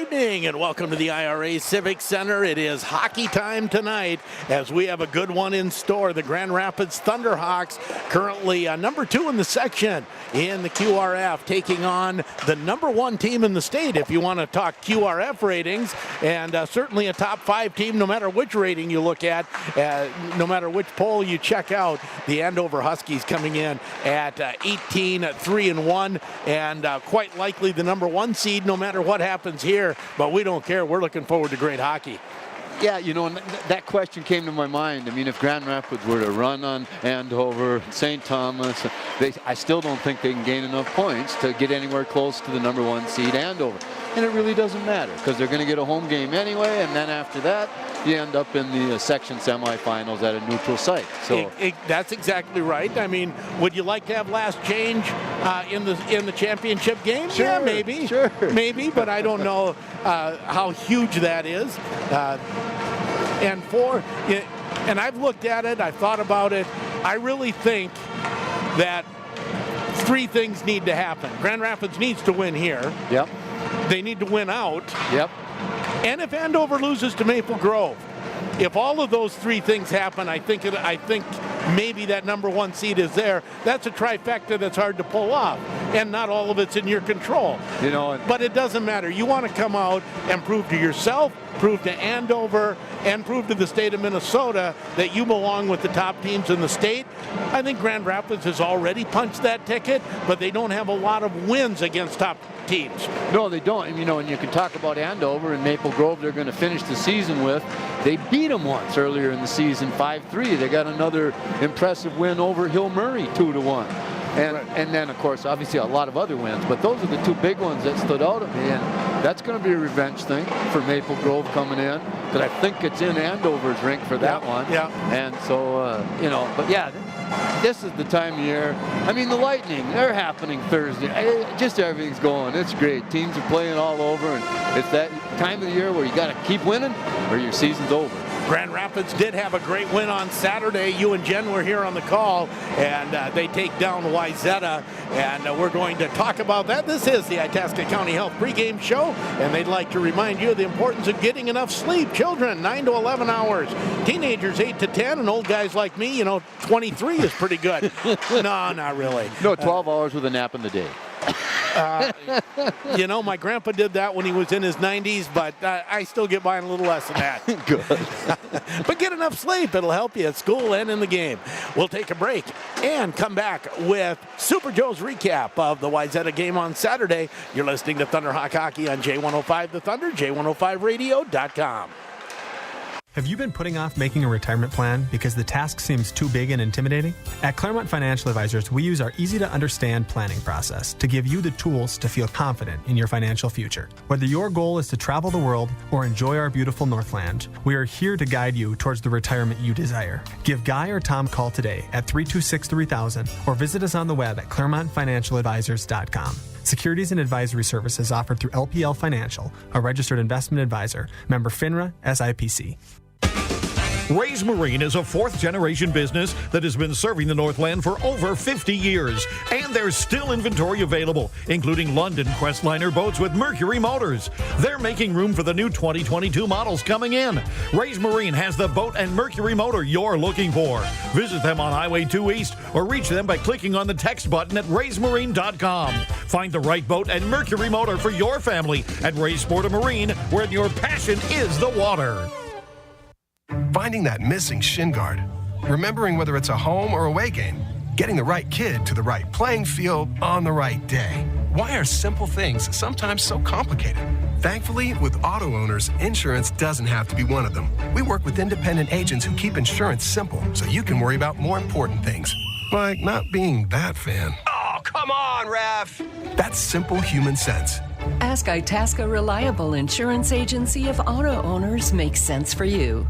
evening and welcome to the IRA Civic Center. It is hockey time tonight as we have a good one in store. The Grand Rapids Thunderhawks, currently number 2 in the section in the QRF, taking on the number 1 team in the state if you want to talk QRF ratings, and certainly a top 5 team no matter which rating you look at, no matter which poll you check out. The Andover Huskies coming in at 18-3-1 and quite likely the number 1 seed no matter what happens here, but we don't care. We're looking forward to great hockey. Yeah, you know, that question came to my mind. I mean, if Grand Rapids were to run on Andover, St. Thomas, I still don't think they can gain enough points to get anywhere close to the number 1 seed Andover. And it really doesn't matter because they're going to get a home game anyway, and then after that, you end up in the section semifinals at a neutral site. So that's exactly right. I mean, would you like to have last change in the championship game? Sure, yeah, maybe. Sure. Maybe, but I don't know how huge that is. And I've looked at it, I've thought about it. I really think that 3 things need to happen. Grand Rapids needs to win here. Yep. They need to win out. Yep. And if Andover loses to Maple Grove, if all of those 3 things happen, I think maybe that number 1 seed is there. That's a trifecta that's hard to pull off, and not all of it's in your control. You know, but it doesn't matter. You want to come out and prove to yourself, prove to Andover, and prove to the state of Minnesota that you belong with the top teams in the state. I think Grand Rapids has already punched that ticket, but they don't have a lot of wins against top teams. No, they don't. And, you know, and you can talk about Andover and Maple Grove they're going to finish the season with. They beat them once earlier in the season, 5-3. They got another impressive win over Hill Murray, 2-1. And then, of course, obviously a lot of other wins. But those are the 2 big ones that stood out at me. And that's going to be a revenge thing for Maple Grove coming in. Because I think it's in Andover's rink for that one. Yeah. And so, you know, but yeah, this is the time of year. I mean, the Lightning, they're happening Thursday. Just everything's going. It's great. Teams are playing all over. And it's that time of the year where you got to keep winning or your season's over. Grand Rapids did have a great win on Saturday. You and Jen were here on the call, and they take down Wayzata, and we're going to talk about that. This is the Itasca County Health Pregame Show, and they'd like to remind you of the importance of getting enough sleep. Children, 9 to 11 hours. Teenagers, 8 to 10, and old guys like me, 23 is pretty good. No, not really. No, 12 hours with a nap in the day. My grandpa did that when he was in his 90s, but I still get by on a little less than that. Good. But get enough sleep. It'll help you at school and in the game. We'll take a break and come back with Super Joe's recap of the Wayzata game on Saturday. You're listening to Thunderhawk Hockey on J105 The Thunder, J105radio.com. Have you been putting off making a retirement plan because the task seems too big and intimidating? At Claremont Financial Advisors, we use our easy-to-understand planning process to give you the tools to feel confident in your financial future. Whether your goal is to travel the world or enjoy our beautiful Northland, we are here to guide you towards the retirement you desire. Give Guy or Tom a call today at 326-3000 or visit us on the web at ClaremontFinancialAdvisors.com. Securities and advisory services offered through LPL Financial, a registered investment advisor, member FINRA, SIPC. Ray's Marine is a 4th-generation business that has been serving the Northland for over 50 years. And there's still inventory available, including London Questliner boats with Mercury motors. They're making room for the new 2022 models coming in. Ray's Marine has the boat and Mercury motor you're looking for. Visit them on Highway 2 East or reach them by clicking on the text button at raysmarine.com. Find the right boat and Mercury motor for your family at Ray's Sport Marine, where your passion is the water. Finding that missing shin guard, remembering whether it's a home or away game, getting the right kid to the right playing field on the right day. Why are simple things sometimes so complicated? Thankfully, with auto owners, insurance doesn't have to be one of them. We work with independent agents who keep insurance simple so you can worry about more important things, like not being that fan. Oh, come on, ref! That's simple human sense. Ask Itasca Reliable Insurance Agency if auto owners make sense for you.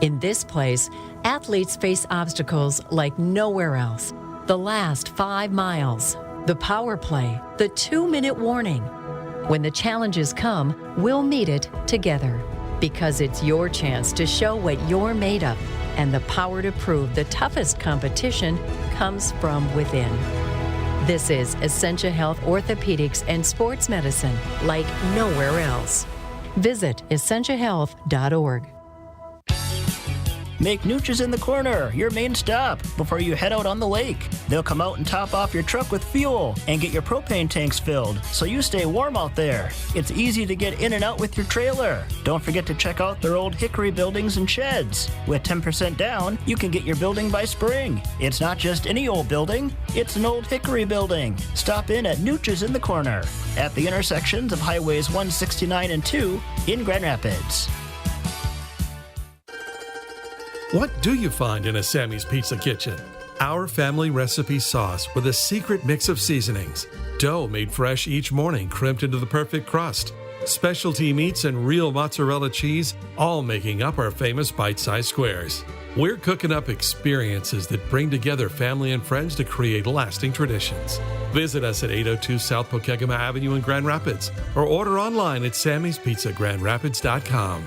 In this place, athletes face obstacles like nowhere else. The last 5 miles, the power play, the 2-minute warning. When the challenges come, we'll meet it together. Because it's your chance to show what you're made of, and the power to prove the toughest competition comes from within. This is Essentia Health Orthopedics and Sports Medicine like nowhere else. Visit essentiahealth.org. Make Nooch's in the Corner your main stop before you head out on the lake. They'll come out and top off your truck with fuel and get your propane tanks filled so you stay warm out there. It's easy to get in and out with your trailer. Don't forget to check out their old hickory buildings and sheds. With 10% down, you can get your building by spring. It's not just any old building, it's an old hickory building. Stop in at Nooch's in the Corner at the intersections of Highways 169 and 2 in Grand Rapids. What do you find in a Sammy's Pizza Kitchen? Our family recipe sauce with a secret mix of seasonings. Dough made fresh each morning, crimped into the perfect crust. Specialty meats and real mozzarella cheese, all making up our famous bite-sized squares. We're cooking up experiences that bring together family and friends to create lasting traditions. Visit us at 802 South Pokegama Avenue in Grand Rapids or order online at sammyspizzaGrandRapids.com.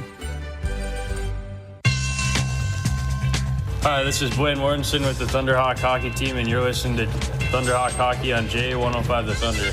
Hi, this is Blaine Mortensen with the Thunderhawk hockey team, and you're listening to Thunderhawk Hockey on J105 The Thunder.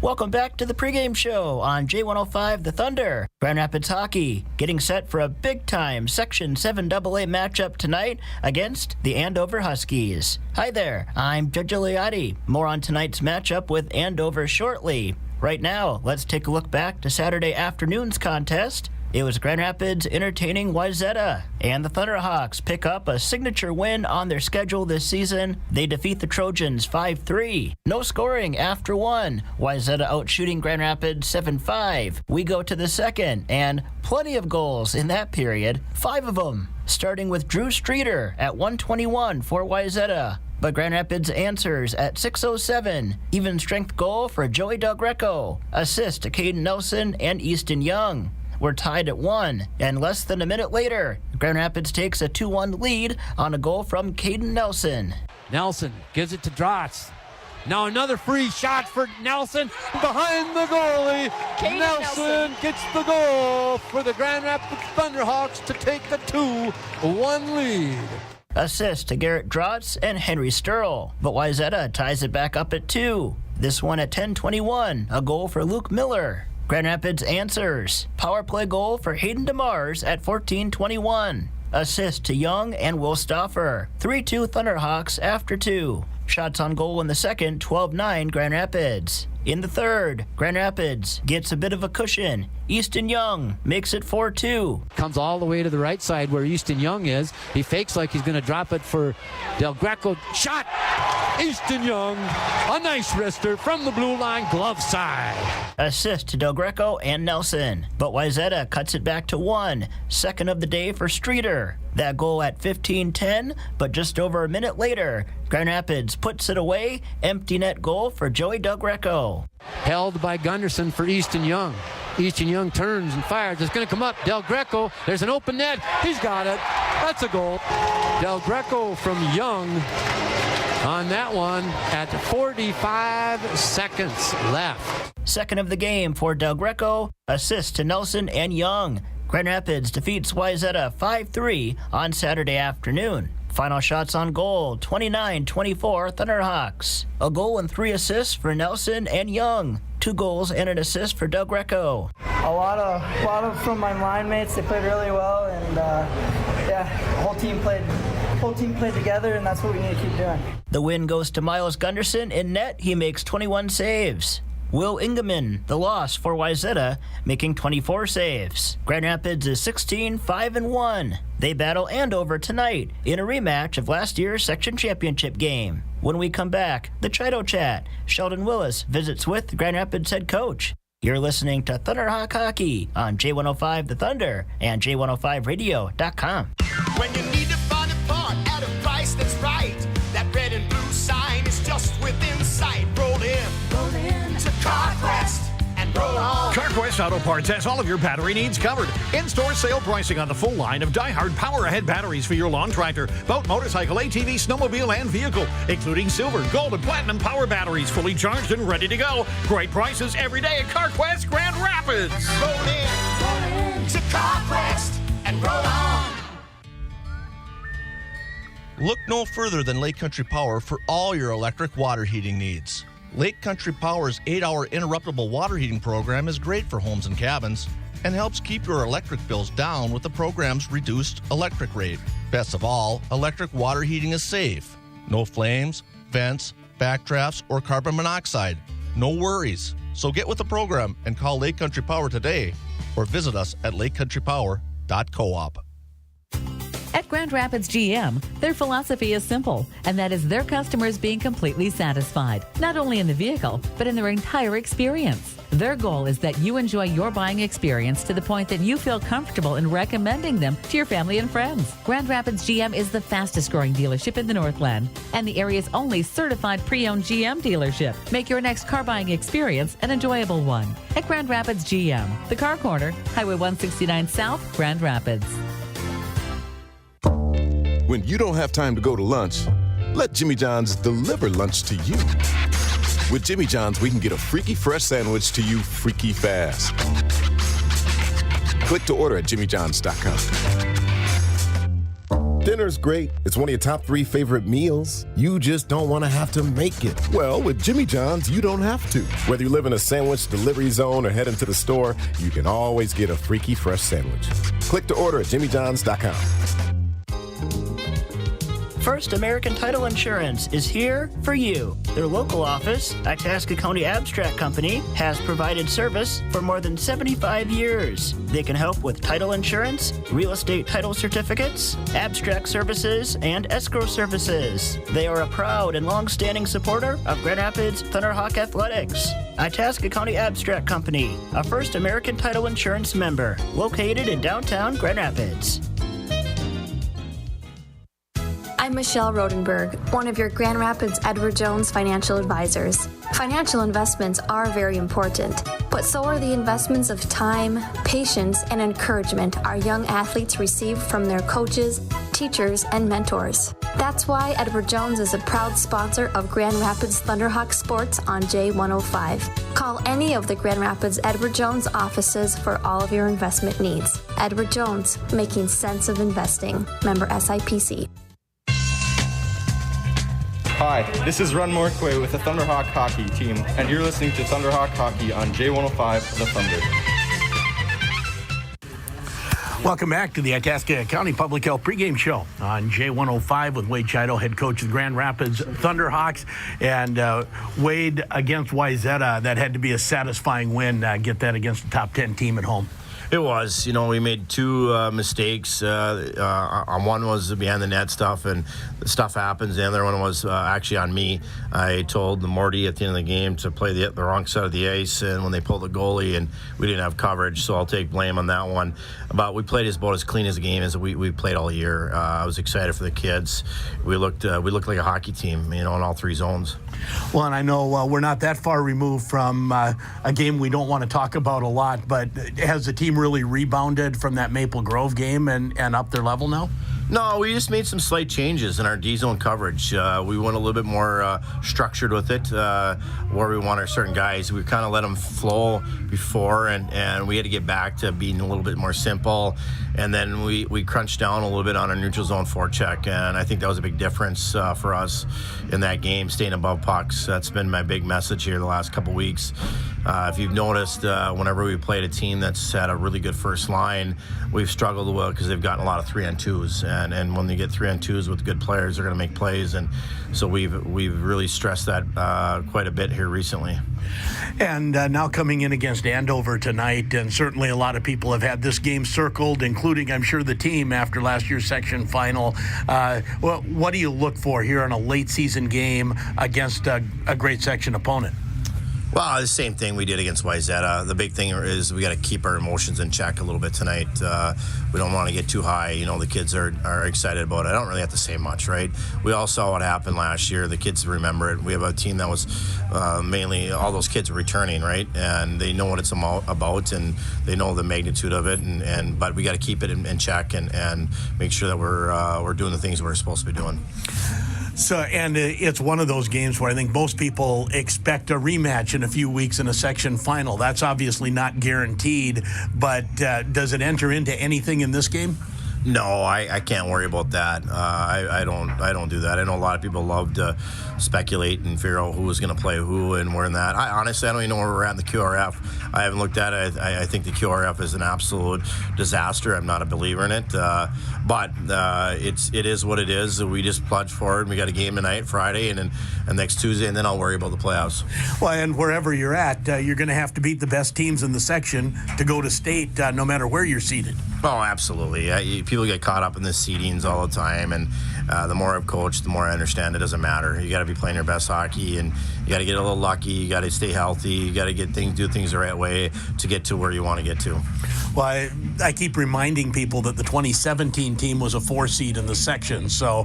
Welcome back to the pregame show on J105 The Thunder. Grand Rapids Hockey getting set for a big-time Section 7AA matchup tonight against the Andover Huskies. Hi there, I'm Judge Eliade. More on tonight's matchup with Andover shortly. Right now, let's take a look back to Saturday afternoon's contest. It was Grand Rapids entertaining Wayzata, and the Thunderhawks pick up a signature win on their schedule this season. They defeat the Trojans 5-3. No scoring after one. Wayzata outshooting Grand Rapids 7-5. We go to the second, and plenty of goals in that period, 5 of them. Starting with Drew Streeter at 121 for Wayzata. But Grand Rapids answers at 6:07. Even strength goal for Joey Del Greco. Assist to Caden Nelson and Easton Young. We're tied at 1, and less than a minute later, Grand Rapids takes a 2-1 lead on a goal from Caden Nelson. Nelson gives it to Drotz. Now another free shot for Nelson behind the goalie. Nelson gets the goal for the Grand Rapids Thunderhawks to take the 2-1 lead. Assist to Garrett Drotz and Henry Sturl, but Wayzata ties it back up at 2. This one at 10:21, a goal for Luke Miller. Grand Rapids answers. Power play goal for Hayden DeMars at 14:21. Assist to Young and Will Stauffer. 3-2 Thunderhawks after 2. Shots on goal in the second, 12-9 Grand Rapids. In the third, Grand Rapids gets a bit of a cushion. Easton Young makes it 4-2. Comes all the way to the right side where Easton Young is. He fakes like he's going to drop it for Del Greco. Shot! Easton Young, a nice wrister from the blue line, glove side. Assist to Del Greco and Nelson. But Wayzata cuts it back to 1. Second of the day for Streeter. That goal at 15:10, but just over a minute later, Grand Rapids puts it away. Empty net goal for Joey Del Greco. Held by Gunderson for Easton Young. Easton Young turns and fires. It's going to come up. Del Greco, there's an open net. He's got it. That's a goal. Del Greco from Young on that one at 45 seconds left. Second of the game for Del Greco. Assist to Nelson and Young. Grand Rapids defeats Wayzata 5-3 on Saturday afternoon. Final shots on goal, 29-24 Thunderhawks. A goal and 3 assists for Nelson and Young. 2 goals and an assist for Del Greco. A lot of from my line mates. They played really well, and the whole team played together, and that's what we need to keep doing. The win goes to Miles Gunderson in net. He makes 21 saves. Will Ingeman, the loss for Wayzata, making 24 saves. Grand Rapids is 16-5-1. They battle Andover tonight in a rematch of last year's section championship game. When we come back, the Chido Chat. Sheldon Willis visits with Grand Rapids head coach. You're listening to Thunderhawk Hockey on J105 The Thunder and J105radio.com. When you need to find a part at a price that's right, that red and blue sign is just within sight. Roll in to CarQuest and roll on. CarQuest Auto Parts has all of your battery needs covered. In-store sale pricing on the full line of Die-Hard Power Ahead batteries for your lawn tractor, boat, motorcycle, ATV, snowmobile, and vehicle, including silver, gold, and platinum power batteries, fully charged and ready to go. Great prices every day at CarQuest Grand Rapids. Roll in to CarQuest and roll on. Look no further than Lake Country Power for all your electric water heating needs. Lake Country Power's 8-hour interruptible water heating program is great for homes and cabins and helps keep your electric bills down with the program's reduced electric rate. Best of all, electric water heating is safe. No flames, vents, backdrafts, or carbon monoxide. No worries. So get with the program and call Lake Country Power today or visit us at lakecountrypower.coop. At Grand Rapids GM, their philosophy is simple, and that is their customers being completely satisfied, not only in the vehicle, but in their entire experience. Their goal is that you enjoy your buying experience to the point that you feel comfortable in recommending them to your family and friends. Grand Rapids GM is the fastest growing dealership in the Northland and the area's only certified pre-owned GM dealership. Make your next car buying experience an enjoyable one. At Grand Rapids GM, the Car Corner, Highway 169 South, Grand Rapids. When you don't have time to go to lunch, let Jimmy John's deliver lunch to you. With Jimmy John's, we can get a freaky fresh sandwich to you freaky fast. Click to order at jimmyjohns.com. Dinner's great. It's one of your top 3 favorite meals. You just don't want to have to make it. Well, with Jimmy John's, you don't have to. Whether you live in a sandwich delivery zone or head into the store, you can always get a freaky fresh sandwich. Click to order at jimmyjohns.com. First American Title Insurance is here for you. Their local office, Itasca County Abstract Company, has provided service for more than 75 years. They can help with title insurance, real estate title certificates, abstract services, and escrow services. They are a proud and long-standing supporter of Grand Rapids Thunderhawk Athletics. Itasca County Abstract Company, a First American Title Insurance member, located in downtown Grand Rapids. I'm Michelle Rodenberg, one of your Grand Rapids Edward Jones financial advisors. Financial investments are very important, but so are the investments of time, patience, and encouragement our young athletes receive from their coaches, teachers, and mentors. That's why Edward Jones is a proud sponsor of Grand Rapids Thunderhawk Sports on J105. Call any of the Grand Rapids Edward Jones offices for all of your investment needs. Edward Jones, making sense of investing. Member SIPC. Hi, this is Ron Morquay with the Thunderhawk Hockey Team, and you're listening to Thunderhawk Hockey on J105 The Thunder. Welcome back to the Itasca County Public Health Pregame Show on J105 with Wade Chido, head coach of the Grand Rapids Thunderhawks. And Wade, against Wayzata, that had to be a satisfying win, get that against the top 10 team at home. It was. You know, we made 2 mistakes. One was behind the net stuff, and stuff happens. The other one was actually on me. I told Morty at the end of the game to play the wrong side of the ice, and when they pulled the goalie, and we didn't have coverage, so I'll take blame on that one. But we played about as clean as a game as we played all year. I was excited for the kids. We looked like a hockey team, you know, in all 3 zones. Well, and I know we're not that far removed from a game we don't want to talk about a lot, but has the team really rebounded from that Maple Grove game and up their level now? No, we just made some slight changes in our D-zone coverage. We went a little bit more structured with it, where we want our certain guys. We kind of let them flow before, and we had to get back to being a little bit more simple. And then we crunched down a little bit on our neutral zone forecheck, and I think that was a big difference for us in that game, staying above pucks. That's been my big message here the last couple weeks. If you've noticed, whenever we played a team that's had a really good first line, we've struggled because they've gotten a lot of 3-on-2s. And when they get 3-on-2s with good players, they're going to make plays. And so we've really stressed that quite a bit here recently. And now coming in against Andover tonight, and certainly a lot of people have had this game circled, including, I'm sure, the team after last year's section final. What do you look for here in a late season game against a great section opponent? Well, the same thing we did against Wayzata. The big thing is we got to keep our emotions in check a little bit tonight. We don't want to get too high. You know, the kids are excited about it. I don't really have to say much, right? We all saw what happened last year. The kids remember it. We have a team that was mainly all those kids are returning, right? And they know what it's about, and they know the magnitude of it. But we got to keep it in check and make sure that we're doing the things we're supposed to be doing. So, and it's one of those games where I think most people expect a rematch in a few weeks in a section final. That's obviously not guaranteed, but does it enter into anything in this game? No, I can't worry about that. I don't do that. I know a lot of people love to speculate and figure out who is going to play who and where and that. Honestly, I don't even know where we're at in the QRF. I haven't looked at it. I think the QRF is an absolute disaster. I'm not a believer in it. But it is what it is. We just plunge forward. We got a game tonight, Friday, and next Tuesday, and then I'll worry about the playoffs. Well, and wherever you're at, you're going to have to beat the best teams in the section to go to state, no matter where you're seated. Oh, absolutely. People get caught up in the seedings all the time, and the more I've coached, the more I understand it doesn't matter. You got to be playing your best hockey, and you got to get a little lucky. You got to stay healthy. You got to do things the right way to get to where you want to get to. Well, I keep reminding people that the 2017 team was a 4 seed in the section. So,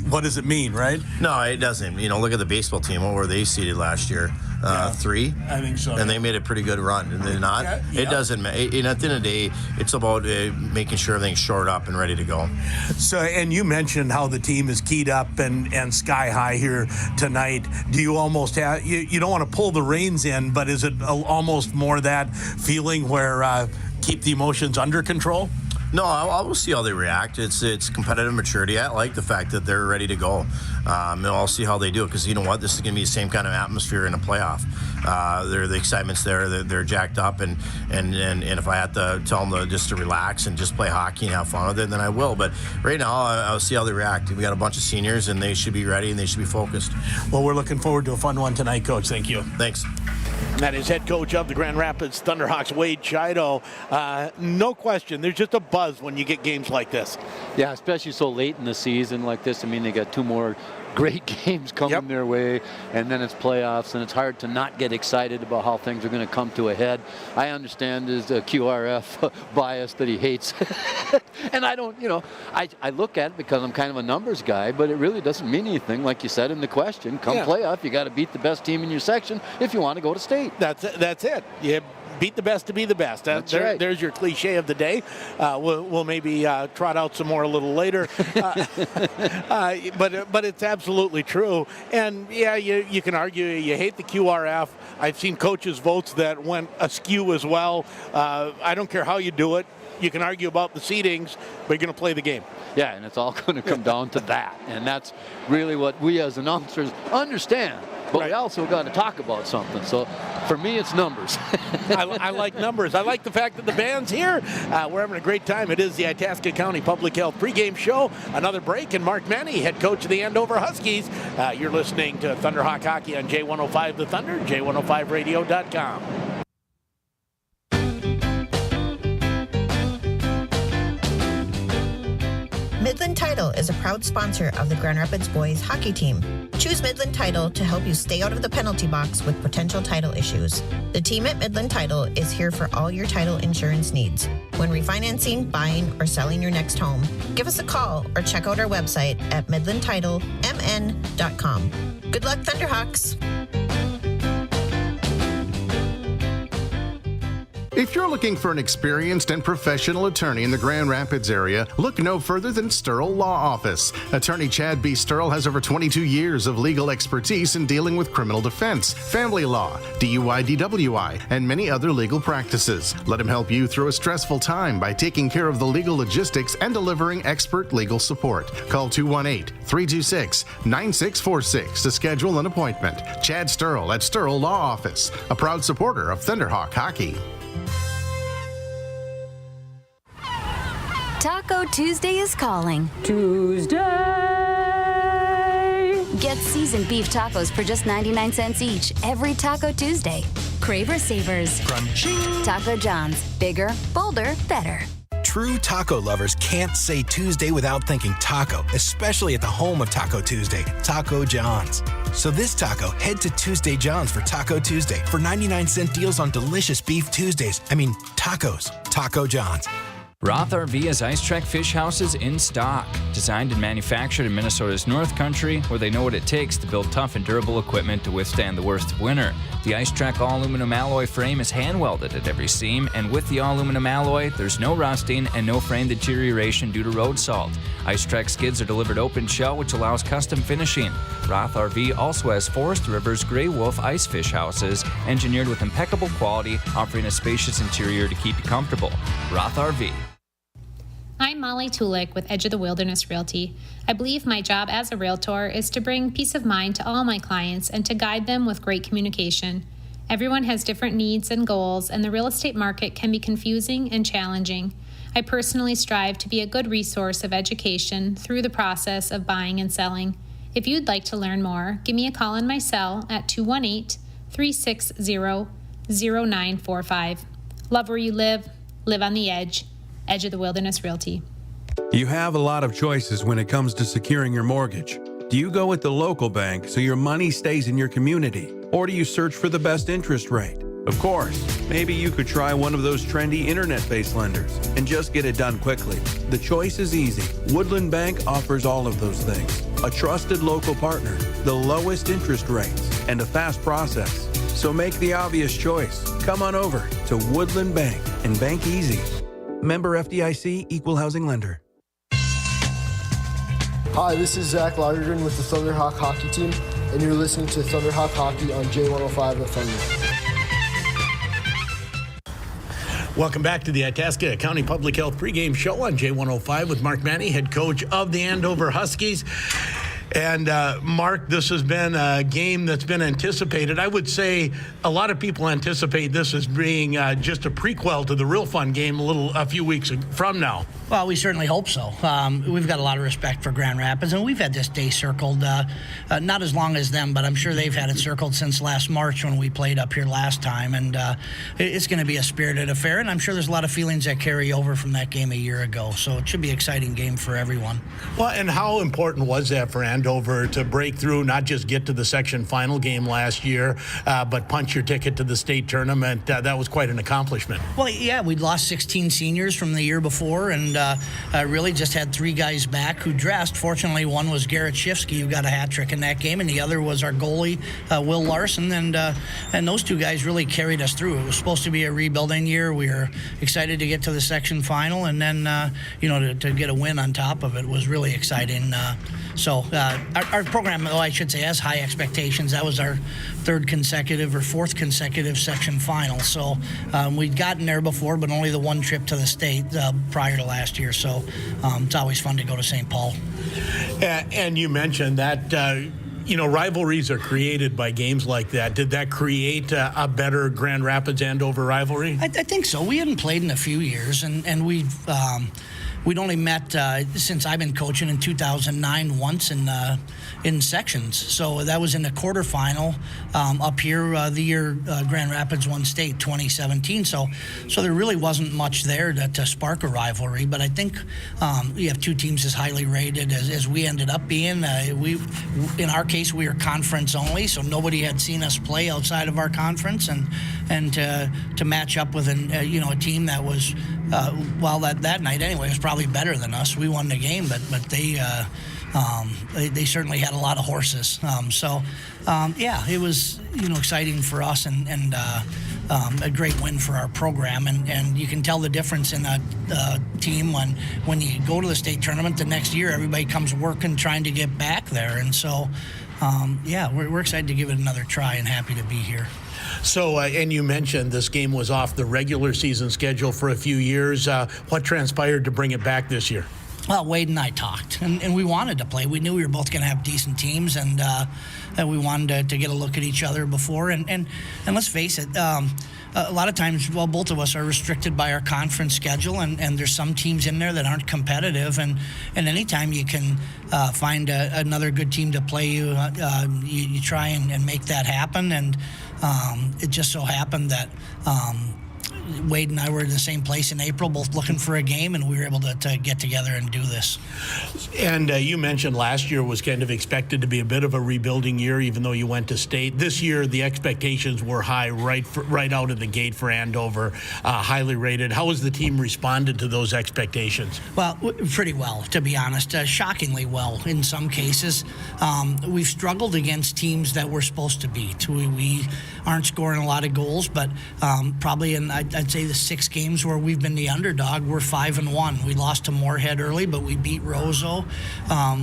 what does it mean, right? No, it doesn't. Look at the baseball team. What were they seeded last year? 3? I think so. And they made a pretty good run, did they not? Yeah. It doesn't matter. At the end of the day, it's about making sure everything's shored up and ready to go. So, and you mentioned how the team is keyed up and sky high here tonight. Do you almost have, you don't want to pull the reins in, but is it almost more that feeling where keep the emotions under control? No, I'll see how they react. It's competitive maturity. I like the fact that they're ready to go. I'll see how they do it, because you know what? This is going to be the same kind of atmosphere in a playoff. The excitement's there. They're jacked up, and if I have to tell them just to relax and just play hockey and have fun with it, then I will. But right now, I'll see how they react. We got a bunch of seniors, and they should be ready, and they should be focused. Well, we're looking forward to a fun one tonight, Coach. Thank you. Thanks. And that is head coach of the Grand Rapids Thunderhawks, Wade Chido. No question, there's just a buzz when you get games like this. Yeah, especially so late in the season like this. I mean, they got 2 more great games coming their way, and then it's playoffs, and it's hard to not get excited about how things are going to come to a head. I understand his QRF bias that he hates, and I don't, I look at it because I'm kind of a numbers guy, but it really doesn't mean anything. Like you said in the question, come playoff, you got to beat the best team in your section if you want to go to state. That's it. You beat the best to be the best. That's right. There's your cliche of the day. We'll maybe trot out some more a little later. But it's absolutely true. And yeah, you can argue you hate the QRF. I've seen coaches' votes that went askew as well. I don't care how you do it. You can argue about the seedings, but you're going to play the game. Yeah, and it's all going to come down to that. And that's really what we as announcers understand. But we also got to talk about something. So for me, it's numbers. I like numbers. I like the fact that the band's here. We're having a great time. It is the Itasca County Public Health pregame show. Another break, and Mark Manny, head coach of the Andover Huskies. You're listening to Thunderhawk Hockey on J105 The Thunder, J105radio.com. Midland Title is a proud sponsor of the Grand Rapids boys hockey team. Choose Midland Title to help you stay out of the penalty box with potential title issues. The team at Midland Title is here for all your title insurance needs. When refinancing, buying, or selling your next home, give us a call or check out our website at midlandtitlemn.com. Good luck, Thunderhawks! If you're looking for an experienced and professional attorney in the Grand Rapids area, look no further than Sterl Law Office. Attorney Chad B. Sterl has over 22 years of legal expertise in dealing with criminal defense, family law, DUI, DWI, and many other legal practices. Let him help you through a stressful time by taking care of the legal logistics and delivering expert legal support. Call 218-326-9646 to schedule an appointment. Chad Sterl at Sterl Law Office, a proud supporter of Thunderhawk Hockey. Taco Tuesday is calling. Tuesday! Get seasoned beef tacos for just 99 cents each every Taco Tuesday. Craver Savers. Crunchy. Taco John's. Bigger, bolder, better. True taco lovers can't say Tuesday without thinking taco, especially at the home of Taco Tuesday, Taco John's. So this taco, head to Tuesday John's for Taco Tuesday for 99-cent deals on delicious beef Tuesdays. Tacos. Taco John's. Roth RV has Ice Trek fish houses in stock. Designed and manufactured in Minnesota's North Country, where they know what it takes to build tough and durable equipment to withstand the worst of winter. The Ice Trek all-aluminum alloy frame is hand-welded at every seam, and with the all-aluminum alloy, there's no rusting and no frame deterioration due to road salt. Ice Trek skids are delivered open shell, which allows custom finishing. Roth RV also has Forest River's Grey Wolf ice fish houses, engineered with impeccable quality, offering a spacious interior to keep you comfortable. Roth RV. I'm Molly Tulik with Edge of the Wilderness Realty. I believe my job as a realtor is to bring peace of mind to all my clients and to guide them with great communication. Everyone has different needs and goals, and the real estate market can be confusing and challenging. I personally strive to be a good resource of education through the process of buying and selling. If you'd like to learn more, give me a call on my cell at 218-360-0945. Love where you live on the edge. Edge of the Wilderness Realty. You have a lot of choices when it comes to securing your mortgage. Do you go with the local bank so your money stays in your community? Or do you search for the best interest rate? Of course, maybe you could try one of those trendy internet-based lenders and just get it done quickly. The choice is easy. Woodland Bank offers all of those things. A trusted local partner, the lowest interest rates, and a fast process. So make the obvious choice. Come on over to Woodland Bank and bank easy. Member FDIC, Equal Housing Lender. Hi, this is Zach Lagergren with the Thunderhawk hockey team, and you're listening to Thunderhawk Hockey on J105 The Thunder. Welcome back to the Itasca County Public Health Pregame Show on J105 with Mark Manny, head coach of the Andover Huskies. And Mark, this has been a game that's been anticipated. I would say a lot of people anticipate this as being just a prequel to the real fun game a few weeks from now. Well, we certainly hope so. We've got a lot of respect for Grand Rapids, and we've had this day circled, not as long as them, but I'm sure they've had it circled since last March when we played up here last time. And it's going to be a spirited affair, and I'm sure there's a lot of feelings that carry over from that game a year ago. So it should be an exciting game for everyone. Well, and how important was that for Andover to break through, not just get to the section final game last year, but punch your ticket to the state tournament? That was quite an accomplishment. Well, yeah, we'd lost 16 seniors from the year before, and really just had 3 guys back who dressed. Fortunately, one was Garrett Shifsky, who got a hat trick in that game, and the other was our goalie, Will Larson, and those 2 guys really carried us through. It was supposed to be a rebuilding year. We were excited to get to the section final, and then to get a win on top of it was really exciting. So our program, I should say, has high expectations. That was our 3rd consecutive or 4th consecutive section final. So we'd gotten there before, but only the 1 trip to the state prior to last year. So it's always fun to go to St. Paul. And you mentioned that rivalries are created by games like that. Did that create a better Grand Rapids Andover rivalry? I think so. We hadn't played in a few years, and we'd only met since I've been coaching in 2009 once in sections. So that was in the quarterfinal up here the year Grand Rapids won state 2017. So there really wasn't much there to spark a rivalry. But I think you have 2 teams as highly rated as we ended up being. In our case, we were conference only, so nobody had seen us play outside of our conference, and to match up with a team that was that night anyway was probably better than us. We won the game, but they certainly had a lot of horses. It was exciting for us and a great win for our program. And you can tell the difference in a team when you go to the state tournament the next year. Everybody comes working, trying to get back there. And so, we're excited to give it another try and happy to be here. So, and you mentioned this game was off the regular season schedule for a few years. What transpired to bring it back this year? Well, Wade and I talked, and we wanted to play. We knew we were both going to have decent teams, and we wanted to get a look at each other before. And let's face it, a lot of times, both of us are restricted by our conference schedule, and there's some teams in there that aren't competitive. And anytime you can find another good team to play you try and make that happen. And it just so happened that Wade and I were in the same place in April, both looking for a game, and we were able to get together and do this. And you mentioned last year was kind of expected to be a bit of a rebuilding year, even though you went to state. This year, the expectations were high right out of the gate for Andover, highly rated. How has the team responded to those expectations? Well, pretty well, to be honest. Shockingly well in some cases. We've struggled against teams that we're supposed to beat. We aren't scoring a lot of goals, but probably in, I'd say, the 6 games where we've been the underdog, we're 5-1. We lost to Moorhead early, but we beat Roseau.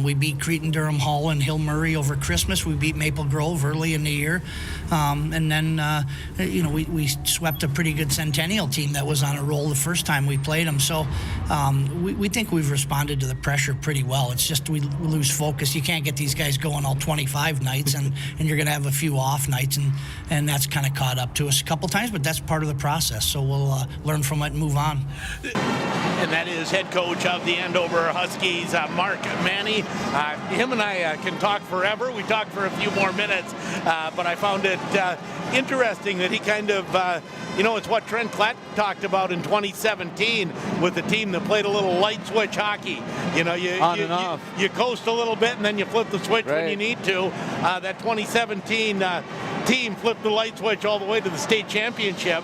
We beat Cretin-Durham Hall and Hill Murray over Christmas. We beat Maple Grove early in the year. And then, we swept a pretty good Centennial team that was on a roll the first time we played them. So we think we've responded to the pressure pretty well. It's just we lose focus. You can't get these guys going all 25 nights, and you're going to have a few off nights, and that's kind of caught up to us a couple times, but that's part of the process. So we'll learn from it and move on. And that is head coach of the Andover Huskies, Mark Manny. Him and I can talk forever. We talked for a few more minutes, but I found it interesting that he kind of, it's what Trent Klatt talked about in 2017 with the team that played a little light switch hockey. You coast a little bit and then you flip the switch when you need to. That 2017 team flipped the light switch all the way to the state championship.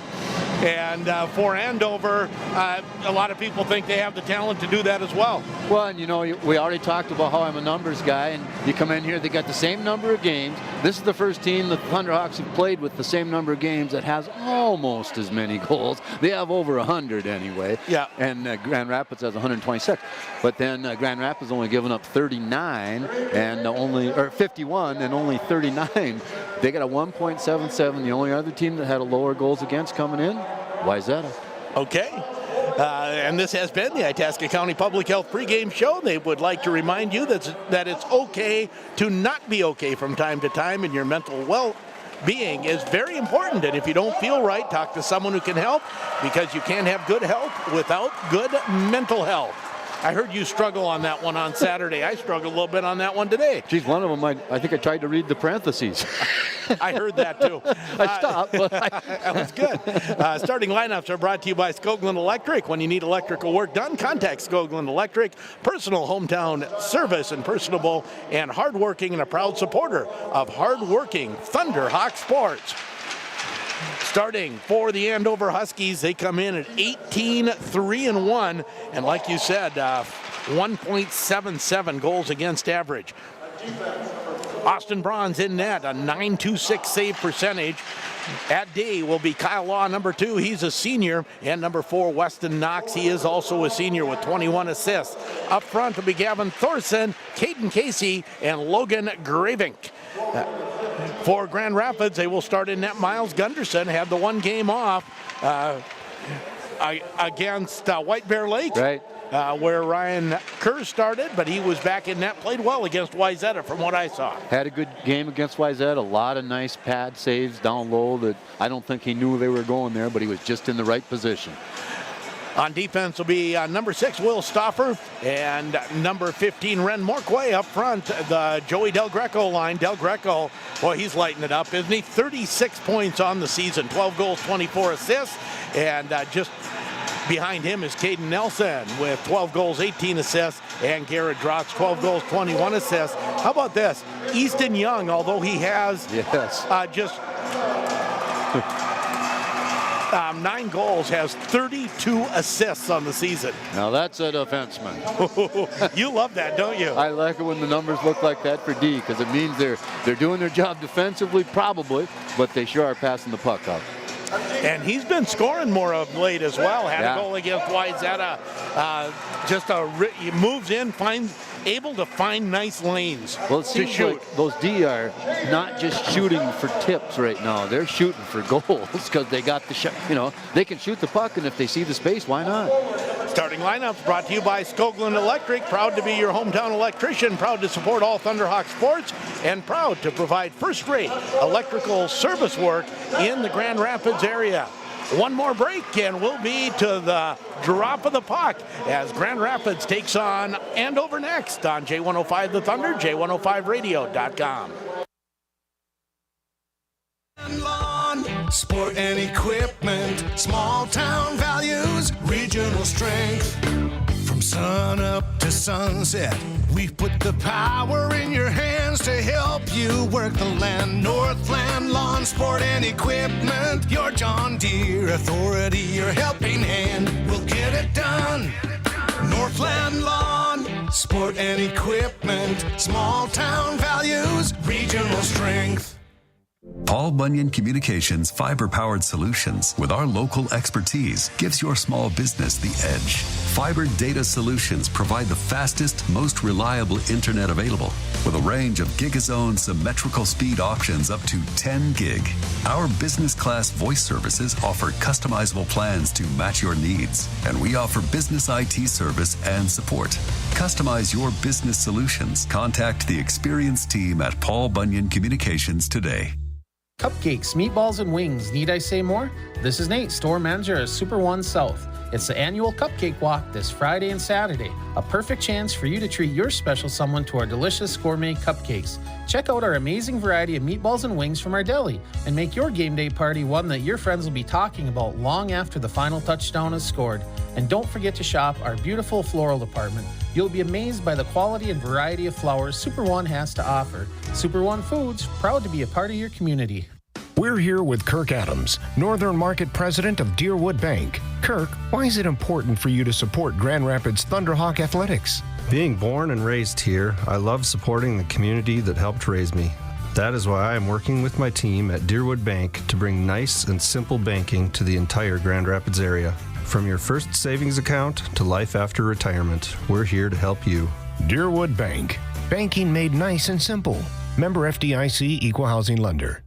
And for Andover, a lot of people think they have the talent to do that as well. Well, and we already talked about how I'm a numbers guy, and you come in here, they got the same number of games. This is the first team the Thunderhawks have played with the same number of games that has almost as many goals. They have over 100 anyway. Yeah. And Grand Rapids has 126. But then Grand Rapids only given up 39 and 51 and only 39. They got a 1.77. The only other team that had a lower goals against coming in, Wayzata. Okay. And this has been the Itasca County Public Health Pregame Show. They would like to remind you that it's okay to not be okay from time to time, and your mental well-being is very important. And if you don't feel right, talk to someone who can help, because you can't have good health without good mental health. I heard you struggle on that one on Saturday. I struggled a little bit on that one today. Geez, one of them, I think I tried to read the parentheses. I heard that too. I stopped. But that was good. Starting lineups are brought to you by Skoglund Electric. When you need electrical work done, contact Skoglund Electric. Personal hometown service and personable and hardworking, and a proud supporter of hardworking Thunderhawk sports. Starting for the Andover Huskies, they come in at 18-3-1, and like you said, 1.77 goals against average. Austin Braun's in net, a .926 save percentage. At D will be Kyle Law, number 2. He's a senior. And number 4, Weston Knox. He is also a senior with 21 assists. Up front will be Gavin Thorson, Caden Casey, and Logan Gravink. For Grand Rapids, they will start in net. Miles Gunderson had the one game off against White Bear Lake, where Ryan Kerr started, but he was back in net, played well against Wayzata from what I saw. Had a good game against Wayzata, a lot of nice pad saves down low that I don't think he knew they were going there, but he was just in the right position. On defense will be number 6, Will Stoffer, and number 15, Ren Morquay. Up front, the Joey Del Greco line. Del Greco, boy, he's lighting it up, isn't he? 36 points on the season, 12 goals, 24 assists, and just behind him is Caden Nelson with 12 goals, 18 assists, and Garrett Drotz, 12 goals, 21 assists. How about this? Easton Young, although he has just 9 goals, has 32 assists on the season. Now that's a defenseman. You love that, don't you? I like it when the numbers look like that for D, because it means they're doing their job defensively, probably, but they sure are passing the puck up. And he's been scoring more of late as well. Had a goal against Wayzata. He moves in, able to find nice lanes to shoot. Like those D are not just shooting for tips right now. They're shooting for goals because they got the shot. They can shoot the puck, and if they see the space, why not? Starting lineups brought to you by Skoglund Electric. Proud to be your hometown electrician. Proud to support all Thunderhawk sports. And proud to provide first-rate electrical service work in the Grand Rapids area. One more break, and we'll be to the drop of the puck as Grand Rapids takes on Andover next on J105 The Thunder, J105radio.com. Sport and equipment, small town values, regional strength. From sun up to sunset, we've put the power in your hands to help you work the land. Northland Lawn Sport and Equipment, your John Deere authority, your helping hand. We'll get it done. Northland Lawn Sport and Equipment, small town values, regional strength. Paul Bunyan Communications fiber-powered solutions with our local expertise gives your small business the edge. Fiber data solutions provide the fastest, most reliable internet available with a range of gigazone symmetrical speed options up to 10 gig. Our business-class voice services offer customizable plans to match your needs, and we offer business IT service and support. Customize your business solutions. Contact the experienced team at Paul Bunyan Communications today. Cupcakes, meatballs, and wings. Need I say more? This is Nate, store manager at Super One South. It's the annual Cupcake Walk this Friday and Saturday. A perfect chance for you to treat your special someone to our delicious gourmet cupcakes. Check out our amazing variety of meatballs and wings from our deli and make your game day party one that your friends will be talking about long after the final touchdown is scored. And don't forget to shop our beautiful floral department. You'll be amazed by the quality and variety of flowers Super One has to offer. Super One Foods, proud to be a part of your community. We're here with Kirk Adams, Northern Market President of Deerwood Bank. Kirk, why is it important for you to support Grand Rapids Thunderhawk Athletics? Being born and raised here, I love supporting the community that helped raise me. That is why I am working with my team at Deerwood Bank to bring nice and simple banking to the entire Grand Rapids area. From your first savings account to life after retirement, we're here to help you. Deerwood Bank. Banking made nice and simple. Member FDIC Equal Housing Lender.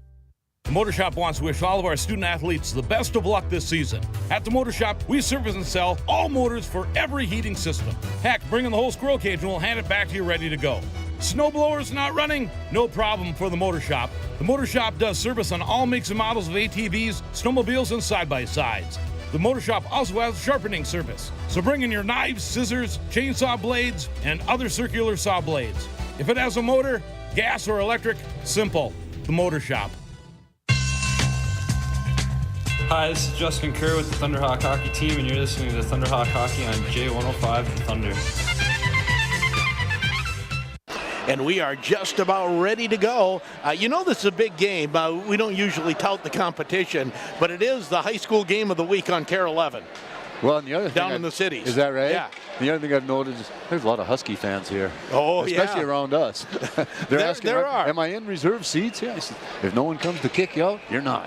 The Motor Shop wants to wish all of our student athletes the best of luck this season. At the Motor Shop, we service and sell all motors for every heating system. Heck, bring in the whole squirrel cage and we'll hand it back to you ready to go. Snowblowers not running? No problem for the Motor Shop. The Motor Shop does service on all makes and models of ATVs, snowmobiles, and side-by-sides. The Motor Shop also has sharpening service. So bring in your knives, scissors, chainsaw blades, and other circular saw blades. If it has a motor, gas or electric, simple. The Motor Shop. Hi, this is Justin Kerr with the Thunderhawk Hockey Team, and you're listening to Thunderhawk Hockey on J105 The Thunder. And we are just about ready to go. This is a big game. We don't usually tout the competition, but it is the high school game of the week on KARE 11. Well, and the other thing down in the cities. Is that right? Yeah. The other thing I've noticed is there's a lot of Husky fans here. Oh, especially around us. They're asking, there are. Am I in reserve seats? Yeah. I said, if no one comes to kick you out, you're not.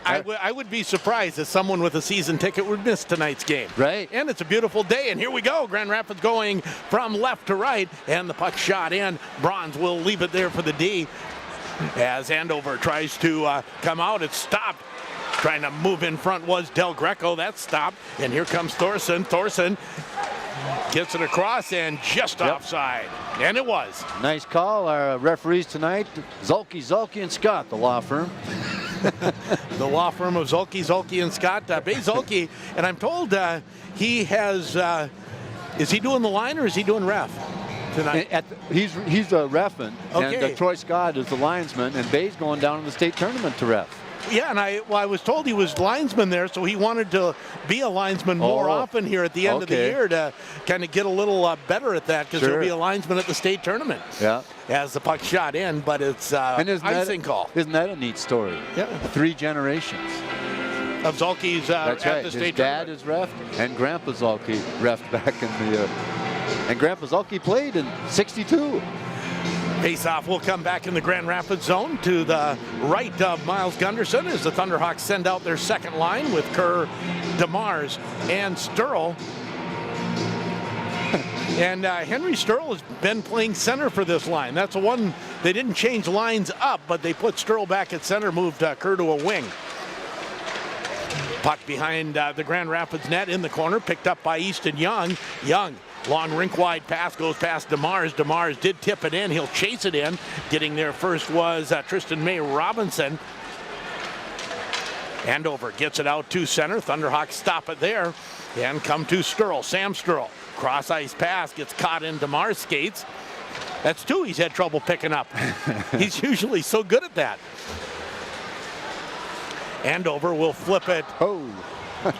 I would be surprised if someone with a season ticket would miss tonight's game. Right. And it's a beautiful day, and here we go. Grand Rapids going from left to right, and the puck shot in. Bronze will leave it there for the D. As Andover tries to come out, it's stopped. Trying to move in front was Del Greco. That's stopped. And here comes Thorson. Thorson gets it across and just offside. And it was. Nice call. Our referees tonight, Zulke, and Scott, the law firm. The law firm of Zulke, and Scott. Bay Zulke, and I'm told he has, is he doing the line or is he doing ref tonight? He's a reffing, okay. And Troy Scott is the linesman, and Bay's going down in the state tournament to ref. Yeah, and I was told he was linesman there, so he wanted to be a linesman more often here at the end of the year to kind of get a little better at that, because he'll be a linesman at the state tournament. Yeah. As the puck shot in, but it's icing call. Isn't that a neat story? Yeah. 3 generations. Of Zulke's That's at right. the state Dad tournament. is ref, and Grandpa Zulke refed back in the and Grandpa Zulke played in '62. Face-off will come back in the Grand Rapids zone to the right of Miles Gunderson as the Thunderhawks send out their second line with Kerr, DeMars, and Sturl. And Henry Sturl has been playing center for this line. That's the one, they didn't change lines up, but they put Sturl back at center, moved Kerr to a wing. Puck behind the Grand Rapids net in the corner, picked up by Easton Young. Young, long rink-wide pass goes past DeMars. DeMars did tip it in. He'll chase it in. Getting there first was Tristan May Robinson. Andover gets it out to center. Thunderhawks stop it there and come to Sturl. Sam Sturl. Cross-ice pass gets caught in DeMars' skates. That's 2 he's had trouble picking up. He's usually so good at that. Andover will flip it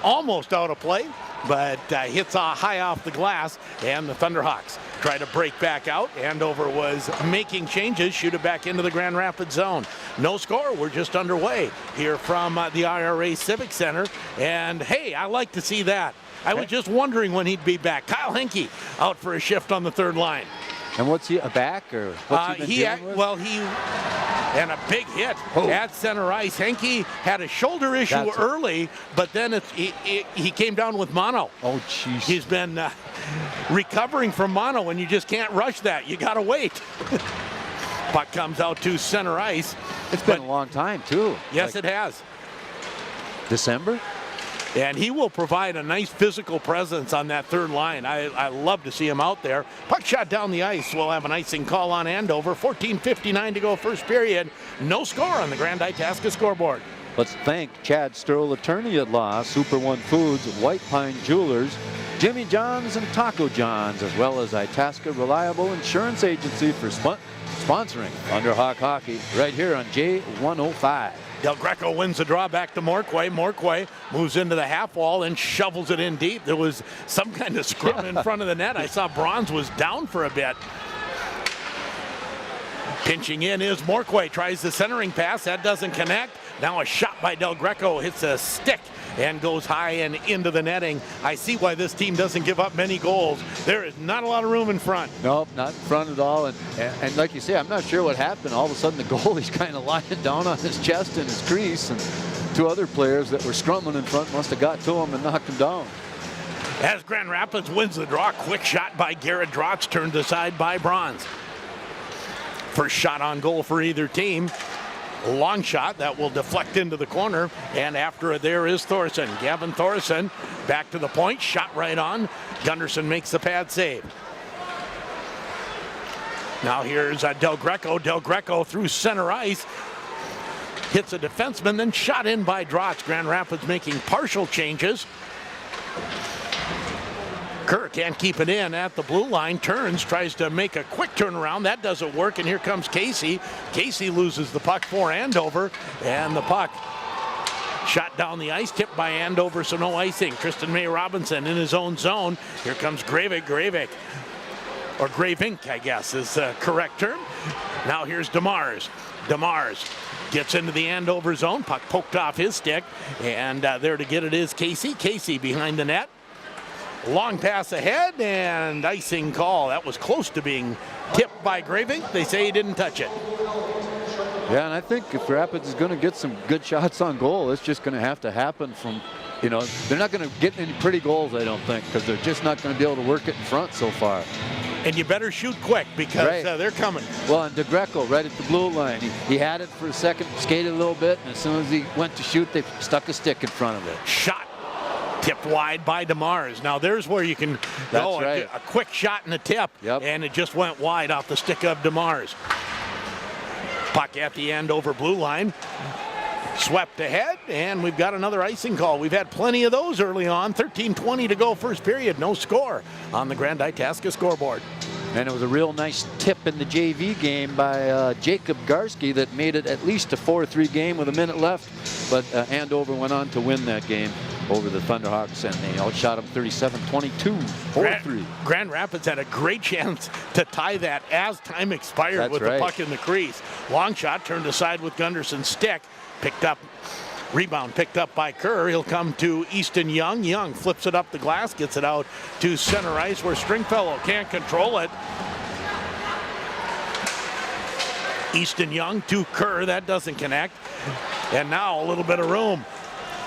almost out of play, but hits high off the glass, and the Thunderhawks try to break back out. Andover was making changes, shoot it back into the Grand Rapids zone. No score, we're just underway here from the IRA Civic Center, and hey, I like to see that. I was just wondering when he'd be back. Kyle Henke out for a shift on the third line. And what's he, a back, or what's he been dealing with? Well, he And a big hit at center ice. Henke had a shoulder issue early, but then he came down with mono. Oh, jeez. He's been recovering from mono, and you just can't rush that. You got to wait. Puck comes out to center ice. It's been a long time, too. Yes, it has. December? And he will provide a nice physical presence on that third line. I love to see him out there. Puck shot down the ice. We'll have an icing call on Andover. 14:59 to go first period. No score on the Grand Itasca scoreboard. Let's thank Chad Sterl, attorney at law, Super One Foods, White Pine Jewelers, Jimmy John's and Taco John's, as well as Itasca Reliable Insurance Agency for sponsoring Thunderhawk Hockey right here on J105. Del Greco wins the draw back to Morquay. Morquay moves into the half wall and shovels it in deep. There was some kind of scrum in front of the net. I saw Bronze was down for a bit. Pinching in is Morquay. Tries the centering pass. That doesn't connect. Now a shot by Del Greco hits a stick and goes high and into the netting. I see why this team doesn't give up many goals. There is not a lot of room in front. Nope, not in front at all. And like you say, I'm not sure what happened. All of a sudden the goalie's kind of lying down on his chest in his crease, and two other players that were scrumming in front must have got to him and knocked him down. As Grand Rapids wins the draw, quick shot by Garrett Drotz, turned aside by Bronze. First shot on goal for either team. Long shot that will deflect into the corner, and after it there is Thorson. Gavin Thorson back to the point, shot right on. Gunderson makes the pad save. Now here's Del Greco. Del Greco through center ice. Hits a defenseman, then shot in by Drotz. Grand Rapids making partial changes. Kerr can't keep it in at the blue line. Turns, tries to make a quick turnaround. That doesn't work, and here comes Casey. Casey loses the puck for Andover, and the puck shot down the ice, tipped by Andover, so no icing. Tristan May Robinson in his own zone. Here comes Gravik. Or Gravink, I guess is the correct term. Now here's DeMars. DeMars gets into the Andover zone. Puck poked off his stick, and there to get it is Casey. Casey behind the net. Long pass ahead, and icing call. That was close to being tipped by Graving. They say he didn't touch it. Yeah, and I think if Rapids is going to get some good shots on goal, it's just going to have to happen from, they're not going to get any pretty goals, I don't think, because they're just not going to be able to work it in front so far. And you better shoot quick because they're coming. Well, and DeGreco right at the blue line. He had it for a second, skated a little bit, and as soon as he went to shoot, they stuck a stick in front of it. Shot. Tipped wide by DeMars. Now there's where you can go a quick shot and a tip, and it just went wide off the stick of DeMars. Puck at the end over blue line. Swept ahead, and we've got another icing call. We've had plenty of those early on. 13:20 to go first period. No score on the Grand Itasca scoreboard. And it was a real nice tip in the JV game by Jacob Garski that made it at least a 4-3 game with a minute left. But Andover went on to win that game over the Thunderhawks, and they outshot them 37-22, 4-3. Grand Rapids had a great chance to tie that as time expired with the puck in the crease. Long shot turned aside with Gunderson's stick. Rebound picked up by Kerr. He'll come to Easton Young. Young flips it up the glass, gets it out to center ice where Stringfellow can't control it. Easton Young to Kerr. That doesn't connect. And now a little bit of room.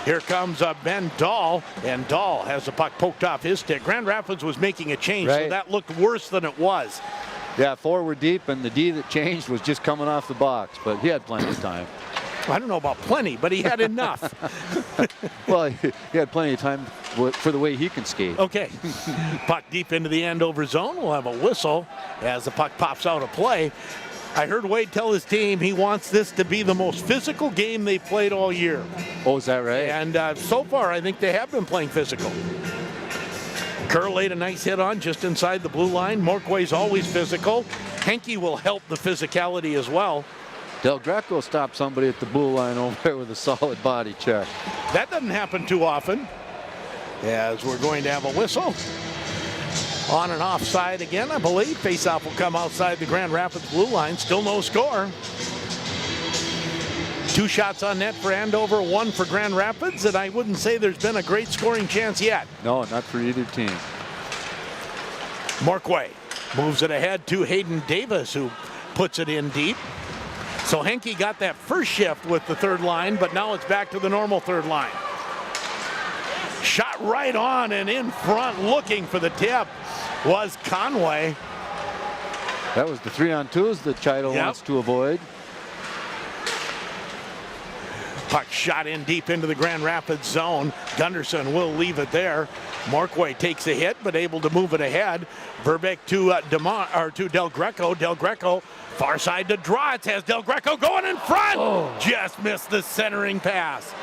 Here comes Ben Dahl, and Dahl has the puck poked off his stick. Grand Rapids was making a change, so that looked worse than it was. Yeah, forward deep, and the D that changed was just coming off the box, but he had plenty of time. I don't know about plenty, but he had enough. Well, he had plenty of time for the way he can skate. Okay. Puck deep into the Andover zone. We'll have a whistle as the puck pops out of play. I heard Wade tell his team he wants this to be the most physical game they've played all year. Oh, is that right? And so far, I think they have been playing physical. Kerr laid a nice hit on just inside the blue line. Morquay's always physical. Henke will help the physicality as well. Del Greco stopped somebody at the blue line over there with a solid body check. That doesn't happen too often, as we're going to have a whistle. On and offside again, I believe. Faceoff will come outside the Grand Rapids blue line. Still no score. 2 shots on net for Andover, 1 for Grand Rapids, and I wouldn't say there's been a great scoring chance yet. No, not for either team. Morquay moves it ahead to Hayden Davis, who puts it in deep. So Henke got that first shift with the third line, but now it's back to the normal third line. Shot right on and in front, looking for the tip, was Conway. That was the 3-on-2s that Chido wants to avoid. Puck shot in deep into the Grand Rapids zone. Gunderson will leave it there. Morquay takes a hit, but able to move it ahead. Verbeek to Del Greco. Del Greco, far side to Drotz. Has Del Greco going in front. Oh. Just missed the centering pass.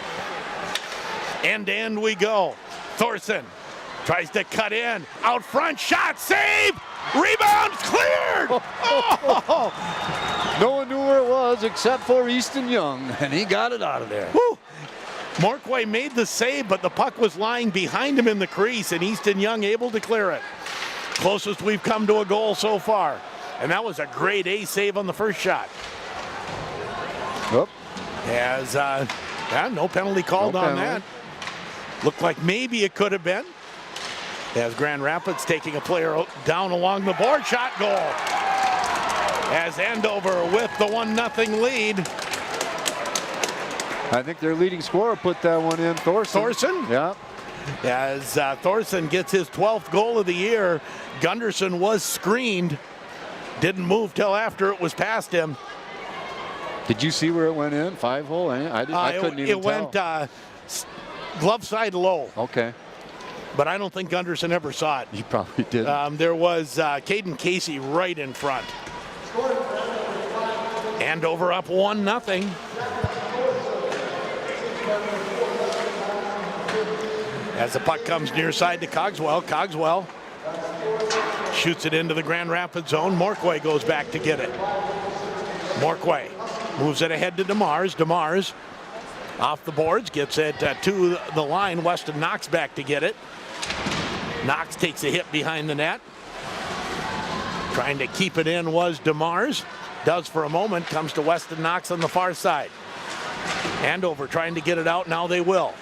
End to end we go. Thorson tries to cut in. Out front, shot, save! Rebound, cleared! No one knew where it was except for Easton Young, and he got it out of there. Woo. Morquay made the save, but the puck was lying behind him in the crease, and Easton Young able to clear it. Closest we've come to a goal so far. And that was a grade A save on the first shot. Yep. As no penalty called on that. Looked like maybe it could have been. As Grand Rapids taking a player down along the board, shot, goal. As Andover with the 1-0 lead. I think their leading scorer put that one in, Thorson. Yeah. As Thorson gets his 12th goal of the year, Gunderson was screened. Didn't move till after it was past him. Did you see where it went in? 5-hole? I couldn't even tell. It went glove side low. Okay. But I don't think Gunderson ever saw it. He probably did. There was Caden Casey right in front. Andover up 1-0. As the puck comes near side to Cogswell. Cogswell shoots it into the Grand Rapids zone. Morquay goes back to get it. Morquay moves it ahead to DeMars. DeMars off the boards, gets it to the line. Weston Knox back to get it. Knox takes a hit behind the net. Trying to keep it in was DeMars. Does for a moment, comes to Weston Knox on the far side. Andover trying to get it out, now they will.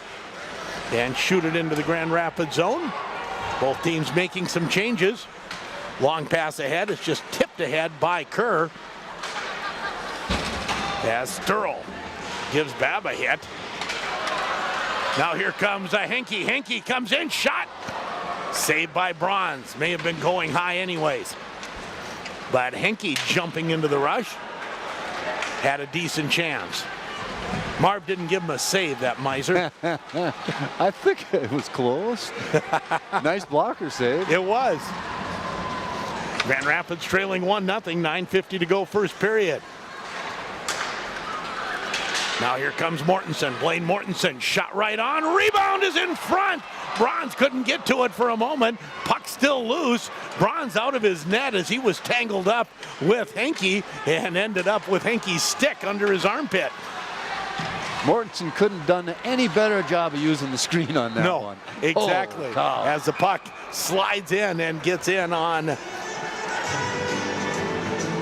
And shoot it into the Grand Rapids zone. Both teams making some changes. Long pass ahead, it's just tipped ahead by Kerr. As Sturl gives Babb a hit. Now here comes Henke. Henke comes in, shot. Saved by Bronze. May have been going high anyways. But Henke jumping into the rush had a decent chance. Marv didn't give him a save, that miser. I think it was close. Nice blocker save. It was. Grand Rapids trailing 1-0, 9:50 to go first period. Now here comes Mortensen. Blaine Mortensen, shot right on. Rebound is in front. Bronze couldn't get to it for a moment. Puck still loose. Bronze out of his net as he was tangled up with Henke and ended up with Henke's stick under his armpit. Mortensen couldn't have done any better job of using the screen on that one. No, exactly. As the puck slides in and gets in on.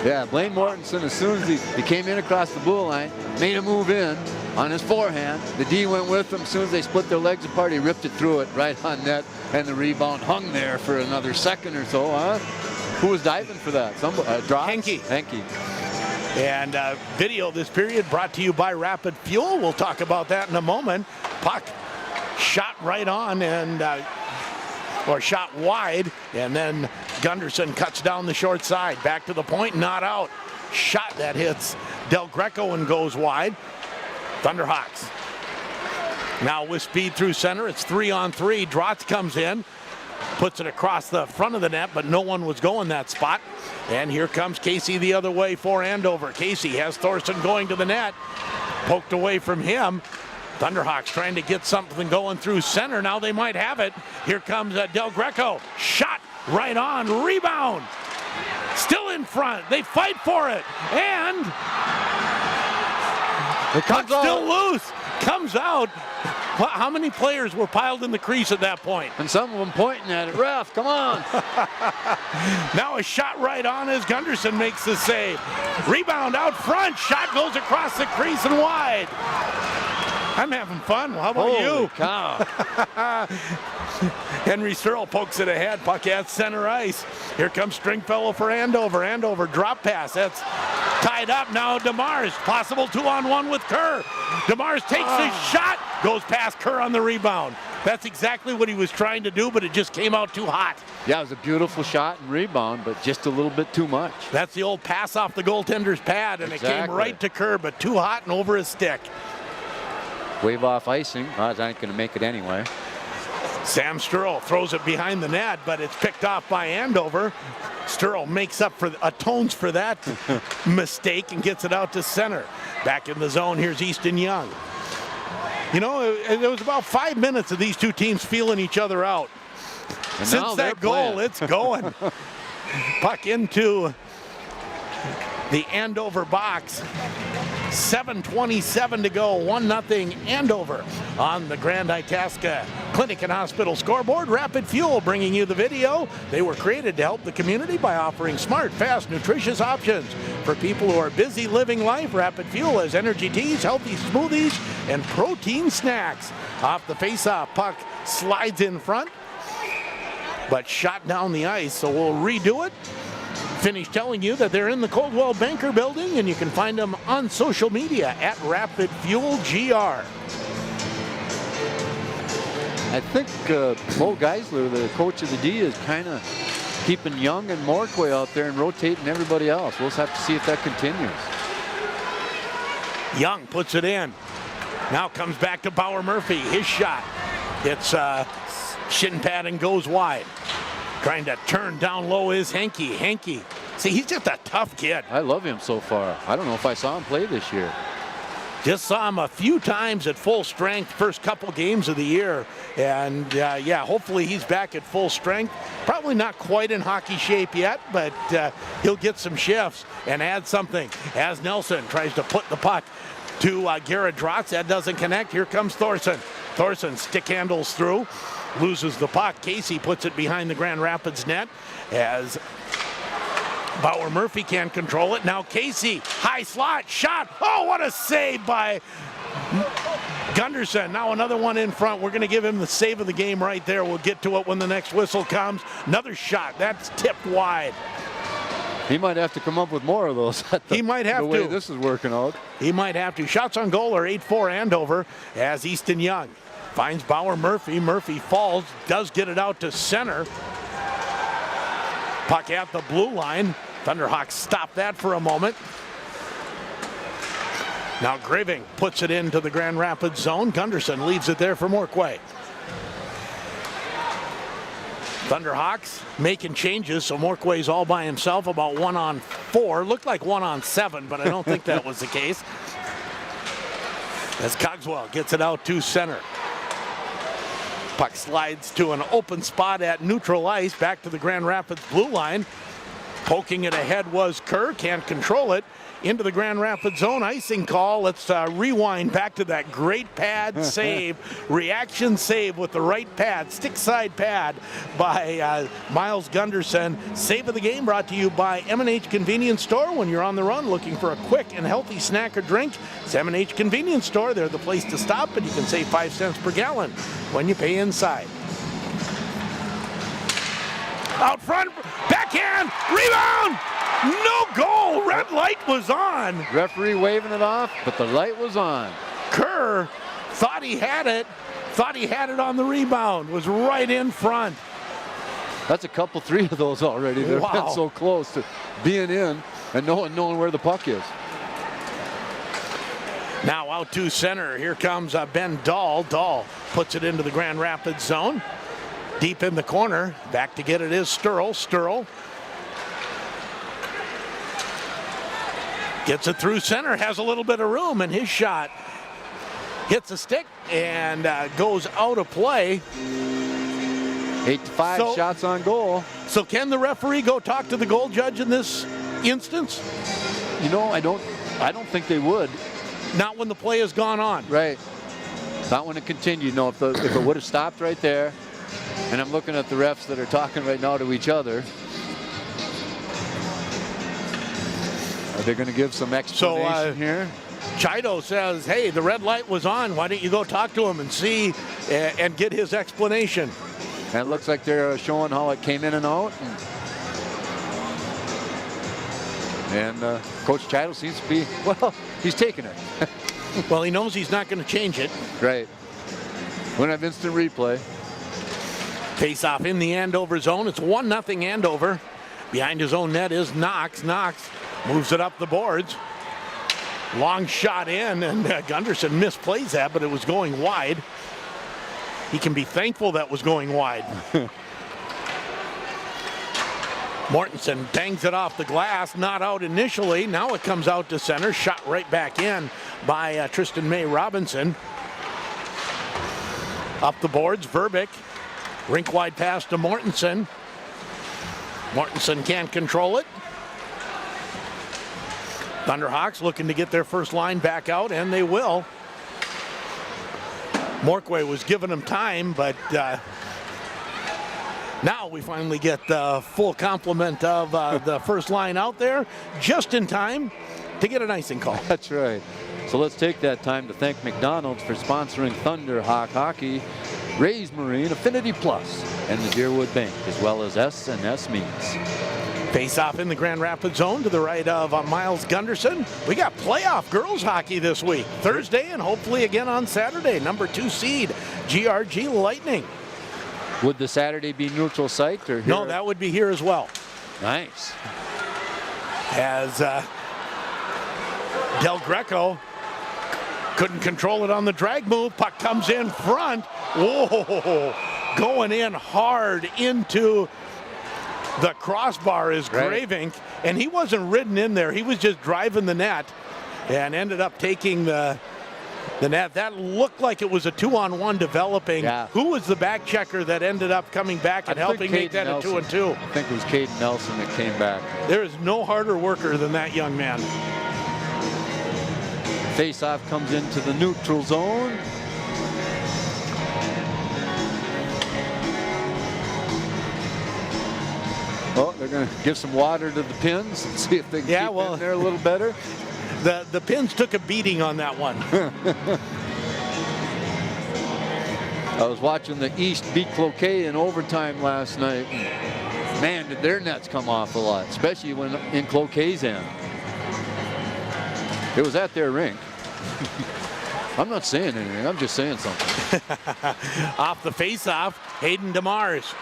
Yeah, Blaine Mortensen, as soon as he came in across the blue line, made a move in on his forehand. The D went with him. As soon as they split their legs apart, he ripped it through it right on net, and the rebound hung there for another second or so. Who was diving for that? Henke. Henke. And video this period brought to you by Rapid Fuel. We'll talk about that in a moment. Puck shot right on and or shot wide, and then Gunderson cuts down the short side. Back to the point, not out. Shot that hits Del Greco and goes wide. Thunderhawks now with speed through center. It's 3-on-3. Drotz comes in, puts it across the front of the net, but no one was going that spot. And here comes Casey the other way for Andover. Casey has Thorson going to the net. Poked away from him. Thunderhawks trying to get something going through center. Now they might have it. Here comes Del Greco. Shot right on. Rebound. Still in front. They fight for it. And it comes out. Still loose. Comes out. How many players were piled in the crease at that point? And some of them pointing at it. Ref, come on. Now a shot right on as Gunderson makes the save. Rebound out front. Shot goes across the crease and wide. I'm having fun. How about Holy you? Cow. Henry Searle pokes it ahead. Puck at center ice. Here comes Stringfellow for Andover. Andover drop pass. That's Tied up now, DeMars. Possible 2-on-1 with Kerr. DeMars takes his shot, goes past Kerr on the rebound. That's exactly what he was trying to do, but it just came out too hot. Yeah, it was a beautiful shot and rebound, but just a little bit too much. That's the old pass off the goaltender's pad, and Exactly. it came right to Kerr, but too hot and over his stick. Wave off icing. Odds ain't going to make it anyway. Sam Sturl throws it behind the net, but it's picked off by Andover. Sturl makes up for, atones for that mistake and gets it out to center. Back in the zone, here's Easton Young. You know, it was about 5 minutes of these two teams feeling each other out. And since that goal, playing. it's going. Puck into the Andover box. 7:27 to go, 1-0 Andover on the Grand Itasca Clinic and Hospital scoreboard. Rapid Fuel bringing you the video. They were created to help the community by offering smart, fast, nutritious options for people who are busy living life. Rapid Fuel has energy teas, healthy smoothies, and protein snacks. Off the face-off, puck slides in front, but shot down the ice, so we'll redo it. Finish telling you that they're in the Coldwell Banker building, and you can find them on social media at Rapid Fuel GR. I think Mo Geisler, the coach of the D, is kind of keeping Young and Morquay out there and rotating everybody else. We'll just have to see if that continues. Young puts it in. Now comes back to Bauer Murphy. His shot. It's shin pad and goes wide. Trying to turn down low is Henke. Henke. See, he's just a tough kid. I love him so far. I don't know if I saw him play this year. Just saw him a few times at full strength first couple games of the year. And yeah, hopefully he's back at full strength. Probably not quite in hockey shape yet, but he'll get some shifts and add something as Nelson tries to put the puck to Garrett Drotz. That doesn't connect. Here comes Thorson. Thorson stick handles through. Loses the puck. Casey puts it behind the Grand Rapids net as Bauer Murphy can't control it. Now Casey, high slot, shot. Oh, what a save by Gunderson. Now another one in front. We're going to give him the save of the game right there. We'll get to it when the next whistle comes. Another shot. That's tipped wide. He might have to come up with more of those. He might have the way to. This is working out. He might have to. Shots on goal are 8-4 Andover as Easton Young finds Bauer Murphy. Murphy falls, does get it out to center. Puck at the blue line. Thunderhawks stop that for a moment. Now Graving puts it into the Grand Rapids zone. Gunderson leaves it there for Morquay. Thunderhawks making changes, so Morquay's all by himself, about 1-on-4. Looked like 1-on-7, but I don't think that was the case. As Cogswell gets it out to center. Puck slides to an open spot at neutral ice, back to the Grand Rapids blue line. Poking it ahead was Kerr, can't control it. Into the Grand Rapids zone, icing call. Let's rewind back to that great pad save, reaction save with the right pad, stick side pad by Miles Gunderson. Save of the game brought to you by M&H Convenience Store. When you're on the run looking for a quick and healthy snack or drink, it's M&H Convenience Store. They're the place to stop, and you can save 5 cents per gallon when you pay inside. Out front, backhand, rebound! No goal, red light was on. Referee waving it off, but the light was on. Kerr thought he had it on the rebound, was right in front. That's a couple, 3 of those already. They've been so close to being in and knowing where the puck is. Now out to center, here comes Ben Dahl. Dahl puts it into the Grand Rapids zone. Deep in the corner, back to get it is Sturl. Sturl gets it through center, has a little bit of room, and his shot hits a stick and goes out of play. 8-5 shots on goal. So can the referee go talk to the goal judge in this instance? You know, I don't think they would. Not when the play has gone on. Right. Not when it continued. No, if it would have stopped right there. And I'm looking at the refs that are talking right now to each other. Are they going to give some explanation here? Chido says, hey, the red light was on. Why don't you go talk to him and see and get his explanation? And it looks like they're showing how it came in and out. And Coach Chido seems to be, well, he's taking it. Well, he knows he's not going to change it. Right. We're going to have instant replay. Face-off in the Andover zone. It's 1-0 Andover. Behind his own net is Knox. Knox moves it up the boards. Long shot in, and Gunderson misplays that, but it was going wide. He can be thankful that was going wide. Mortensen bangs it off the glass, not out initially. Now it comes out to center, shot right back in by Tristan May Robinson. Up the boards, Verbeek. Rink wide pass to Mortensen. Mortensen can't control it. Thunderhawks looking to get their first line back out, and they will. Morquay was giving them time, but now we finally get the full complement of the first line out there just in time to get an icing call. That's right. So let's take that time to thank McDonald's for sponsoring Thunderhawk Hockey, Rays Marine, Affinity Plus, and the Deerwood Bank, as well as S&S Meats. Face-off in the Grand Rapids zone to the right of Miles Gunderson. We got playoff girls hockey this week, Thursday, and hopefully again on Saturday. Number 2 seed, GRG Lightning. Would the Saturday be neutral site? Or no, that would be here as well. Nice. As Del Greco couldn't control it on the drag move. Puck comes in front. Whoa, going in hard into the crossbar is Gravink, and he wasn't ridden in there. He was just driving the net and ended up taking the net. That looked like it was a 2-on-1 developing. Yeah. Who was the back checker that ended up coming back and helping make that a 2-on-2? I think it was Caden Nelson that came back. There is no harder worker than that young man. Face-off comes into the neutral zone. Oh, they're going to give some water to the pins and see if they can keep in there a little better. The pins took a beating on that one. I was watching the East beat Cloquet in overtime last night. Man, did their nets come off a lot, especially when in Cloquet's end. It was at their rink. I'm not saying anything, I'm just saying something. Off the face-off, Hayden DeMars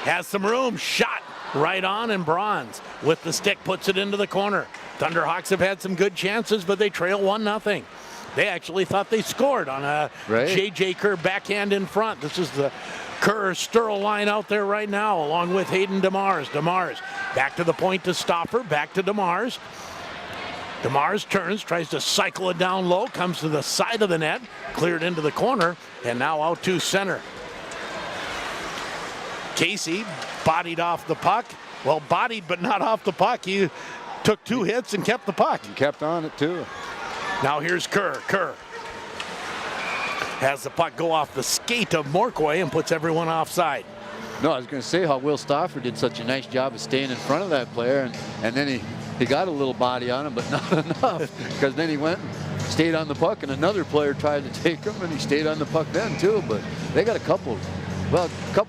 has some room, shot right on, and Bronze with the stick puts it into the corner. Thunderhawks have had some good chances, but they trail 1-0. They actually thought they scored on a J.J. Kerr backhand in front. This is the Kerr-Sturl line out there right now, along with Hayden DeMars. DeMars back to the point to Stopper, back to DeMars. DeMars turns, tries to cycle it down low, comes to the side of the net, cleared into the corner, and now out to center. Casey bodied off the puck. Well, bodied but not off the puck. He took 2 hits and kept the puck. And kept on it too. Now here's Kerr. Kerr has the puck go off the skate of Morquay and puts everyone offside. No, I was going to say how Will Stauffer did such a nice job of staying in front of that player, and then he got a little body on him, but not enough, because then he went and stayed on the puck, and another player tried to take him, and he stayed on the puck then too. But they got a couple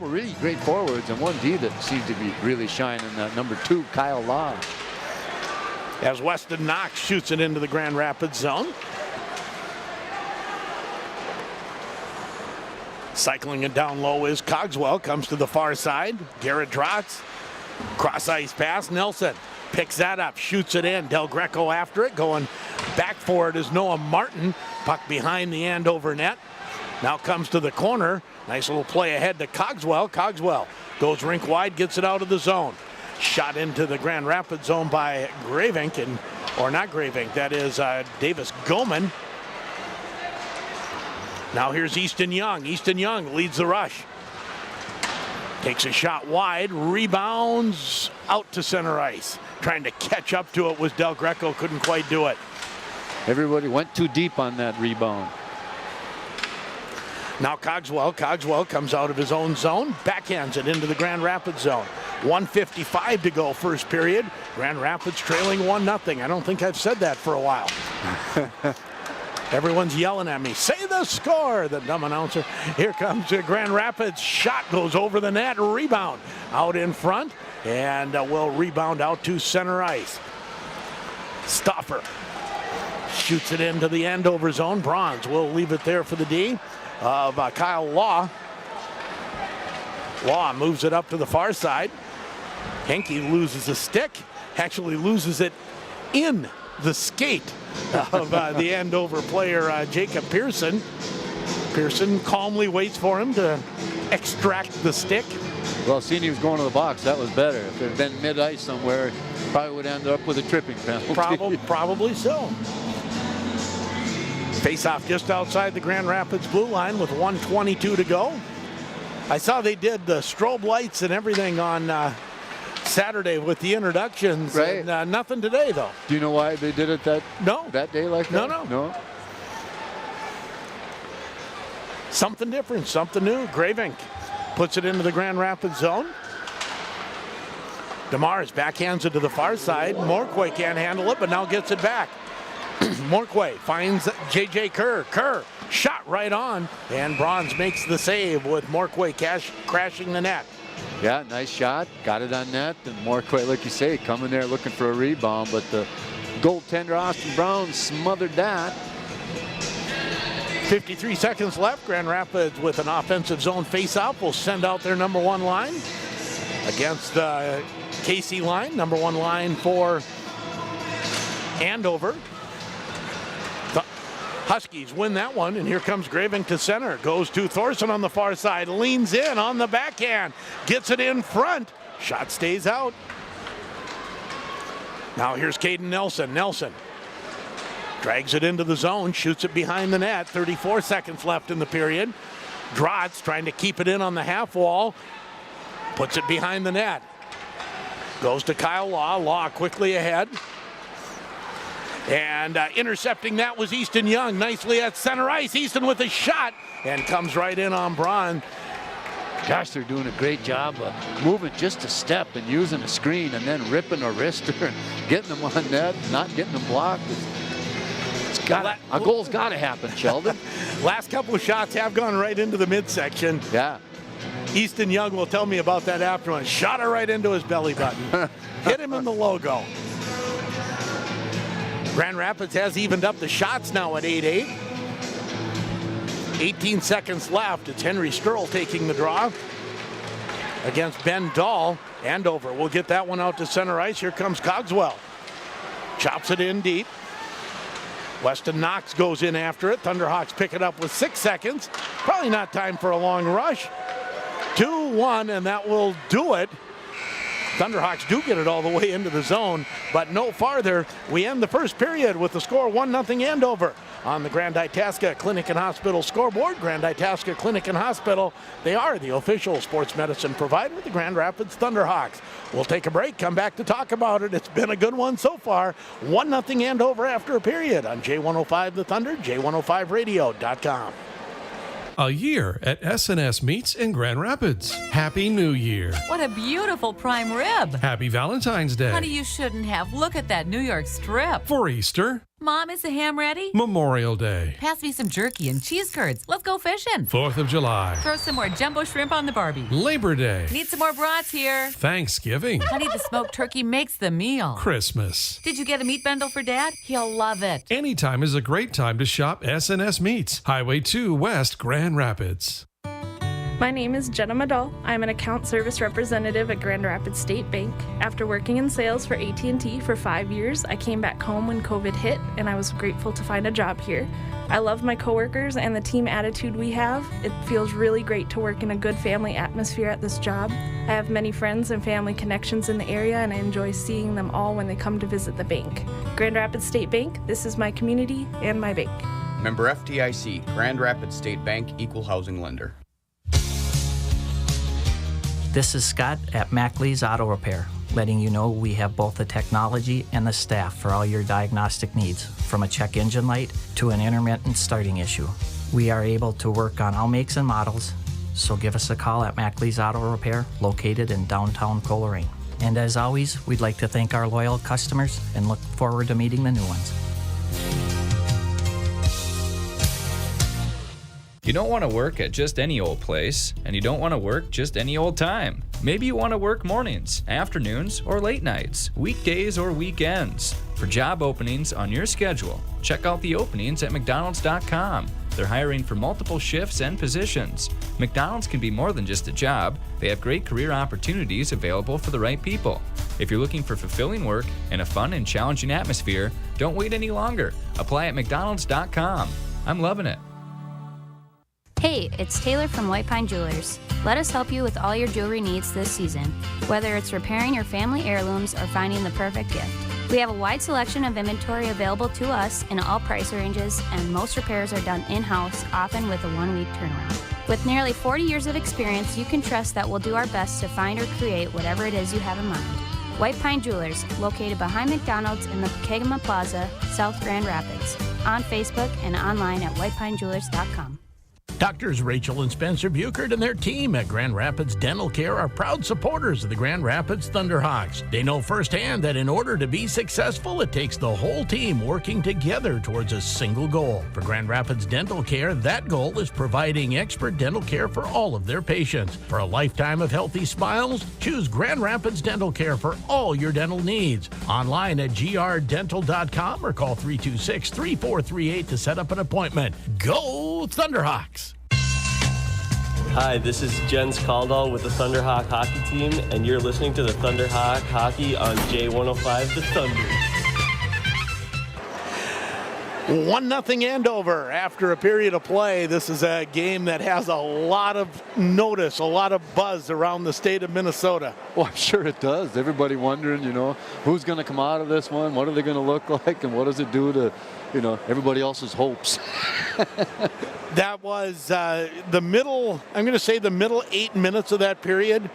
really great forwards, and one D that seems to be really shining, number 2, Kyle Law. As Weston Knox shoots it into the Grand Rapids zone. Cycling it down low is Cogswell, comes to the far side. Garrett Drotz, cross ice pass, Nelson picks that up, shoots it in. Del Greco after it, going back for it is Noah Martin. Puck behind the Andover net. Now comes to the corner. Nice little play ahead to Cogswell. Cogswell goes rink wide, gets it out of the zone. Shot into the Grand Rapids zone by Gravink, or not Gravink, that is Davis Goman. Now here's Easton Young. Easton Young leads the rush. Takes a shot wide, rebounds out to center ice. Trying to catch up to it was Del Greco, couldn't quite do it. Everybody went too deep on that rebound. Now Cogswell. Cogswell comes out of his own zone, backhands it into the Grand Rapids zone. 1:55 to go first period. Grand Rapids trailing 1-0. I don't think I've said that for a while. Everyone's yelling at me. Say the score, the dumb announcer. Here comes Grand Rapids. Shot goes over the net. Rebound out in front, and will rebound out to center ice. Stoffer shoots it into the Andover zone. Bronze will leave it there for the D of Kyle Law. Law moves it up to the far side. Henke loses a stick, actually loses it in the skate of the Andover player, Jacob Pearson. Pearson calmly waits for him to extract the stick. Well, seeing he was going to the box, that was better. If it had been mid-ice somewhere, probably would end up with a tripping penalty. Probably so. Face-off just outside the Grand Rapids blue line with 1:22 to go. I saw they did the strobe lights and everything on Saturday with the introductions. Right. And, nothing today, though. Do you know why they did it that day like that? No. Something different, something new. Gravink puts it into the Grand Rapids zone. DeMars backhands it to the far side. Morquay can't handle it, but now gets it back. Morquay finds J.J. Kerr. Kerr shot right on, and Bronze makes the save with Morquay crashing the net. Yeah, nice shot. Got it on net, and Morquay, like you say, coming there looking for a rebound, but the goaltender Austin Brown smothered that. 53 seconds left. Grand Rapids with an offensive zone face-off will send out their number one line against the KC line. Number one line for Andover. The Huskies win that one, and here comes Graving to center. Goes to Thorson on the far side. Leans in on the backhand. Gets it in front. Shot stays out. Now here's Caden Nelson. Nelson drags it into the zone, shoots it behind the net. 34 seconds left in the period. Drotz trying to keep it in on the half wall. Puts it behind the net. Goes to Kyle Law. Law quickly ahead. And intercepting that was Easton Young. Nicely at center ice. Easton with a shot and comes right in on Braun. Gosh, they're doing a great job of moving just a step and using a screen and then ripping a wrister and getting them on net, not getting them blocked. A goal's got to happen, Sheldon. Last couple of shots have gone right into the midsection. Yeah. Easton Young will tell me about that after one. Shot her right into his belly button. Hit him in the logo. Grand Rapids has evened up the shots now at 8-8. 18 seconds left. It's Henry Sturl taking the draw against Ben Dahl. Andover will get that one out to center ice. Here comes Cogswell. Chops it in deep. Weston Knox goes in after it. Thunderhawks pick it up with 6 seconds. Probably not time for a long rush. 2-1, and that will do it. Thunderhawks do get it all the way into the zone, but no farther. We end the first period with the score 1-0 Andover. On the Grand Itasca Clinic and Hospital scoreboard, Grand Itasca Clinic and Hospital, they are the official sports medicine provider of the Grand Rapids Thunderhawks. We'll take a break, come back to talk about it. It's been a good one so far. 1-0 Andover after a period on J105 The Thunder, J105radio.com. A year at S&S Meats in Grand Rapids. Happy New Year. What a beautiful prime rib. Happy Valentine's Day. Honey, you shouldn't have. Look at that New York strip. For Easter. Mom, is the ham ready? Memorial Day. Pass me some jerky and cheese curds. Let's go fishing. 4th of July. Throw some more jumbo shrimp on the Barbie. Labor Day. Need some more brats here. Thanksgiving. Honey, the smoked turkey makes the meal. Christmas. Did you get a meat bundle for Dad? He'll love it. Anytime is a great time to shop S&S Meats. Highway 2 West, Grand Rapids. My name is Jenna Madal. I'm an account service representative at Grand Rapids State Bank. After working in sales for AT&T for 5 years, I came back home when COVID hit, and I was grateful to find a job here. I love my coworkers and the team attitude we have. It feels really great to work in a good family atmosphere at this job. I have many friends and family connections in the area, and I enjoy seeing them all when they come to visit the bank. Grand Rapids State Bank, this is my community and my bank. Member FDIC, Grand Rapids State Bank, Equal Housing Lender. This is Scott at Mackley's Auto Repair, letting you know we have both the technology and the staff for all your diagnostic needs, from a check engine light to an intermittent starting issue. We are able to work on all makes and models, so give us a call at Mackley's Auto Repair, located in downtown Coleraine. And as always, we'd like to thank our loyal customers and look forward to meeting the new ones. You don't want to work at just any old place, and you don't want to work just any old time. Maybe you want to work mornings, afternoons, or late nights, weekdays or weekends. For job openings on your schedule, check out the openings at McDonald's.com. They're hiring for multiple shifts and positions. McDonald's can be more than just a job. They have great career opportunities available for the right people. If you're looking for fulfilling work and a fun and challenging atmosphere, don't wait any longer. Apply at McDonald's.com. I'm loving it. Hey, it's Taylor from White Pine Jewelers. Let us help you with all your jewelry needs this season, whether it's repairing your family heirlooms or finding the perfect gift. We have a wide selection of inventory available to us in all price ranges, and most repairs are done in-house, often with a 1-week turnaround. With nearly 40 years of experience, you can trust that we'll do our best to find or create whatever it is you have in mind. White Pine Jewelers, located behind McDonald's in the Pregame Plaza, South Grand Rapids. On Facebook and online at whitepinejewelers.com. Doctors Rachel and Spencer Buchert and their team at Grand Rapids Dental Care are proud supporters of the Grand Rapids Thunderhawks. They know firsthand that in order to be successful, it takes the whole team working together towards a single goal. For Grand Rapids Dental Care, that goal is providing expert dental care for all of their patients. For a lifetime of healthy smiles, choose Grand Rapids Dental Care for all your dental needs. Online at grdental.com or call 326-3438 to set up an appointment. Go Thunderhawks! Hi, this is Jens Caldall with the Thunderhawk hockey team, and you're listening to the Thunderhawk hockey on J105 The Thunder. 1-0 Andover after a period of play. This is a game that has a lot of notice, a lot of buzz around the state of Minnesota. Well, I'm sure it does. Everybody wondering, who's going to come out of this one? What are they going to look like? And what does it do to, everybody else's hopes? That was the middle 8 minutes of that period.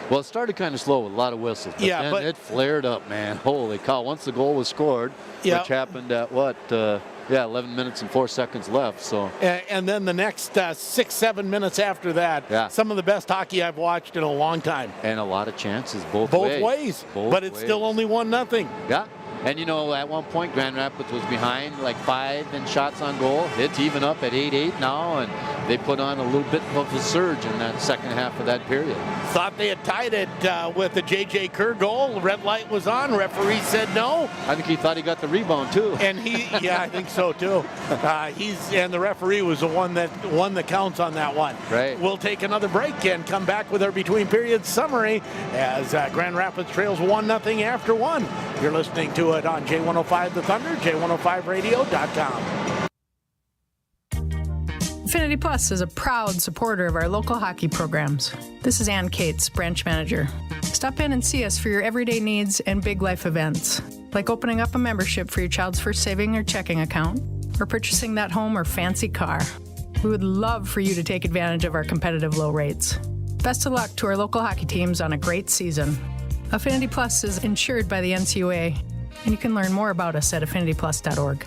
Well, it started kind of slow with a lot of whistles, but then it flared up, man. Holy cow. Once the goal was scored, which happened at 11 minutes and 4 seconds left. So. And then the next 6-7 minutes after that, some of the best hockey I've watched in a long time. And a lot of chances both ways. But it's still only 1-0. Yeah. And, at one point, Grand Rapids was behind like 5 in shots on goal. It's even up at 8-8 now, and they put on a little bit of a surge in that second half of that period. Thought they had tied it with the J.J. Kerr goal. Red light was on. Referee said no. I think he thought he got the rebound, too. And I think so, too. And the referee was the one that won the counts on that one. Right. We'll take another break and come back with our between periods summary as Grand Rapids trails 1-0 after 1. You're listening to it on J105 The Thunder, J105radio.com. Affinity Plus is a proud supporter of our local hockey programs. This is Ann Cates, branch manager. Stop in and see us for your everyday needs and big life events, like opening up a membership for your child's first saving or checking account, or purchasing that home or fancy car. We would love for you to take advantage of our competitive low rates. Best of luck to our local hockey teams on a great season. Affinity Plus is insured by the NCUA, and you can learn more about us at affinityplus.org.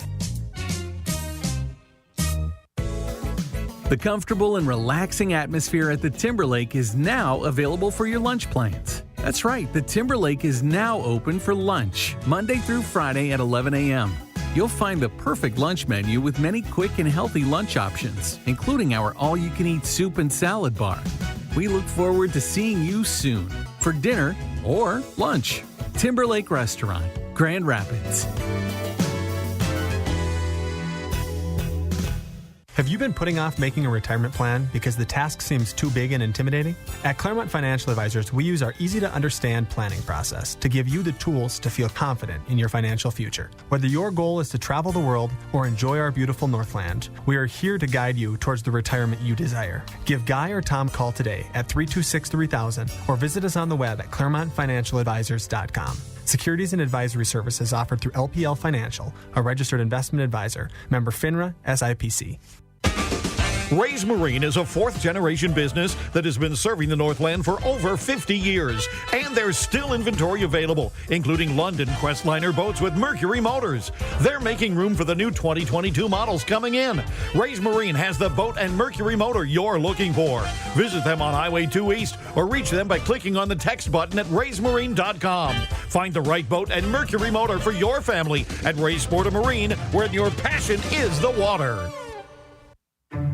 The comfortable and relaxing atmosphere at the Timberlake is now available for your lunch plans. That's right, the Timberlake is now open for lunch, Monday through Friday at 11 a.m. You'll find the perfect lunch menu with many quick and healthy lunch options, including our all-you-can-eat soup and salad bar. We look forward to seeing you soon for dinner or lunch. Timberlake Restaurant, Grand Rapids. Have you been putting off making a retirement plan because the task seems too big and intimidating? At Claremont Financial Advisors, we use our easy-to-understand planning process to give you the tools to feel confident in your financial future. Whether your goal is to travel the world or enjoy our beautiful Northland, we are here to guide you towards the retirement you desire. Give Guy or Tom a call today at 326-3000 or visit us on the web at ClaremontFinancialAdvisors.com. Securities and advisory services offered through LPL Financial, a registered investment advisor, member FINRA, SIPC. Ray's Marine is a fourth-generation business that has been serving the Northland for over 50 years. And there's still inventory available, including London Questliner boats with Mercury motors. They're making room for the new 2022 models coming in. Ray's Marine has the boat and Mercury motor you're looking for. Visit them on Highway 2 East or reach them by clicking on the text button at raysmarine.com. Find the right boat and Mercury motor for your family at Ray's Sport and Marine, where your passion is the water.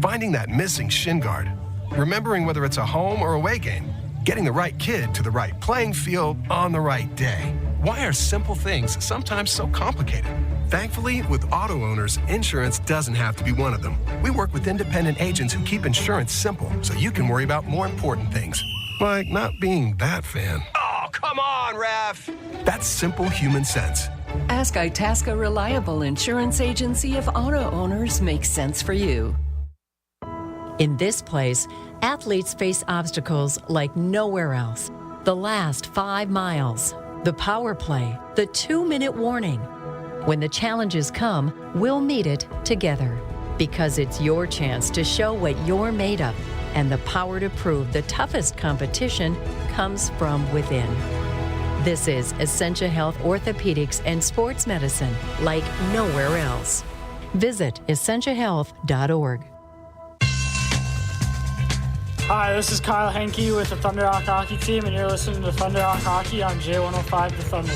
Finding that missing shin guard, remembering whether it's a home or away game, getting the right kid to the right playing field on the right day. Why are simple things sometimes so complicated? Thankfully, with auto owners, insurance doesn't have to be one of them. We work with independent agents who keep insurance simple so you can worry about more important things, like not being that fan. Oh, come on, ref! That's simple human sense. Ask Itasca Reliable Insurance Agency if auto owners make sense for you. In this place, athletes face obstacles like nowhere else. The last 5 miles, the power play, the 2-minute warning. When the challenges come, we'll meet it together. Because it's your chance to show what you're made of and the power to prove the toughest competition comes from within. This is Essentia Health Orthopedics and Sports Medicine like nowhere else. Visit essentiahealth.org. Hi, this is Kyle Henke with the Thunderhawk Hockey Team, and you're listening to Thunderhawk Hockey on J105 The Thunder.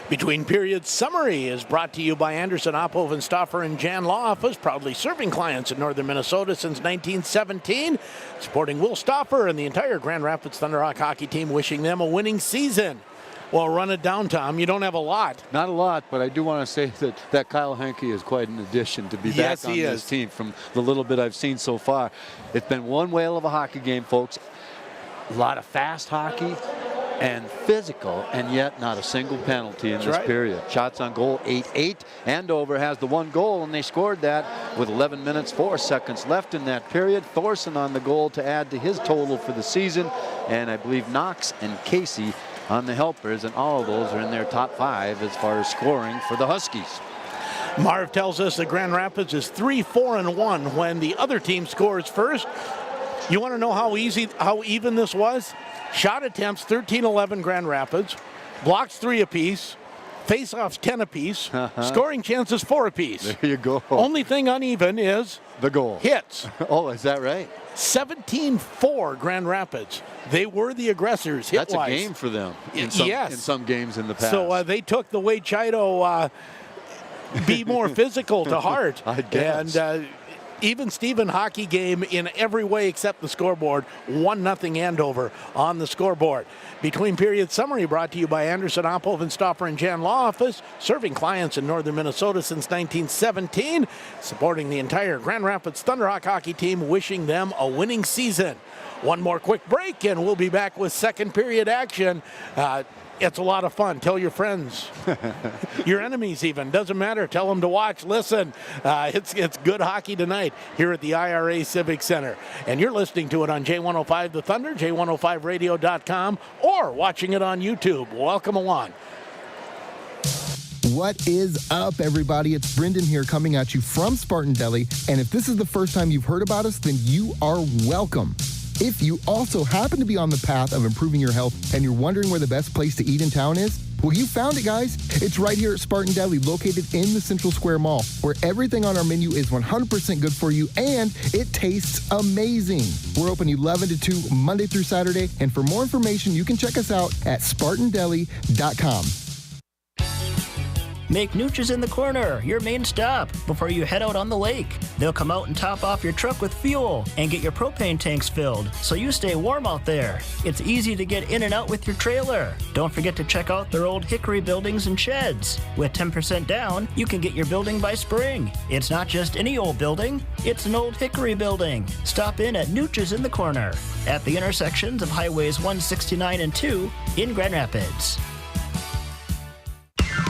Between Periods Summary is brought to you by Anderson, Ophoven, Stauffer, and Jan Law Office, proudly serving clients in northern Minnesota since 1917. Supporting Will Stauffer and the entire Grand Rapids Thunderhawk hockey team, wishing them a winning season. Well, run it down, Tom. You don't have a lot. Not a lot, but I do want to say that Kyle Henke is quite an addition to be back on this team from the little bit I've seen so far. It's been one whale of a hockey game, folks. A lot of fast hockey and physical, and yet not a single penalty in this period. Shots on goal, 8-8. Andover has the 1 goal, and they scored that with 11 minutes, 4 seconds left in that period. Thorson on the goal to add to his total for the season, and I believe Knox and Casey on the helpers, and all of those are in their top 5 as far as scoring for the Huskies. Marv tells us that Grand Rapids is 3-4-1 when the other team scores first. You want to know how even this was? Shot attempts 13-11 Grand Rapids, blocks 3 apiece, face-offs 10 apiece, scoring chances 4 apiece. There you go. Only thing uneven is the goal. Hits. Oh, is that right? 17-4 Grand Rapids. They were the aggressors hit-wise. That's a game for them in some games in the past. So they took the way Chido be more physical to heart. I guess. And even Steven hockey game in every way except the scoreboard. 1-0 Andover on the scoreboard. Between Periods Summary brought to you by Anderson, Ophoven, Stauffer, and Jan Law Office, serving clients in northern Minnesota since 1917, supporting the entire Grand Rapids Thunderhawk hockey team, wishing them a winning season. One more quick break, and we'll be back with second period action. It's a lot of fun. Tell your friends, your enemies even. Doesn't matter. Tell them to watch, listen. It's good hockey tonight here at the IRA Civic Center. And you're listening to it on J105 The Thunder, J105radio.com, or watching it on YouTube. Welcome along. What is up, everybody? It's Brendan here coming at you from Spartan Deli. And if this is the first time you've heard about us, then you are welcome. If you also happen to be on the path of improving your health and you're wondering where the best place to eat in town is, well, you found it, guys. It's right here at Spartan Deli, located in the Central Square Mall, where everything on our menu is 100% good for you and it tastes amazing. We're open 11 to 2 Monday through Saturday, and for more information, you can check us out at SpartanDeli.com. Make Nooch's in the Corner your main stop before you head out on the lake. They'll come out and top off your truck with fuel and get your propane tanks filled so you stay warm out there. It's easy to get in and out with your trailer. Don't forget to check out their old hickory buildings and sheds. With 10% down, you can get your building by spring. It's not just any old building, it's an old hickory building. Stop in at Nooch's in the Corner at the intersections of Highways 169 and 2 in Grand Rapids.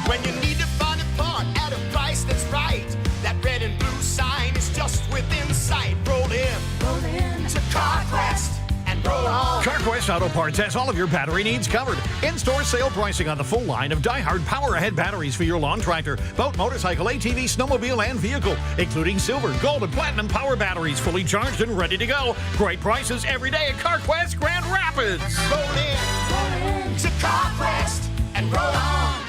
When you need to find a part at a price that's right, that red and blue sign is just within sight. Roll in to CarQuest and roll on. CarQuest Auto Parts has all of your battery needs covered. In-store sale pricing on the full line of DieHard Power Ahead batteries for your lawn tractor, boat, motorcycle, ATV, snowmobile, and vehicle, including silver, gold, and platinum power batteries, fully charged and ready to go. Great prices every day at CarQuest Grand Rapids. Roll in to CarQuest and roll on.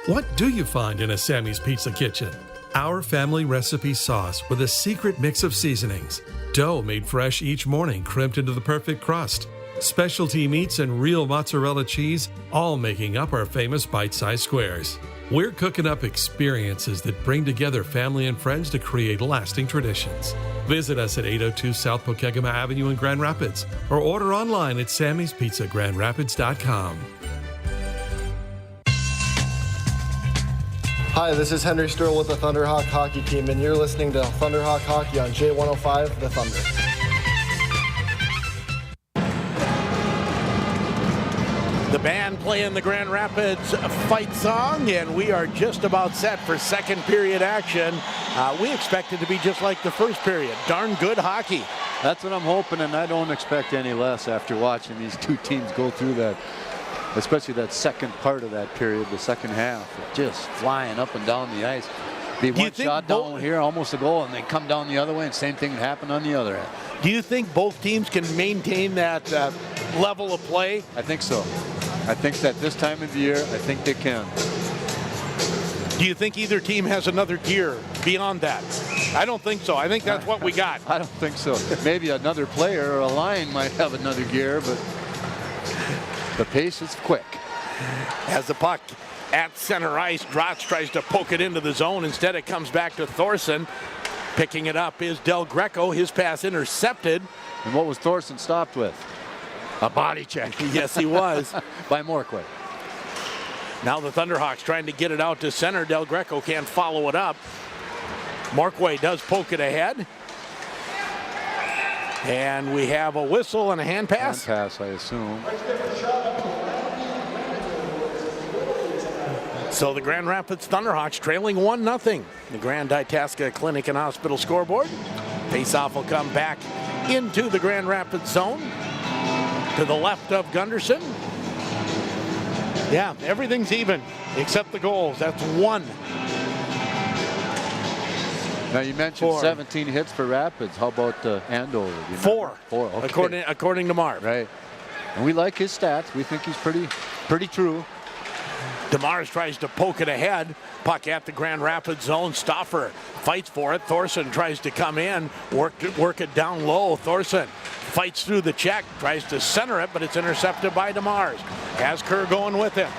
What do you find in a Sammy's Pizza Kitchen? Our family recipe sauce with a secret mix of seasonings. Dough made fresh each morning, crimped into the perfect crust. Specialty meats and real mozzarella cheese, all making up our famous bite-sized squares. We're cooking up experiences that bring together family and friends to create lasting traditions. Visit us at 802 South Pokegama Avenue in Grand Rapids or order online at sammyspizzaGrandRapids.com. Hi, this is Henry Sturl with the Thunderhawk hockey team, and you're listening to Thunderhawk Hockey on J105, The Thunder. The band playing the Grand Rapids fight song, and we are just about set for second period action. We expect it to be just like the first period. Darn good hockey. That's what I'm hoping, and I don't expect any less after watching these two teams go through that, especially that second part of that period, the second half, just flying up and down the ice. Be one shot down here, almost a goal, and they come down the other way, and same thing happened on the other end. Do you think both teams can maintain that level of play? I think so. I think that this time of the year, I think they can. Do you think either team has another gear beyond that? I don't think so. I think that's what we got. I don't think so. Maybe another player or a line might have another gear, but the pace is quick. As the puck at center ice, Drotz tries to poke it into the zone. Instead, it comes back to Thorson. Picking it up is Del Greco. His pass intercepted. And what was Thorson stopped with? A body check. Yes, he was. By Morquay. Now the Thunderhawks trying to get it out to center. Del Greco can't follow it up. Morquay does poke it ahead. And we have a whistle and a hand pass. Hand pass, I assume. So the Grand Rapids Thunderhawks trailing 1-0. The Grand Itasca Clinic and Hospital scoreboard. Faceoff will come back into the Grand Rapids zone. To the left of Gunderson. Yeah, everything's even except the goals. That's one. Now you mentioned 17 hits for Rapids. How about Andover? Four. Okay. According to Marv. Right. And we like his stats. We think he's pretty true. DeMars tries to poke it ahead. Puck at the Grand Rapids zone. Stauffer fights for it. Thorson tries to come in. Work it down low. Thorson fights through the check. Tries to center it, but it's intercepted by DeMars. Has Kerr going with him.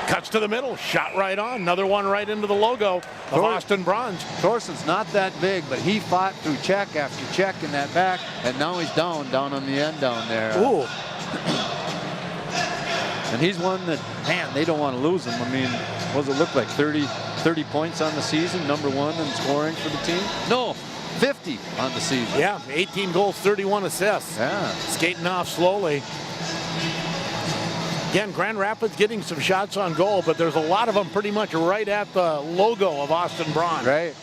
Cuts to the middle. Shot right on. Another one right into the logo of Austin Bronze. Thorson's not that big, but he fought through check after check in that back, and now he's down on the end down there. Ooh. And he's one that, man, they don't want to lose him. I mean, what does it look like? 30 points on the season, number one in scoring for the team? No, 50 on the season. Yeah, 18 goals, 31 assists. Yeah. Skating off slowly. Again, Grand Rapids getting some shots on goal, but there's a lot of them pretty much right at the logo of Austin Braun. Right.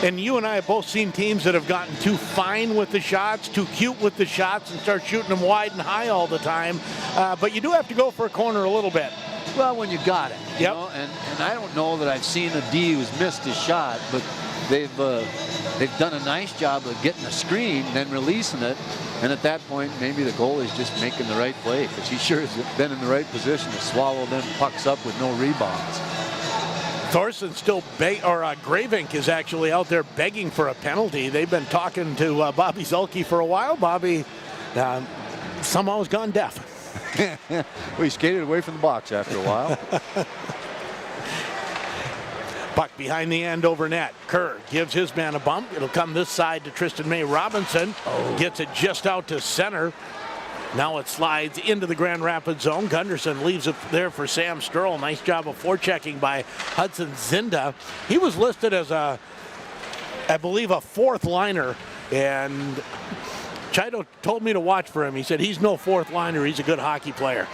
And you and I have both seen teams that have gotten too fine with the shots, too cute with the shots, and start shooting them wide and high all the time. But you do have to go for a corner a little bit. Well, when you got it. You yep. know? And I don't know that I've seen a D who's missed his shot, but they've done a nice job of getting a screen, then releasing it. And at that point, maybe the goalie's just making the right play, because he sure has been in the right position to swallow them pucks up with no rebounds. Thorson still Gravink is actually out there begging for a penalty. They've been talking to Bobby Zulke for a while. Bobby somehow has gone deaf. Well, he skated away from the box after a while. Puck behind the Andover net. Kerr gives his man a bump. It'll come this side to Tristan May Robinson. Gets it just out to center. Now it slides into the Grand Rapids zone. Gunderson leaves it there for Sam Sturl. Nice job of forechecking by Hudson Zinda. He was listed as I believe, a fourth liner, and Chido told me to watch for him. He said he's no fourth liner. He's a good hockey player.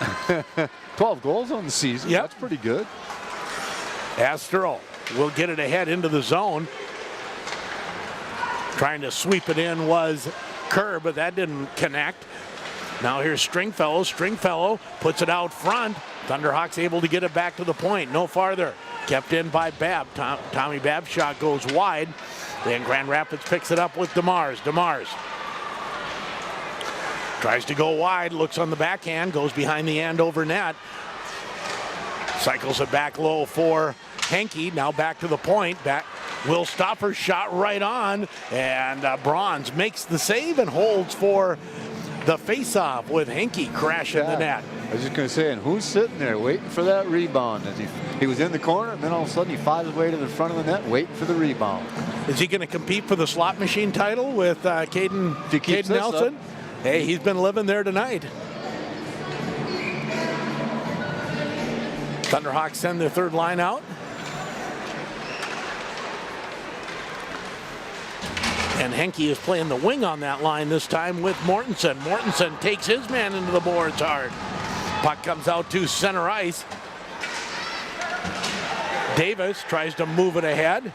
12 goals on the season. Yep. That's pretty good. As Sturl will get it ahead into the zone. Trying to sweep it in was Kerr, but that didn't connect. Now here's Stringfellow. Stringfellow puts it out front. Thunderhawks able to get it back to the point. No farther. Kept in by Babb. Tommy Babb's shot goes wide. Then Grand Rapids picks it up with DeMars. DeMars tries to go wide. Looks on the backhand. Goes behind the Andover net. Cycles it back low for Henke. Now back to the point. Will Stauffer shot right on. And Bronze makes the save and holds for the face-off with Henke crashing the net. I was just going to say, and who's sitting there waiting for that rebound? As he was in the corner, and then all of a sudden he fought his way to the front of the net, waiting for the rebound. Is he going to compete for the slot machine title with Caden Nelson? Hey, he's been living there tonight. Thunderhawks send their third line out. And Henke is playing the wing on that line this time with Mortensen. Mortensen takes his man into the boards hard. Puck comes out to center ice. Davis tries to move it ahead.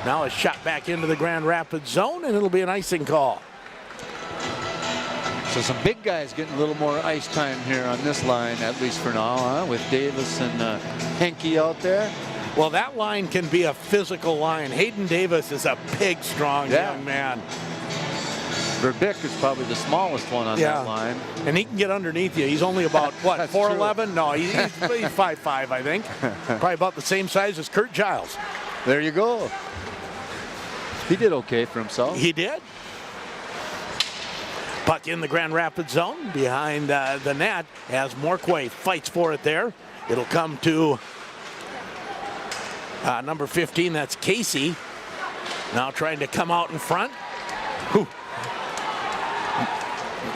Now a shot back into the Grand Rapids zone, and it'll be an icing call. So some big guys getting a little more ice time here on this line, at least for now, with Davis and Henke out there. Well, that line can be a physical line. Hayden Davis is a big, strong young man. Verbick is probably the smallest one on that line. And he can get underneath you. He's only about, what, 4'11"? No, he's 5'5", I think. Probably about the same size as Kurt Giles. There you go. He did okay for himself. He did. Puck in the Grand Rapids zone behind the net as Morquay fights for it there. It'll come to number 15, that's Casey. Now trying to come out in front. Whew.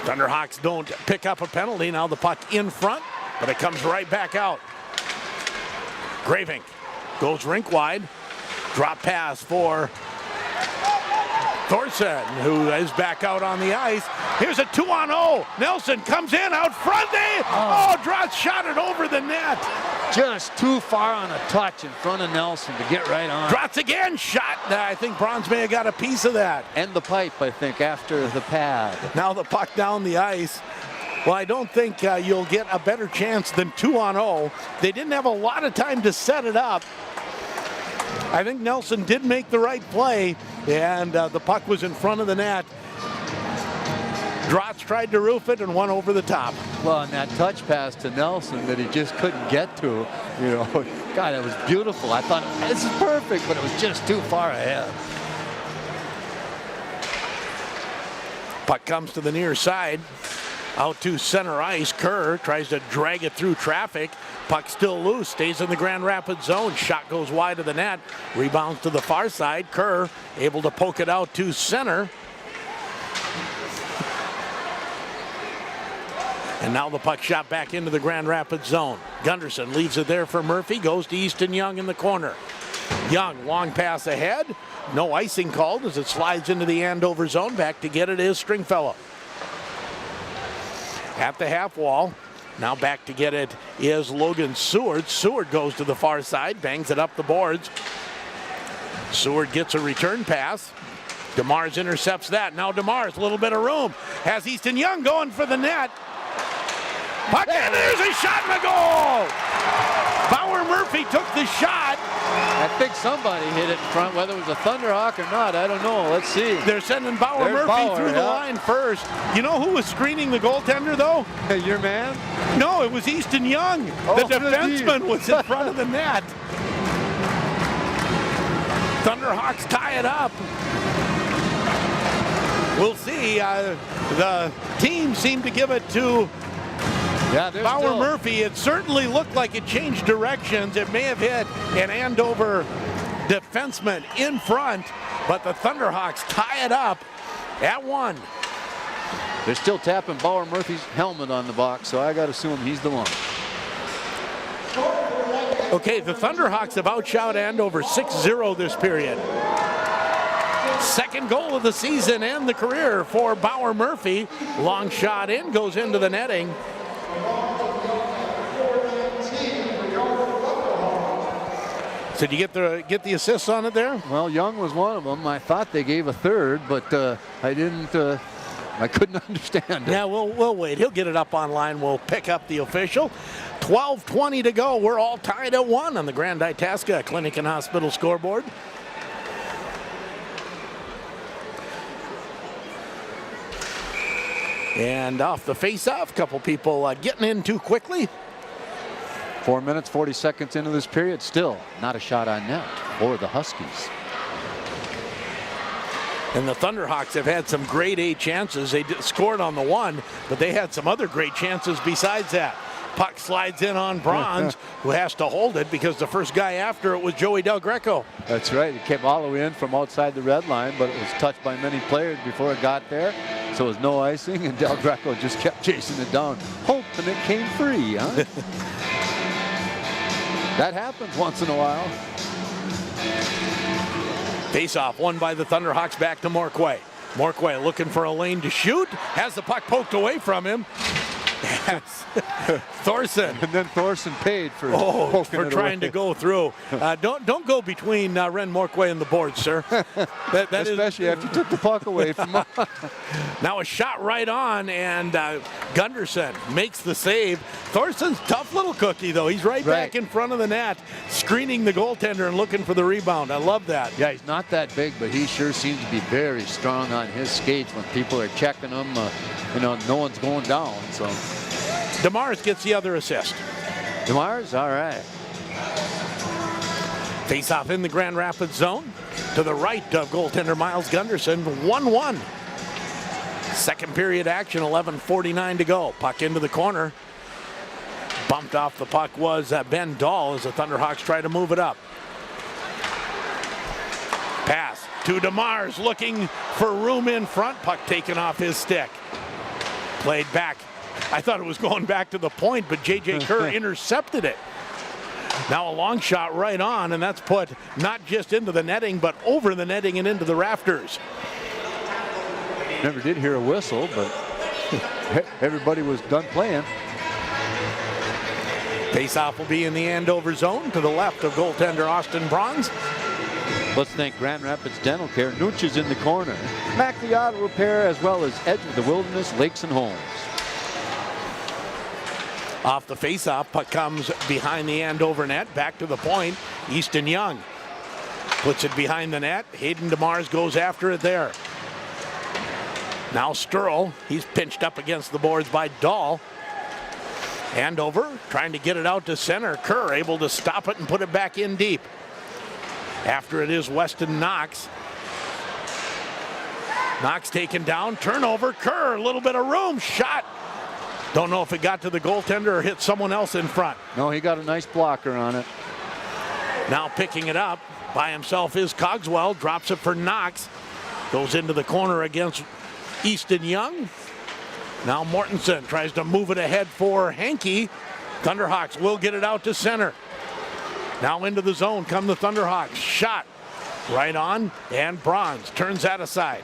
Thunderhawks don't pick up a penalty. Now the puck in front, but it comes right back out. Gravink goes rink wide. Drop pass for Thorson, who is back out on the ice. Here's a 2-on-0. Nelson comes in out front. Drott shot it over the net. Just too far on a touch in front of Nelson to get right on. Drott's again shot. I think Bronze may have got a piece of that. And the pipe, I think, after the pad. Now the puck down the ice. Well, I don't think you'll get a better chance than 2-on-0. They didn't have a lot of time to set it up. I think Nelson did make the right play, and the puck was in front of the net. Drotz tried to roof it and went over the top. Well, and that touch pass to Nelson that he just couldn't get to, God, it was beautiful. I thought, this is perfect, but it was just too far ahead. Puck comes to the near side. Out to center ice. Kerr tries to drag it through traffic. Puck still loose, stays in the Grand Rapids zone. Shot goes wide of the net. Rebounds to the far side. Kerr able to poke it out to center. And now the puck shot back into the Grand Rapids zone. Gunderson leaves it there for Murphy. Goes to Easton Young in the corner. Young, long pass ahead. No icing called as it slides into the Andover zone. Back to get it is Stringfellow. At the half wall. Now back to get it is Logan Seward. Seward goes to the far side, bangs it up the boards. Seward gets a return pass. DeMars intercepts that. Now DeMars, a little bit of room. Has Easton Young going for the net. Puck, and there's a shot and a goal! Bauer Murphy took the shot. I think somebody hit it in front, whether it was a Thunderhawk or not, I don't know. Let's see. They're sending Bauer Murphy through the line first. You know who was screening the goaltender, though? Your man? No, it was Easton Young. The defenseman was in front of the net. Thunderhawks tie it up. We'll see. The team seemed to give it to Bauer Murphy. It certainly looked like it changed directions. It may have hit an Andover defenseman in front, but the Thunderhawks tie it up at 1. They're still tapping Bauer Murphy's helmet on the box, so I got to assume he's the one. Okay, the Thunderhawks have outshot Andover 6-0 this period. Second goal of the season and the career for Bauer Murphy. Long shot in, goes into the netting. So did you get the assists on it there? Well, Young was one of them. I thought they gave a third, but I didn't. I couldn't understand it. Yeah, we'll wait. He'll get it up online. We'll pick up the official. 12:20 to go. We're all tied at 1 on the Grand Itasca Clinic and Hospital scoreboard. And off the face-off, couple people getting in too quickly. 4 minutes, 40 seconds into this period, still not a shot on net for the Huskies. And the Thunderhawks have had some grade A chances. They scored on the one, but they had some other great chances besides that. Puck slides in on Bronze, who has to hold it because the first guy after it was Joey Del Greco. That's right. It came all the way in from outside the red line, but it was touched by many players before it got there. So it was no icing, and Del Greco just kept chasing it down, hoping it came free, huh? That happens once in a while. Face-off won by the Thunderhawks, back to Morquay. Morquay looking for a lane to shoot, has the puck poked away from him. Yes. Thorson. And then Thorson paid for trying to go through. Don't go between Ren Morquay and the board, sir. That Especially after you took the puck away from him. Now a shot right on, and Gunderson makes the save. Thorson's tough little cookie, though. He's right back in front of the net, screening the goaltender and looking for the rebound. I love that. Yeah, he's not that big, but he sure seems to be very strong on his skates when people are checking him. No one's going down, so. DeMars gets the other assist. DeMars, all right. Face-off in the Grand Rapids zone to the right of goaltender Miles Gunderson, 1-1. Second period action, 11:49 to go. Puck into the corner. Bumped off the puck was Ben Dahl as the Thunderhawks try to move it up. Pass to DeMars, looking for room in front. Puck taken off his stick. Played back. I thought it was going back to the point, but J.J. Kerr intercepted it. Now a long shot right on, and that's put not just into the netting, but over the netting and into the rafters. Never did hear a whistle, but everybody was done playing. Face-off will be in the Andover zone to the left of goaltender Austin Bronze. Let's thank Grand Rapids Dental Care. Nooch is in the corner. Mackley Auto Repair, as well as Edge of the Wilderness, Lakes and Homes. Off the face-off, puck comes behind the Andover net, back to the point. Easton Young puts it behind the net. Hayden DeMars goes after it there. Now Sturl, he's pinched up against the boards by Dahl. Andover trying to get it out to center. Kerr able to stop it and put it back in deep. After it is Weston Knox. Knox taken down, turnover, Kerr, a little bit of room, shot. Don't know if it got to the goaltender or hit someone else in front. No, he got a nice blocker on it. Now picking it up by himself is Cogswell, drops it for Knox. Goes into the corner against Easton Young. Now Mortensen tries to move it ahead for Hankey. Thunderhawks will get it out to center. Now into the zone come the Thunderhawks. Shot right on, and Bronze turns that aside.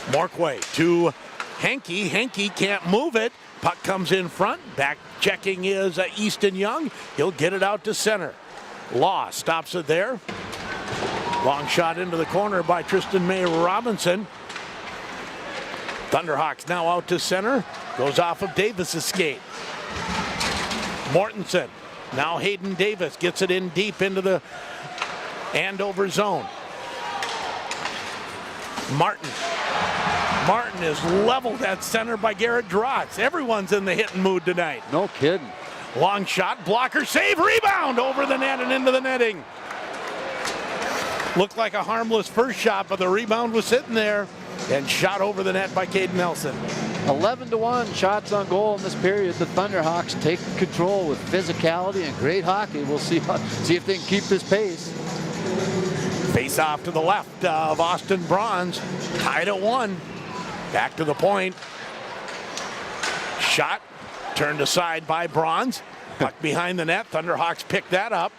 Morquay to Hankey. Hankey can't move it. Puck comes in front. Back checking is Easton Young. He'll get it out to center. Law stops it there. Long shot into the corner by Tristan May Robinson. Thunderhawks now out to center. Goes off of Davis's skate. Mortensen. Now Hayden Davis gets it in deep into the Andover zone. Martin is leveled at center by Garrett Drotz. Everyone's in the hitting mood tonight. No kidding. Long shot, blocker, save, rebound over the net and into the netting. Looked like a harmless first shot, but the rebound was sitting there and shot over the net by Caden Nelson. 11-1 shots on goal in this period. The Thunderhawks take control with physicality and great hockey. We'll see if they can keep this pace. Face off to the left of Austin Bronze. Tied at 1. Back to the point. Shot turned aside by Bronze. Puck behind the net. Thunderhawks pick that up.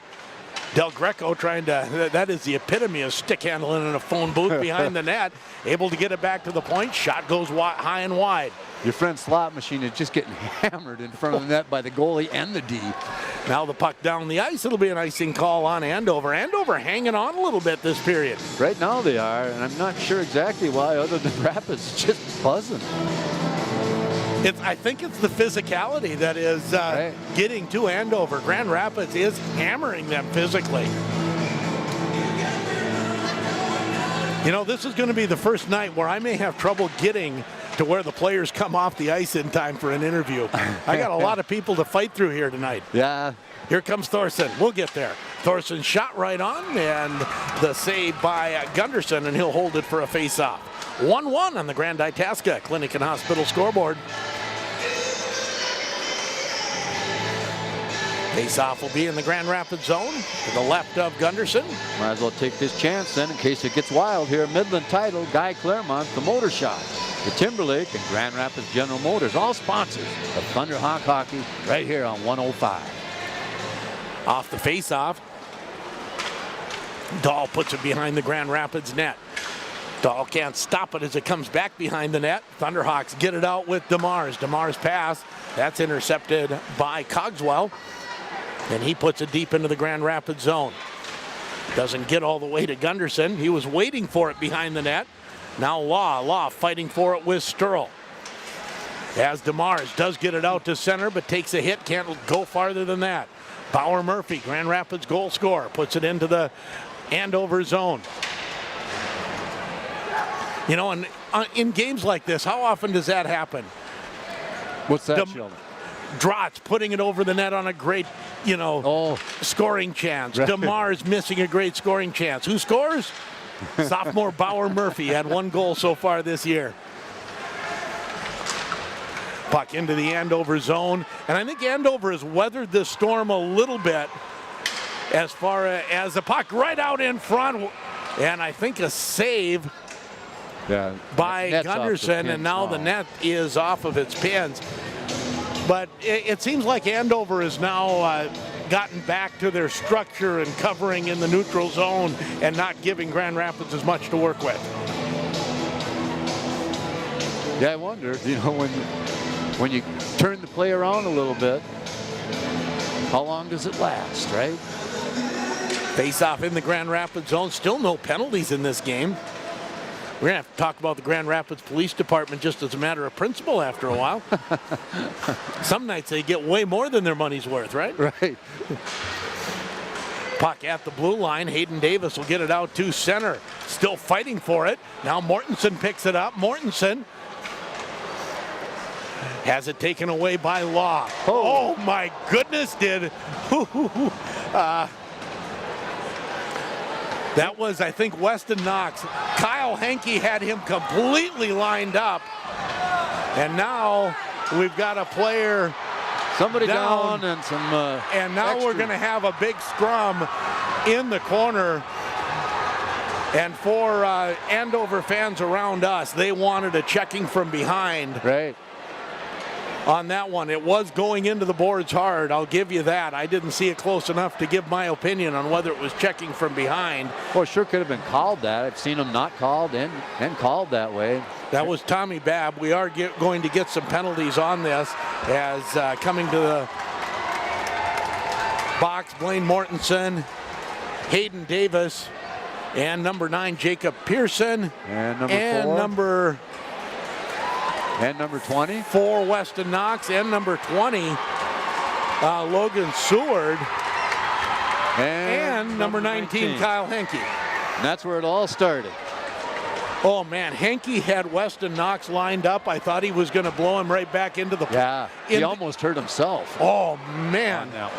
Del Greco trying to, that is the epitome of stick handling in a phone booth behind the net. Able to get it back to the point. Shot goes high and wide. Your friend Slot Machine is just getting hammered in front of the net by the goalie and the D. Now the puck down the ice. It'll be an icing call on Andover. Andover hanging on a little bit this period. Right now they are, and I'm not sure exactly why, other than Rapids just buzzing. I think it's the physicality that is getting to Andover. Grand Rapids is hammering them physically. You know, this is going to be the first night where I may have trouble getting to where the players come off the ice in time for an interview. I got a lot of people to fight through here tonight. Yeah. Here comes Thorson. We'll get there. Thorson shot right on, and the save by Gunderson, and he'll hold it for a face-off. 1-1 on the Grand Itasca Clinic and Hospital scoreboard. Face-off will be in the Grand Rapids zone to the left of Gunderson. Might as well take this chance then in case it gets wild here. Midland title, Guy Claremont, the Motor Shop. The Timberlake and Grand Rapids General Motors, all sponsors of Thunderhawk Hockey right here on 105. Off the face-off, Dahl puts it behind the Grand Rapids net. Dahl can't stop it as it comes back behind the net. Thunderhawks get it out with DeMars. DeMars' pass, that's intercepted by Cogswell. And he puts it deep into the Grand Rapids zone. Doesn't get all the way to Gunderson. He was waiting for it behind the net. Now Law fighting for it with Sturl. As DeMars does get it out to center, but takes a hit, can't go farther than that. Bauer Murphy, Grand Rapids goal scorer, puts it into the Andover zone. You know, and in games like this, how often does that happen? What's that, Sheldon? Drotz putting it over the net on a great, scoring chance. Right. DeMars missing a great scoring chance. Who scores? Sophomore Bauer Murphy had 1 goal so far this year. Puck into the Andover zone. And I think Andover has weathered this storm a little bit as far as the puck right out in front. And I think a save by Gunderson. And now the net is off of its pins. But it seems like Andover has now gotten back to their structure and covering in the neutral zone and not giving Grand Rapids as much to work with. Yeah, I wonder, when you turn the play around a little bit, how long does it last, right? Face-off in the Grand Rapids zone. Still no penalties in this game. We're going to have to talk about the Grand Rapids Police Department just as a matter of principle after a while. Some nights they get way more than their money's worth, right? Right. Puck at the blue line. Hayden Davis will get it out to center. Still fighting for it. Now Mortensen picks it up. Mortensen has it taken away by Law. Oh my goodness, that was, I think, Weston Knox. Kyle Henke had him completely lined up. And now we've got a player Somebody down and some and now extra. We're going to have a big scrum in the corner. And for Andover fans around us, they wanted a checking from behind. Right. On that one, it was going into the boards hard. I'll give you that. I didn't see it close enough to give my opinion on whether it was checking from behind. Well, it sure could have been called that. I've seen them not called and called that way. That was Tommy Babb. We are going to get some penalties on this as coming to the box, Blaine Mortensen, Hayden Davis, and number 9, Jacob Pearson. And number 4. And number 20. For Weston Knox. And number 20, Logan Seward. And number 19, Kyle Henke. And that's where it all started. Oh, man. Henke had Weston Knox lined up. I thought he was going to blow him right back into the... Yeah, he almost hurt himself. Oh, man. On that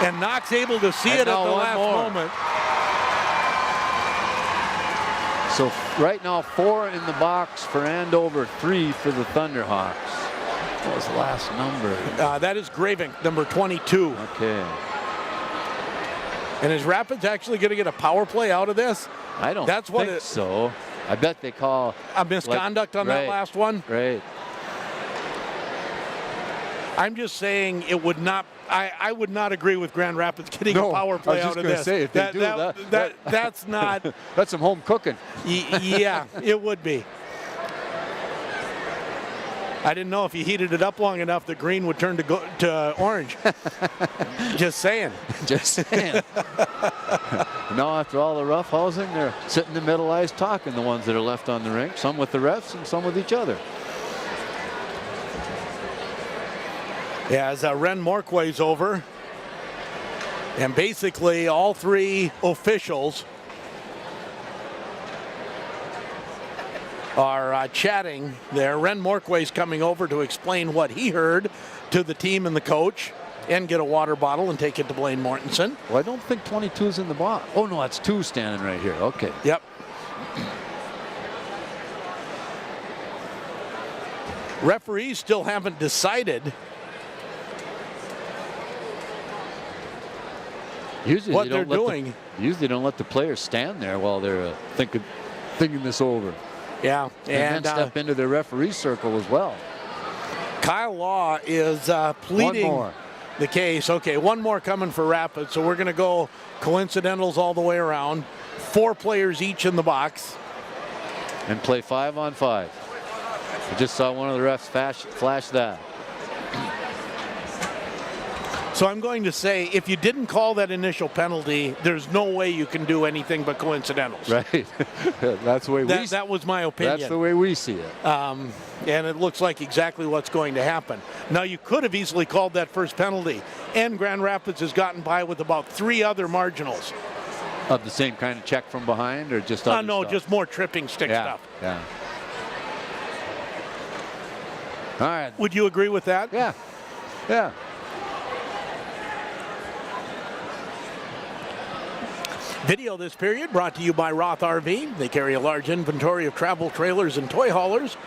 one. And Knox able to see it at the last moment. So right now, 4 in the box for Andover, 3 for the Thunderhawks. What was the last number? That is Graving, number 22. Okay. And is Rapids actually going to get a power play out of this? I don't think so. I bet they call a misconduct on that last one. Right. I'm just saying it would not. I would not agree with Grand Rapids getting a power play out of this. Say, if they do that's not. That's some home cooking. Yeah, it would be. I didn't know if you heated it up long enough, the green would turn to orange. Just saying. Just saying. Now, after all the rough housing, they're sitting in the middle ice talking, the ones that are left on the rink, some with the refs and some with each other. Yeah, as Ren Morquay's over. And basically all 3 officials are chatting there. Ren Morquay's coming over to explain what he heard to the team and the coach, and get a water bottle and take it to Blaine Mortensen. Well, I don't think 22's in the box. Oh, no, that's 2 standing right here. Okay. Yep. Referees still haven't decided Usually what they're doing. Usually don't let the players stand there while they're thinking this over. Yeah. And then step into their referee circle as well. Kyle Law is pleading One more. the case. Okay, one more coming for Rapids. So we're going to go coincidentals all the way around. 4 players each in the box. And play 5-on-5. I just saw one of the refs flash that. So I'm going to say, if you didn't call that initial penalty, there's no way you can do anything but coincidentals. Right. That's the way that was my opinion. That's the way we see it. And it looks like exactly what's going to happen. Now, you could have easily called that first penalty, and Grand Rapids has gotten by with about 3 other marginals. Of the same kind of check from behind, or just other no, stuff? just more tripping stick stuff. Yeah. All right. Would you agree with that? Yeah. Yeah. Video this period brought to you by Roth RV. They carry a large inventory of travel trailers and toy haulers,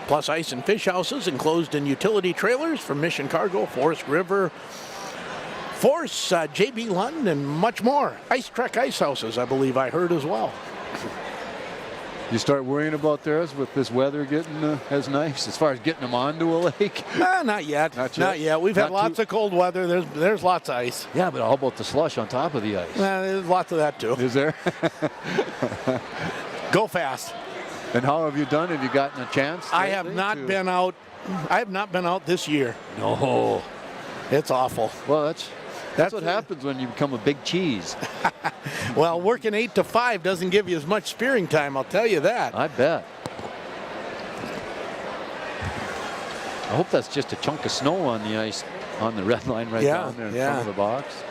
plus ice and fish houses, enclosed and utility trailers from Mission Cargo, Forest River, Force, JB Lund, and much more. Ice Trek ice houses, I believe I heard as well. You start worrying about theirs with this weather getting as nice as far as getting them onto a lake? Not yet. Not yet. We've had lots of cold weather. There's lots of ice. Yeah, but how about the slush on top of the ice? There's lots of that too. Is there? Go fast. And how have you done? Have you gotten a chance? I have not been out. I have not been out this year. No. It's awful. Well, that's what happens when you become a big cheese. Well, working 8 to 5 doesn't give you as much spearing time, I'll tell you that. I bet. I hope that's just a chunk of snow on the ice, on the red line down there in front of the box.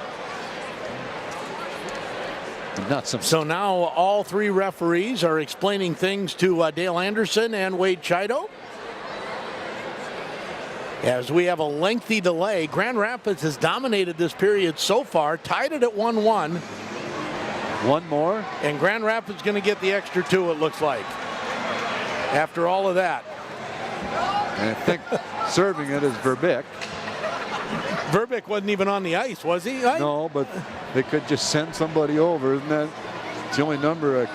Not some. So now all 3 referees are explaining things to Dale Anderson and Wade Chido. As we have a lengthy delay, Grand Rapids has dominated this period so far, tied it at 1-1. One more. And Grand Rapids going to get the extra 2, it looks like, after all of that. And I think serving it is Verbeek. Verbeek wasn't even on the ice, was he? No, but they could just send somebody over. Isn't that it's the only number?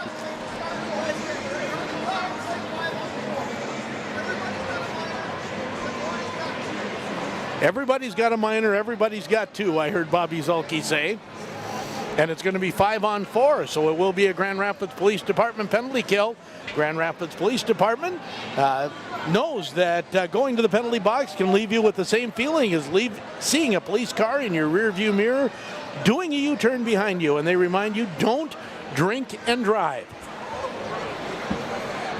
Everybody's got a minor, everybody's got 2, I heard Bobby Zulke say. And it's going to be 5-on-4, so it will be a Grand Rapids Police Department penalty kill. Grand Rapids Police Department knows that going to the penalty box can leave you with the same feeling as seeing a police car in your rearview mirror doing a U-turn behind you, and they remind you, don't drink and drive.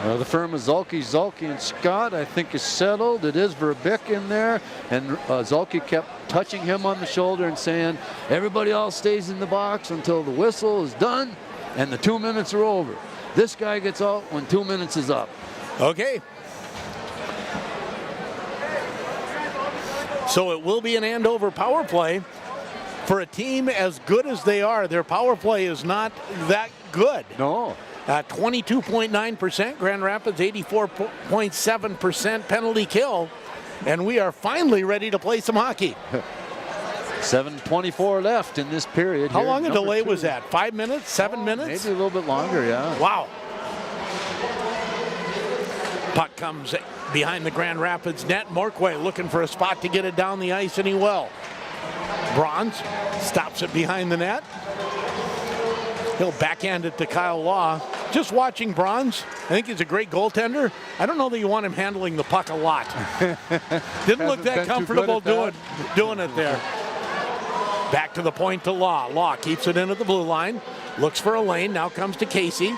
The firm of Zulke and Scott, I think, is settled. It is Verbeek in there, and Zulke kept touching him on the shoulder and saying, everybody else stays in the box until the whistle is done and the 2 minutes are over. This guy gets out when 2 minutes is up. Okay. So it will be an Andover power play. For a team as good as they are, their power play is not that good. No. 22.9%, Grand Rapids 84.7% penalty kill, and we are finally ready to play some hockey. 7:24 left in this period. How long a delay was that? 5 minutes? 7 minutes? Maybe a little bit longer, yeah. Wow. Puck comes behind the Grand Rapids net. Morquay looking for a spot to get it down the ice, and he will. Bronze stops it behind the net. He'll backhand it to Kyle Law. Just watching Bronze, I think he's a great goaltender. I don't know that you want him handling the puck a lot. Didn't look that comfortable doing it there. Back to the point to Law. Law keeps it into the blue line. Looks for a lane. Now comes to Casey.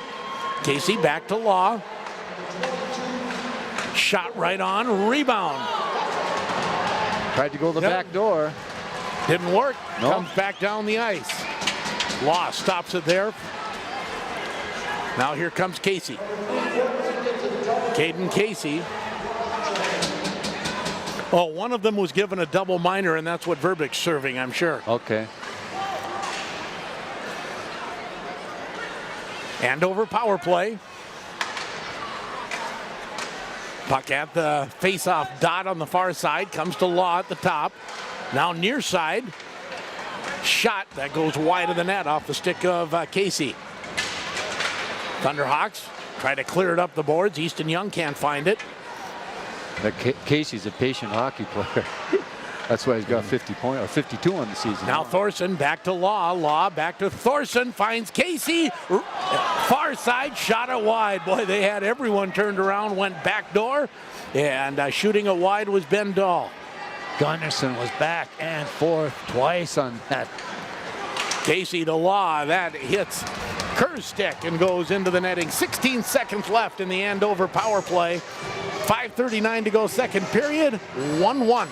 Casey back to Law. Shot right on. Rebound. Tried to go the back door. Didn't work. Nope. Comes back down the ice. Law stops it there. Now here comes Casey. Caden Casey. Oh, one of them was given a double minor, and that's what Verbic's serving, I'm sure. Okay. Andover power play. Puck at the face-off dot on the far side. Comes to Law at the top. Now near side. Shot that goes wide of the net off the stick of Casey. Thunderhawks try to clear it up the boards. Easton Young can't find it. Casey's a patient hockey player. That's why he's got 50 points or 52 on the season. Now Thorson back to Law. Law back to Thorson. Finds Casey. Far side, shot it wide. Boy, they had everyone turned around, went back door. And shooting it wide was Ben Dahl. Gunnarsson was back and forth twice on that. Casey to Law. That hits Kerr's stick and goes into the netting. 16 seconds left in the Andover power play. 5:39 to go second period. 1-1.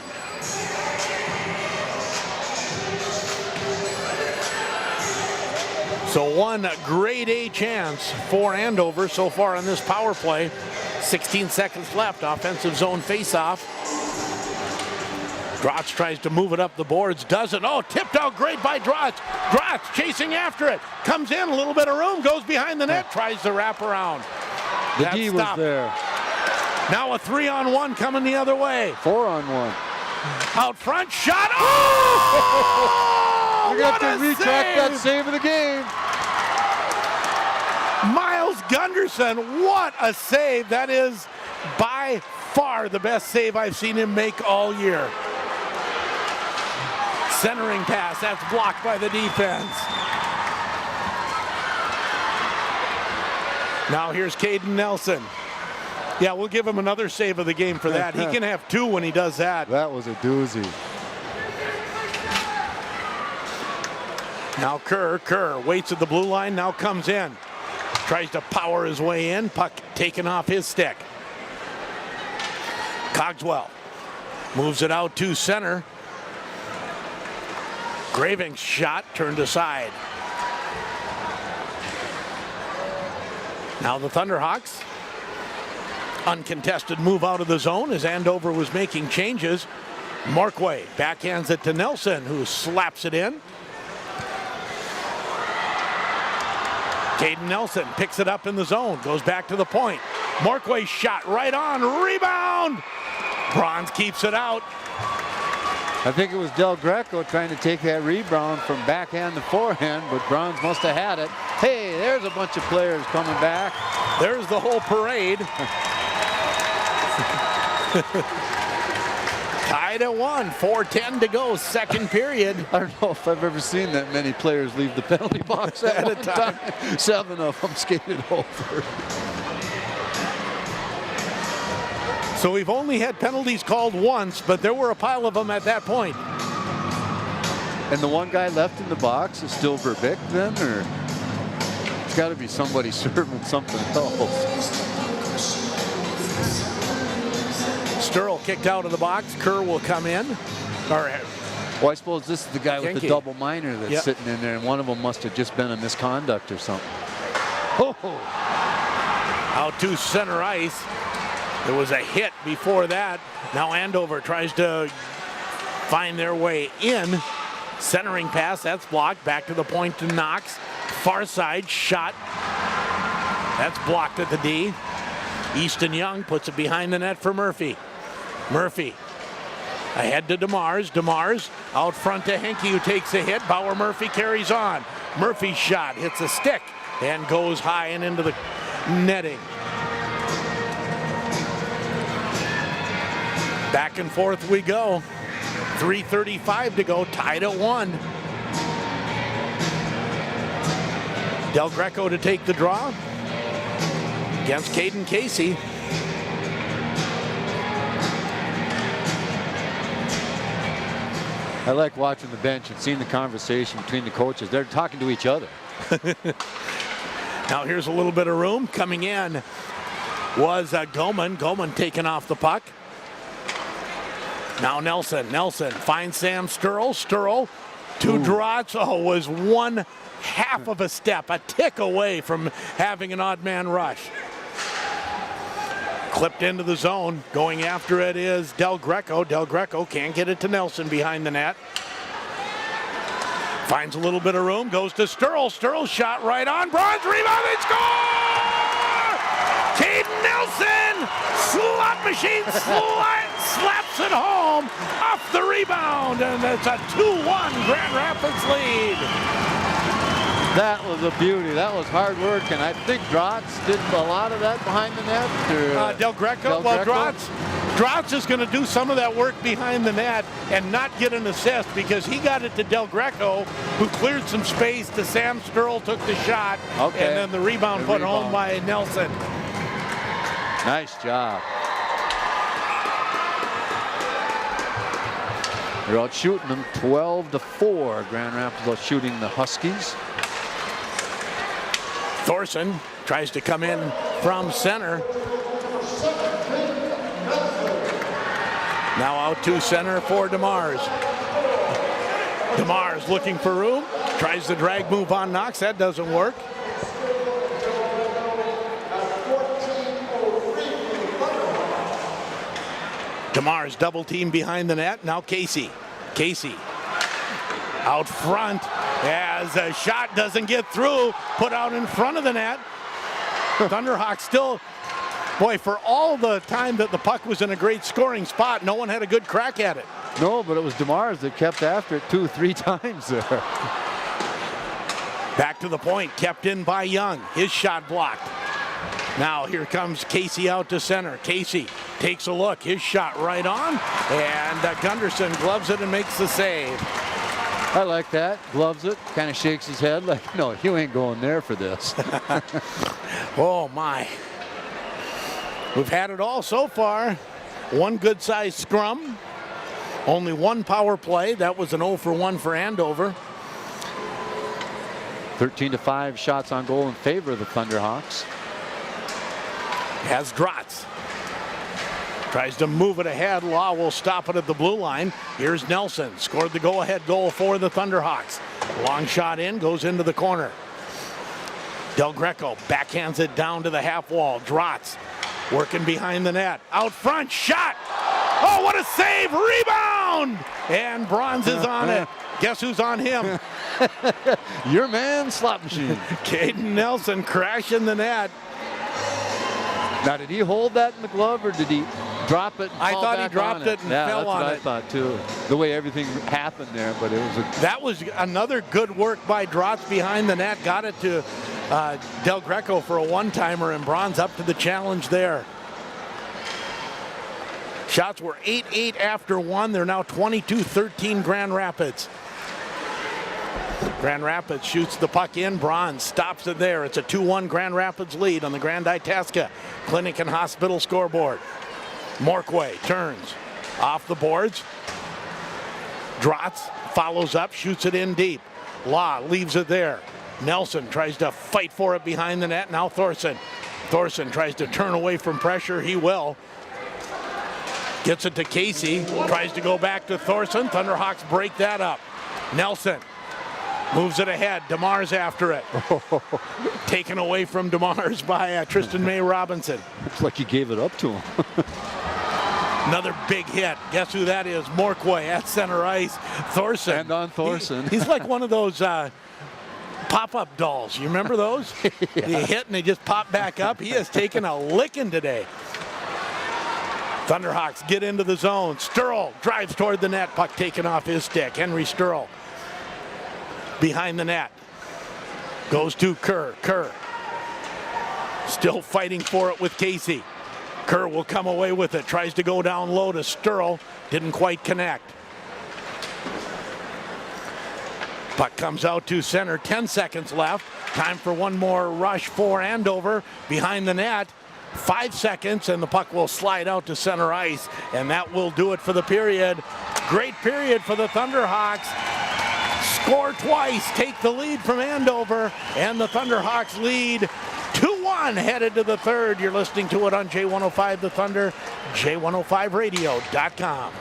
So one grade A chance for Andover so far on this power play. 16 seconds left. Offensive zone faceoff. Drotz tries to move it up the boards, doesn't. Oh, tipped out great by Drotz. Drotz chasing after it. Comes in, a little bit of room, goes behind the net, tries to wrap around. The D was there. Now a 3-on-1 coming the other way. 4-on-1. Out front, shot. Oh! We got to retract that save of the game. Miles Gunderson, what a save. That is by far the best save I've seen him make all year. Centering pass, that's blocked by the defense. Now here's Caden Nelson. Yeah, we'll give him another save of the game for that. He can have 2 when he does that. That was a doozy. Now Kerr waits at the blue line, now comes in. Tries to power his way in, puck taken off his stick. Cogswell moves it out to center. Graving's shot turned aside. Now the Thunderhawks. Uncontested move out of the zone as Andover was making changes. Markway backhands it to Nelson, who slaps it in. Caden Nelson picks it up in the zone, goes back to the point. Markway shot right on, rebound! Bronze keeps it out. I think it was Del Greco trying to take that rebound from backhand to forehand, but Bronze must have had it. Hey, there's a bunch of players coming back. There's the whole parade. Tied at 1, 4:10 to go, second period. I don't know if I've ever seen that many players leave the penalty box at a time. 7 of them skated over. So we've only had penalties called once, but there were a pile of them at that point. And the one guy left in the box is still Verbeek then, or it's got to be somebody serving something else. Sturl kicked out of the box. Kerr will come in. Well, I suppose this is the guy with the double minor that's sitting in there, and one of them must have just been a misconduct or something. Oh. Out to center ice. There was a hit before that. Now Andover tries to find their way in. Centering pass, that's blocked. Back to the point to Knox. Far side shot. That's blocked at the D. Easton Young puts it behind the net for Murphy. Murphy ahead to DeMars. DeMars out front to Henke, who takes a hit. Bauer Murphy carries on. Murphy's shot hits a stick and goes high and into the netting. Back and forth we go. 3:35 to go, tied at 1. Del Greco to take the draw against Caden Casey. I like watching the bench and seeing the conversation between the coaches. They're talking to each other. Now here's a little bit of room. Coming in was Goman. Goman taking off the puck. Now Nelson. Nelson finds Sam Sturl. Sturl to Drotz. Oh, was 1/2 of a step, a tick away from having an odd man rush. Clipped into the zone. Going after it is Del Greco. Del Greco can't get it to Nelson behind the net. Finds a little bit of room. Goes to Sturl. Sturl's shot right on. Bronze rebound and score! Caden Nelson! Slot machine slaps it home off the rebound. And it's a 2-1 Grand Rapids lead. That was a beauty. That was hard work, and I think Drotz did a lot of that behind the net. Del Greco? Drotz is going to do some of that work behind the net and not get an assist because he got it to Del Greco, who cleared some space to Sam Sturl, took the shot, and then the rebound put home by Nelson. Nice job. They're out shooting them 12-4. Grand Rapids out shooting the Huskies. Thorson tries to come in from center. Now out to center for DeMars. DeMars looking for room. Tries the drag move on Knox. That doesn't work. DeMars double team behind the net. Now Casey. Casey out front as a shot doesn't get through. Put out in front of the net. Thunderhawks still, boy, for all the time that the puck was in a great scoring spot, no one had a good crack at it. No, but it was DeMars that kept after it 2-3 times there. Back to the point, kept in by Young. His shot blocked. Now here comes Casey out to center. Casey takes a look. His shot right on. And Gunderson gloves it and makes the save. I like that. Gloves it. Kind of shakes his head like, no, you ain't going there for this. Oh, my. We've had it all so far. One good-sized scrum. Only one power play. That was an 0-for-1 for Andover. 13-5 shots on goal in favor of the Thunderhawks. Has Drotz. Tries to move it ahead. Law will stop it at the blue line. Here's Nelson. Scored the go-ahead goal for the Thunderhawks. Long shot in. Goes into the corner. Del Greco backhands it down to the half wall. Drotz working behind the net. Out front. Shot. Oh, what a save. Rebound. And Bronze is on it. Guess who's on him? Your man, slot machine. Caden Nelson crashing the net. Now, did he hold that in the glove, or did he drop it and I thought he dropped it and fell on it. That's what I thought, too. The way everything happened there, but it was that was another good work by Drotz behind the net. Got it to Del Greco for a one-timer, and Bronze up to the challenge there. Shots were 8-8 after one. They're now 22-13 Grand Rapids. Grand Rapids shoots the puck in. Bronze stops it there. It's a 2-1 Grand Rapids lead on the Grand Itasca Clinic and Hospital scoreboard. Morquay turns off the boards. Drotz follows up, shoots it in deep. Law leaves it there. Nelson tries to fight for it behind the net. Now Thorson. Thorson tries to turn away from pressure. He will. Gets it to Casey. Tries to go back to Thorson. Thunderhawks break that up. Nelson moves it ahead. DeMars after it. Taken away from DeMars by Tristan May Robinson. Looks like he gave it up to him. Another big hit. Guess who that is? Morquay at center ice. Thorson. And on Thorson. He's like one of those pop-up dolls. You remember those? Yeah. They hit and they just pop back up. He has taken a licking today. Thunderhawks get into the zone. Sturl drives toward the net. Puck taken off his stick. Henry Sturl behind the net. Goes to Kerr. Kerr still fighting for it with Casey. Kerr will come away with it. Tries to go down low to Sturl. Didn't quite connect. Puck comes out to center. 10 seconds left. Time for one more rush for Andover. Behind the net. 5 seconds and the puck will slide out to center ice, and that will do it for the period. Great period for the Thunderhawks. Score twice, take the lead from Andover, and the Thunderhawks lead 2-1 headed to the third. You're listening to it on J105 The Thunder, J105radio.com.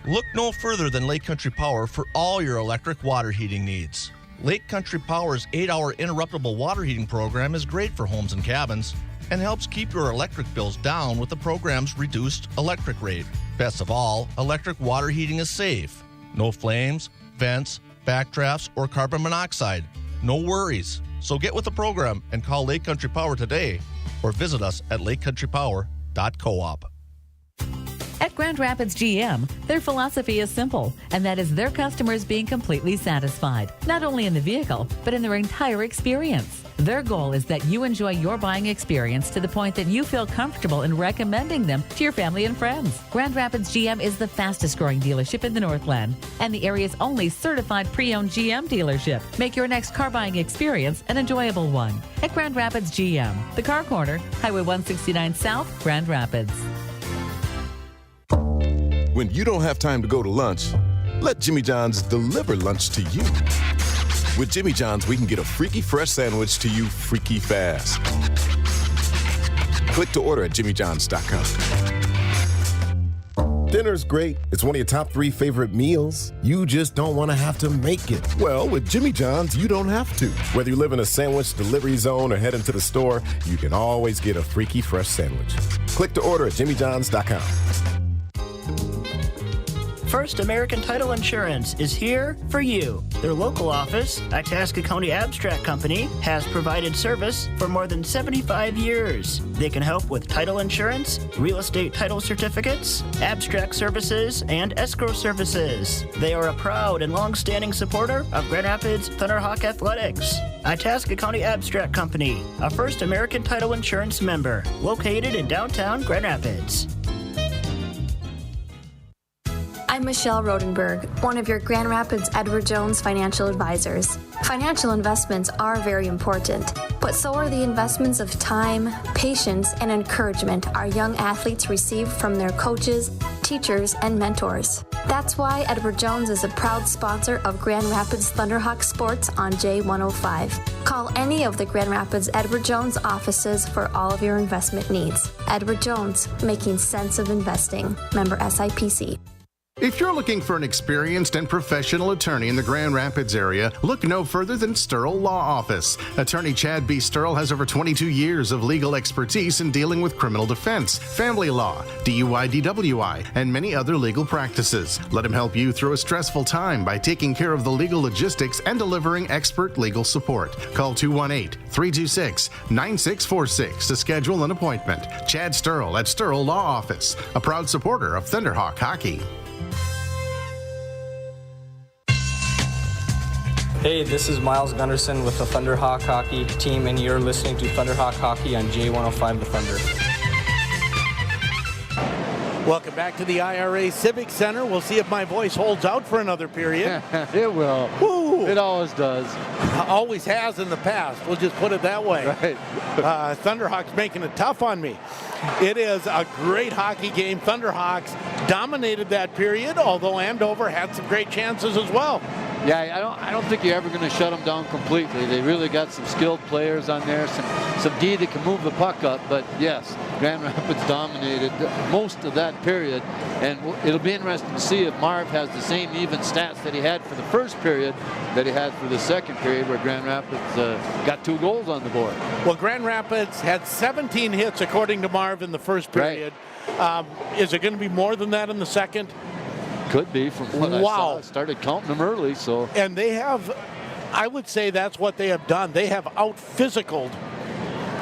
Look no further than Lake Country Power for all your electric water heating needs. Lake Country Power's 8-hour interruptible water heating program is great for homes and cabins and helps keep your electric bills down with the program's reduced electric rate. Best of all, electric water heating is safe. No flames, vents, backdrafts, or carbon monoxide. No worries. So get with the program and call Lake Country Power today or visit us at lakecountrypower.coop. At Grand Rapids GM, their philosophy is simple, and that is their customers being completely satisfied, not only in the vehicle, but in their entire experience. Their goal is that you enjoy your buying experience to the point that you feel comfortable in recommending them to your family and friends. Grand Rapids GM is the fastest growing dealership in the Northland and the area's only certified pre-owned GM dealership. Make your next car buying experience an enjoyable one. At Grand Rapids GM, the Car Corner, Highway 169 South, Grand Rapids. When you don't have time to go to lunch, let Jimmy John's deliver lunch to you. With Jimmy John's, we can get a freaky fresh sandwich to you freaky fast. Click to order at jimmyjohns.com. Dinner's great. It's one of your top 3 favorite meals. You just don't want to have to make it. Well, with Jimmy John's, you don't have to. Whether you live in a sandwich delivery zone or head into the store, you can always get a freaky fresh sandwich. Click to order at jimmyjohns.com. First American Title Insurance is here for you. Their local office, Itasca County Abstract Company, has provided service for more than 75 years. They can help with title insurance, real estate title certificates, abstract services, and escrow services. They are a proud and long-standing supporter of Grand Rapids Thunderhawk Athletics. Itasca County Abstract Company, a First American Title Insurance member, located in downtown Grand Rapids. I'm Michelle Rodenberg, one of your Grand Rapids Edward Jones financial advisors. Financial investments are very important, but so are the investments of time, patience, and encouragement our young athletes receive from their coaches, teachers, and mentors. That's why Edward Jones is a proud sponsor of Grand Rapids Thunderhawk Sports on J105. Call any of the Grand Rapids Edward Jones offices for all of your investment needs. Edward Jones, making sense of investing. Member SIPC. If you're looking for an experienced and professional attorney in the Grand Rapids area, look no further than Sturl Law Office. Attorney Chad B. Sturl has over 22 years of legal expertise in dealing with criminal defense, family law, DUI, DWI, and many other legal practices. Let him help you through a stressful time by taking care of the legal logistics and delivering expert legal support. Call 218-326-9646 to schedule an appointment. Chad Sturl at Sturl Law Office, a proud supporter of Thunderhawk Hockey. Hey, this is Miles Gunderson with the Thunderhawk Hockey team, and you're listening to Thunderhawk Hockey on J105 The Thunder. Welcome back to the IRA Civic Center. We'll see if my voice holds out for another period. It will. Woo. It always does. Always has in the past. We'll just put it that way. Right. Thunderhawks making it tough on me. It is a great hockey game. Thunderhawks dominated that period, although Andover had some great chances as well. Yeah, I don't think you're ever going to shut them down completely. They really got some skilled players on there, some D that can move the puck up. But yes, Grand Rapids dominated most of that period, and it'll be interesting to see if Marv has the same even stats that he had for the first period that he had for the second period, where Grand Rapids got 2 goals on the board. Well, Grand Rapids had 17 hits according to Marv in the first period. Right. Is it going to be more than that in the second? Could be, from what I saw. I started counting them early, so. And they have, I would say that's what they have done. They have out-physicaled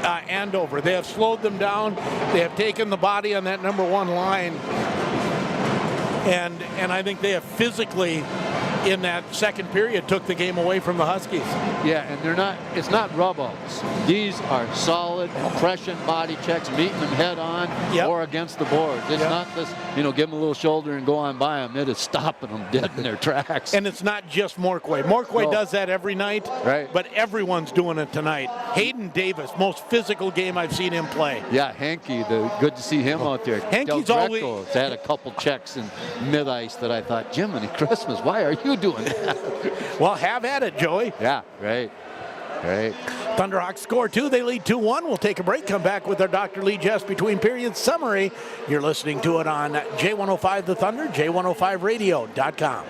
Andover. They have slowed them down. They have taken the body on that number 1 line. And I think they have physically, in that second period, took the game away from the Huskies. Yeah, and it's not rub-outs. These are solid compression body checks, meeting them head on or against the boards. It's not this, give them a little shoulder and go on by them. It is stopping them dead in their tracks. And it's not just Morquay. Morquay does that every night, right? But everyone's doing it tonight. Hayden Davis, most physical game I've seen him play. Yeah, Henke, good to see him out there. Henke's always had a couple checks in mid-ice that I thought, Jiminy Christmas, why are you doing that? Well, have at it, Joey. Yeah, right. Thunderhawks score 2. They lead 2-1. We'll take a break. Come back with our Dr. Lee Jess Between Periods summary. You're listening to it on J105 The Thunder, J105radio.com.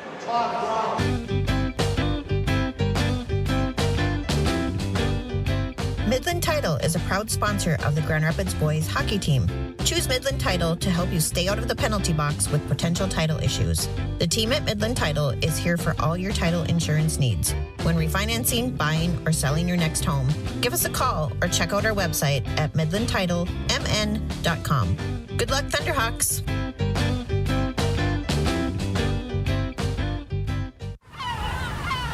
Midland Title is a proud sponsor of the Grand Rapids boys hockey team. Choose Midland Title to help you stay out of the penalty box with potential title issues. The team at Midland Title is here for all your title insurance needs. When refinancing, buying, or selling your next home, give us a call or check out our website at midlandtitlemn.com. Good luck, Thunderhawks!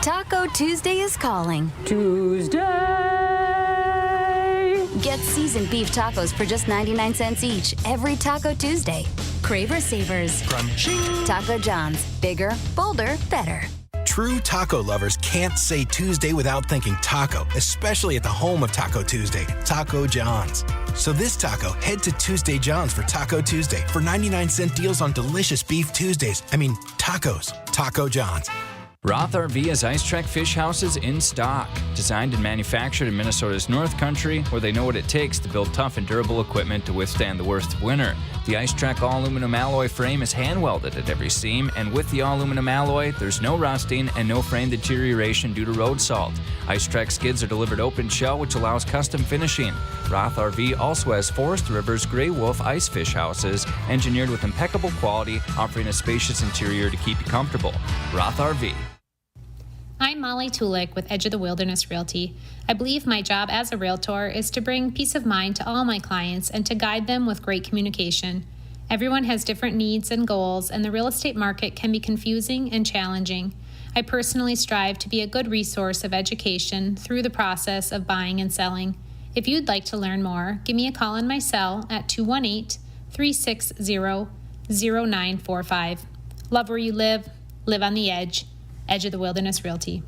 Taco Tuesday is calling. Tuesday! Get seasoned beef tacos for just 99 cents each every Taco Tuesday. Craver Savers. Crunching. Taco John's. Bigger, bolder, better. True taco lovers can't say Tuesday without thinking taco, especially at the home of Taco Tuesday, Taco John's. So this taco, head to Tuesday John's for Taco Tuesday for 99-cent deals on delicious beef Tuesdays. Tacos. Taco John's. Roth RV has Ice Trek fish houses in stock. Designed and manufactured in Minnesota's North Country, where they know what it takes to build tough and durable equipment to withstand the worst of winter. The Ice Trek all-aluminum alloy frame is hand-welded at every seam, and with the all-aluminum alloy, there's no rusting and no frame deterioration due to road salt. Ice Trek skids are delivered open shell, which allows custom finishing. Roth RV also has Forest River's Grey Wolf ice fish houses, engineered with impeccable quality, offering a spacious interior to keep you comfortable. Roth RV. I'm Molly Tulik with Edge of the Wilderness Realty. I believe my job as a realtor is to bring peace of mind to all my clients and to guide them with great communication. Everyone has different needs and goals, and the real estate market can be confusing and challenging. I personally strive to be a good resource of education through the process of buying and selling. If you'd like to learn more, give me a call on my cell at 218-360-0945. Love where you live on the edge. Edge of the Wilderness Realty.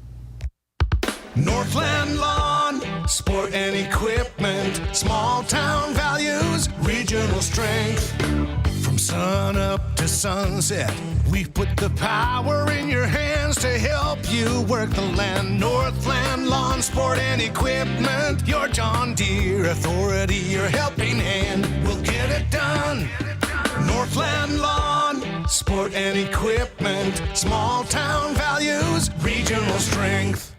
Northland Lawn, sport and equipment, small town values, regional strength. From sun up to sunset, we've put the power in your hands to help you work the land. Northland Lawn, sport and equipment, your John Deere authority, your helping hand. We'll get it done. Northland Lawn, sport and equipment, small town values, regional strength.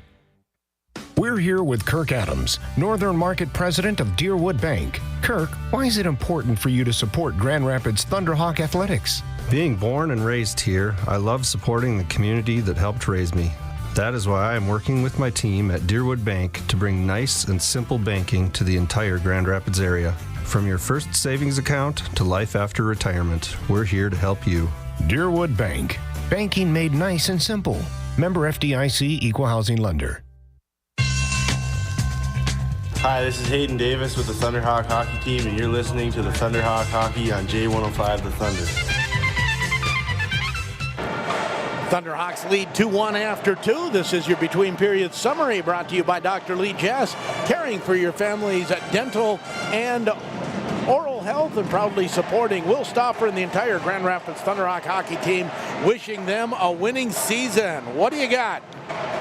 We're here with Kirk Adams, Northern Market President of Deerwood Bank. Kirk, why is it important for you to support Grand Rapids Thunderhawk Athletics? Being born and raised here, I love supporting the community that helped raise me. That is why I am working with my team at Deerwood Bank to bring nice and simple banking to the entire Grand Rapids area. From your first savings account to life after retirement, we're here to help you. Deerwood Bank. Banking made nice and simple. Member FDIC Equal Housing Lender. Hi, this is Hayden Davis with the Thunderhawk Hockey Team, and you're listening to the Thunderhawk Hockey on J105 The Thunder. Thunderhawks lead 2-1 after 2. This is your between period summary brought to you by Dr. Lee Jess, caring for your family's dental and oral health and proudly supporting Will Stauffer and the entire Grand Rapids Thunderhawk hockey team, wishing them a winning season. What do you got?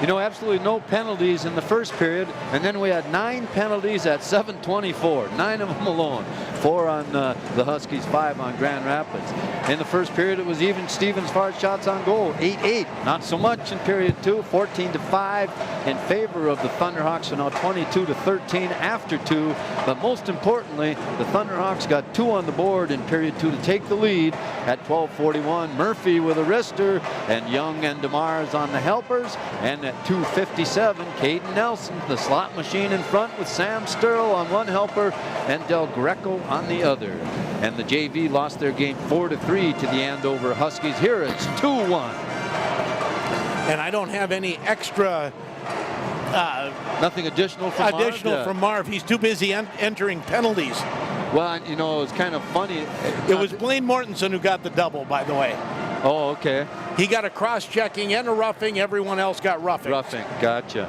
Absolutely no penalties in the first period, and then we had 9 penalties at 7:24, 9 of them alone. 4 on the Huskies, 5 on Grand Rapids. In the first period, it was even Stevens' far shots on goal, 8-8. Not so much in period 2, 14-5 in favor of the Thunderhawks, so now 22-13 after 2. But most importantly, the Thunderhawks got 2 on the board in period 2 to take the lead at 12:41. Murphy with a wrister, and Young and DeMars on the helpers. And at 2:57, Caden Nelson, the slot machine in front with Sam Sterl on one helper and Del Greco on the other. And the JV lost their game 4-3 to the Andover Huskies. Here it's 2-1. And I don't have any extra... nothing additional from Marv? From Marv. He's too busy entering penalties. Well, it was kind of funny. It was Blaine Mortensen who got the double, by the way. Oh, okay. He got a cross-checking and a roughing. Everyone else got roughing. Roughing, gotcha.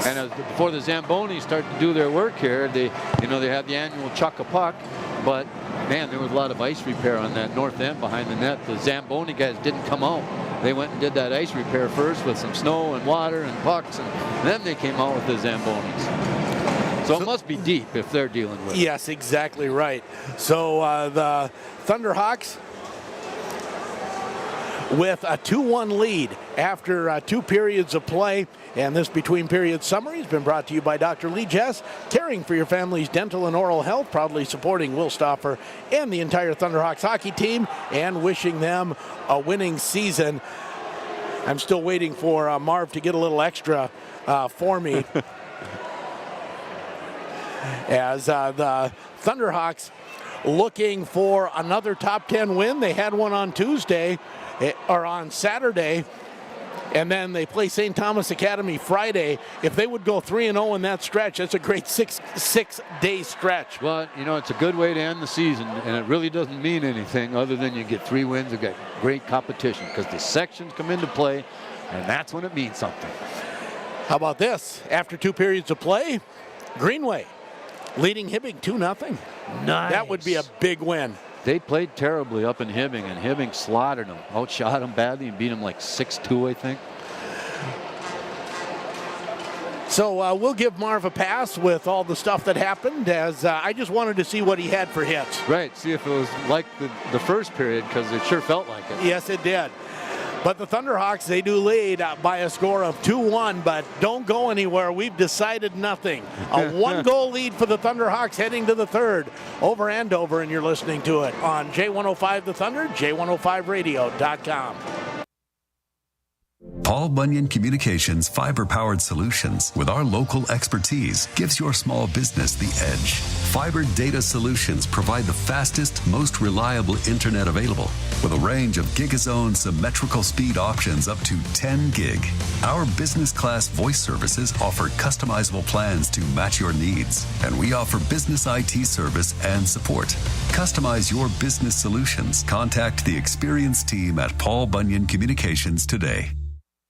And before the Zambonis start to do their work here, they have the annual chuck a puck, but man, there was a lot of ice repair on that north end behind the net. The Zamboni guys didn't come out. They went and did that ice repair first with some snow and water and pucks, and then they came out with the Zambonis. So it must be deep if they're dealing with it. Yes, exactly right. So the Thunderhawks with a 2-1 lead after 2 periods of play. And this between period summary has been brought to you by Dr. Lee Jess, caring for your family's dental and oral health, proudly supporting Will Stauffer and the entire Thunderhawks hockey team, and wishing them a winning season. I'm still waiting for Marv to get a little extra for me. As the Thunderhawks looking for another top 10 win. They had one on Tuesday, or on Saturday, and then they play St. Thomas Academy Friday. If they would go 3-0 in that stretch, that's a great six-day stretch. Well, you know, it's a good way to end the season, and it really doesn't mean anything other than you get 3 wins and get great competition, because the sections come into play, and that's when it means something. How about this? After 2 periods of play, Greenway leading Hibbing 2-0. Nice. That would be a big win. They played terribly up in Hibbing, and Hibbing slaughtered them, outshot them badly, and beat them like 6-2, I think. So we'll give Marv a pass with all the stuff that happened, as I just wanted to see what he had for hits. Right, see if it was like the first period, because it sure felt like it. Yes, it did. But the Thunderhawks, they do lead by a score of 2-1, but don't go anywhere. We've decided nothing. A 1-goal lead for the Thunderhawks heading to the third over Andover, and you're listening to it on J105 The Thunder, J105radio.com. Paul Bunyan Communications fiber-powered solutions with our local expertise gives your small business the edge. Fiber data solutions provide the fastest, most reliable internet available with a range of gigazone symmetrical speed options up to 10 gig. Our business class voice services offer customizable plans to match your needs, and we offer business IT service and support. Customize your business solutions. Contact the experienced team at Paul Bunyan Communications today.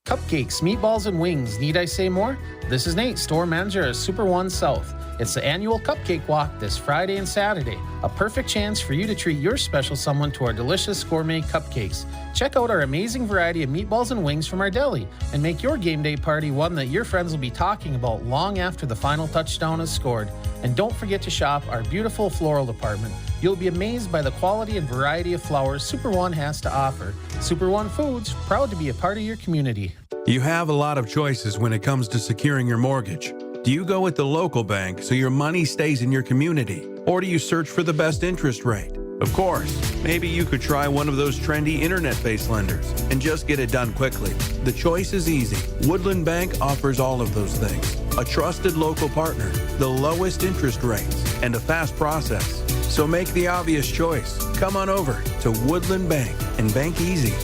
Cupcakes, meatballs, and wings. Need I say more? This is Nate, store manager at Super One South. It's the annual Cupcake Walk this Friday and Saturday. A perfect chance for you to treat your special someone to our delicious gourmet cupcakes. Check out our amazing variety of meatballs and wings from our deli and make your game day party one that your friends will be talking about long after the final touchdown is scored. And don't forget to shop our beautiful floral department. You'll be amazed by the quality and variety of flowers Super One has to offer. Super One Foods, proud to be a part of your community. You have a lot of choices when it comes to securing your mortgage. Do you go with the local bank so your money stays in your community? Or do you search for the best interest rate? Of course, maybe you could try one of those trendy internet-based lenders and just get it done quickly. The choice is easy. Woodland Bank offers all of those things. A trusted local partner, the lowest interest rates, and a fast process. So make the obvious choice. Come on over to Woodland Bank and bank easy.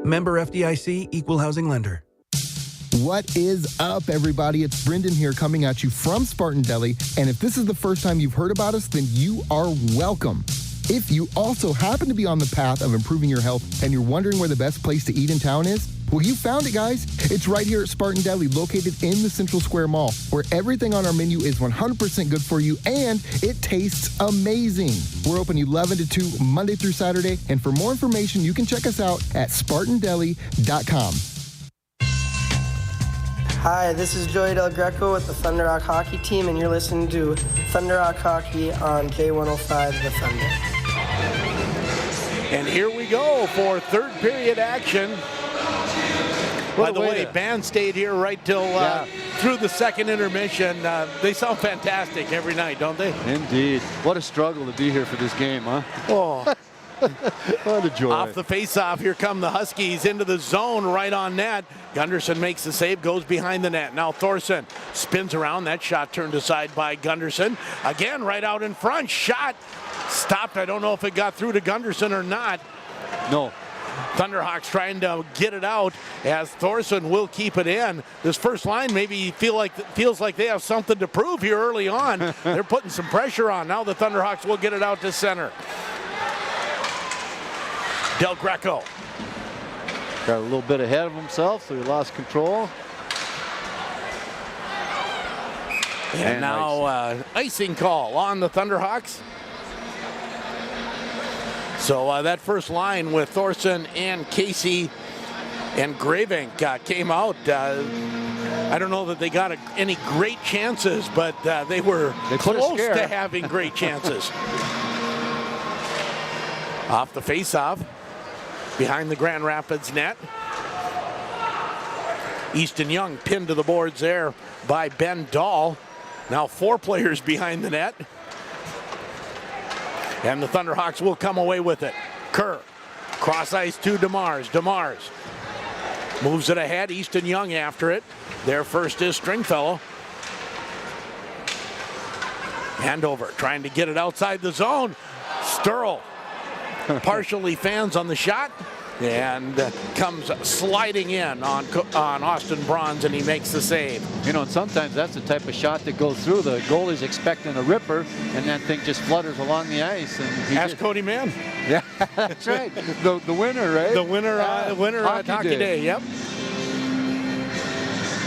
Member FDIC, Equal Housing Lender. What is up, everybody? It's Brendan here coming at you from Spartan Deli. And if this is the first time you've heard about us, then you are welcome. If you also happen to be on the path of improving your health and you're wondering where the best place to eat in town is, well, you found it, guys. It's right here at Spartan Deli, located in the Central Square Mall, where everything on our menu is 100% good for you and it tastes amazing. We're open 11 to 2 Monday through Saturday. And for more information, you can check us out at SpartanDeli.com. Hi, this is Joey Del Greco with the Thunderhawk hockey team, and you're listening to Thunderhawk Hockey on J105 The Thunder. And here we go for third period action. By the way, band stayed here right till through the second intermission. They sound fantastic every night, don't they? Indeed. What a struggle to be here for this game, huh? Oh. What a joy. Off the face-off, here come the Huskies into the zone right on net. Gunderson makes the save, goes behind the net. Now Thorson spins around. That shot turned aside by Gunderson. Again, right out in front. Shot stopped. I don't know if it got through to Gunderson or not. No. Thunderhawks trying to get it out as Thorson will keep it in. This first line maybe feels like they have something to prove here early on. They're putting some pressure on. Now the Thunderhawks will get it out to center. Del Greco. Got a little bit ahead of himself, so he lost control. And now icing call on the Thunderhawks. So that first line with Thorson and Casey and Gravink came out. I don't know that they got any great chances, but they were close to having great chances. Off the face-off. behind the Grand Rapids net. Easton Young pinned to the boards there by Ben Dahl. Now 4 players behind the net. And the Thunderhawks will come away with it. Kerr, cross ice to DeMars. DeMars moves it ahead. Easton Young after it. Their first is Stringfellow. Andover trying to get it outside the zone. Sturl partially fans on the shot and comes sliding in on Austin Bronze, and he makes the save. You know, and sometimes that's the type of shot that goes through. The goalie's expecting a ripper, and that thing just flutters along the ice. And Ask Cody Mann. Yeah, that's right. The winner, right? The winner, on Hockey Day. Yep.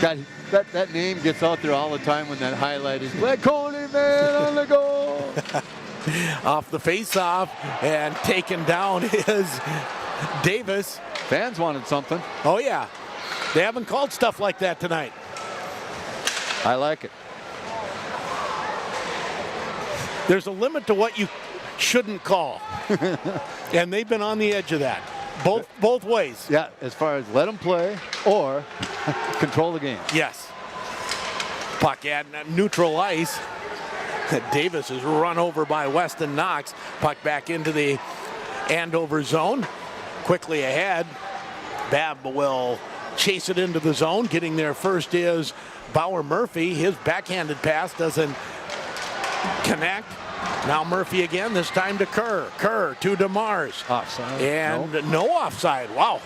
God, that name gets out there all the time when that highlight is like Cody Mann on the goal. Off the face-off and taken down is Davis. Fans wanted something. Oh, yeah. They haven't called stuff like that tonight. I like it. There's a limit to what you shouldn't call. And they've been on the edge of that. Both ways. Yeah, as far as let them play or control the game. Yes. Puck at neutral ice. Davis is run over by Weston Knox. Puck back into the Andover zone. Quickly ahead. Babb will chase it into the zone. Getting there first is Bauer Murphy. His backhanded pass doesn't connect. Now Murphy again, this time to Kerr. Kerr to DeMars. Offside. And no offside. Wow.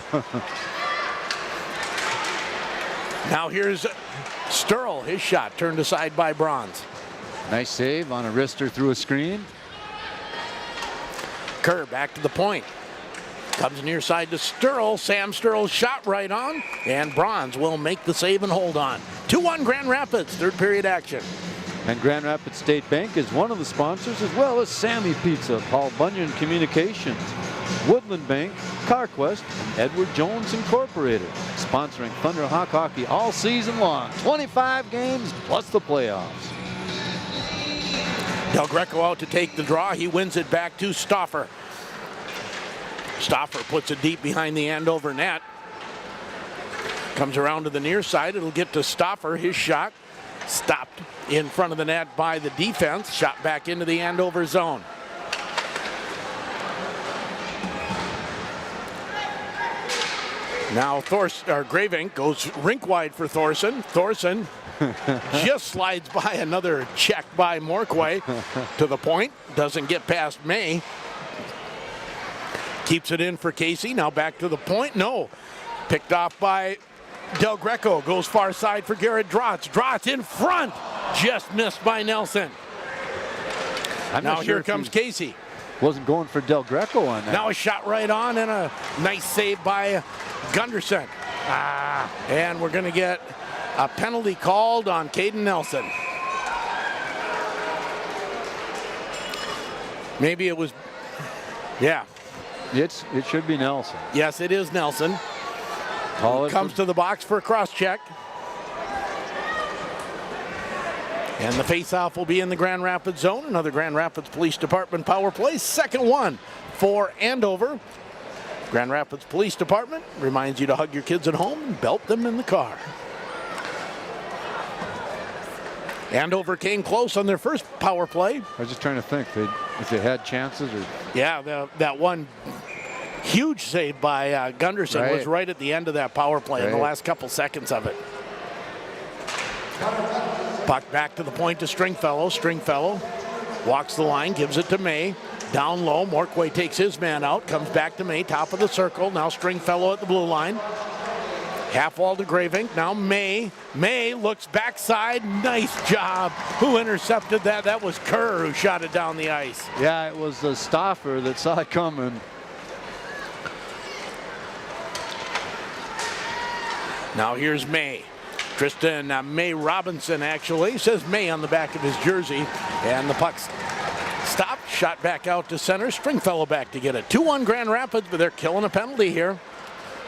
Now here's Sturl. His shot turned aside by Bronze. Nice save on a wrister through a screen. Kerr back to the point. Comes near side to Sturl. Sam Sturl shot right on. And Bronze will make the save and hold on. 2-1 Grand Rapids, third period action. And Grand Rapids State Bank is one of the sponsors, as well as Sammy Pizza, Paul Bunyan Communications, Woodland Bank, CarQuest, and Edward Jones Incorporated, sponsoring Thunderhawk hockey all season long. 25 games plus the playoffs. Del Greco out to take the draw. He wins it back to Stauffer. Stauffer puts it deep behind the Andover net. Comes around to the near side. It'll get to Stauffer. His shot stopped in front of the net by the defense. Shot back into the Andover zone. Now Gravink goes rink wide for Thorson. Thorson just slides by another check by Morquay to the point. Doesn't get past May. Keeps it in for Casey. Now back to the point. No. Picked off by Del Greco. Goes far side for Garrett Drotz. Drotz in front. Just missed by Nelson. Now here comes Casey. Wasn't going for Del Greco on that. Now a shot right on and a nice save by Gunderson. And we're going to get a penalty called on Caden Nelson. Maybe it was, yeah. It should be Nelson. Yes, it is Nelson. Comes to the box for a cross check. And the faceoff will be in the Grand Rapids zone. Another Grand Rapids Police Department power play. Second one for Andover. Grand Rapids Police Department reminds you to hug your kids at home and belt them in the car. Andover came close on their first power play. I was just trying to think if they had chances. Or yeah, that one huge save by Gunderson was right at the end of that power play in the last couple seconds of it. Puck back to the point to Stringfellow. Stringfellow walks the line, gives it to May. Down low, Morquay takes his man out, comes back to May, top of the circle. Now Stringfellow at the blue line. Half wall to Gravink. Now May. May looks backside. Nice job. Who intercepted that? That was Kerr who shot it down the ice. Yeah, it was the Stauffer that saw it coming. Now here's May. Tristan May Robinson actually says May on the back of his jersey. And the puck's stopped. Shot back out to center. Stringfellow back to get it. 2-1 Grand Rapids, but they're killing a penalty here.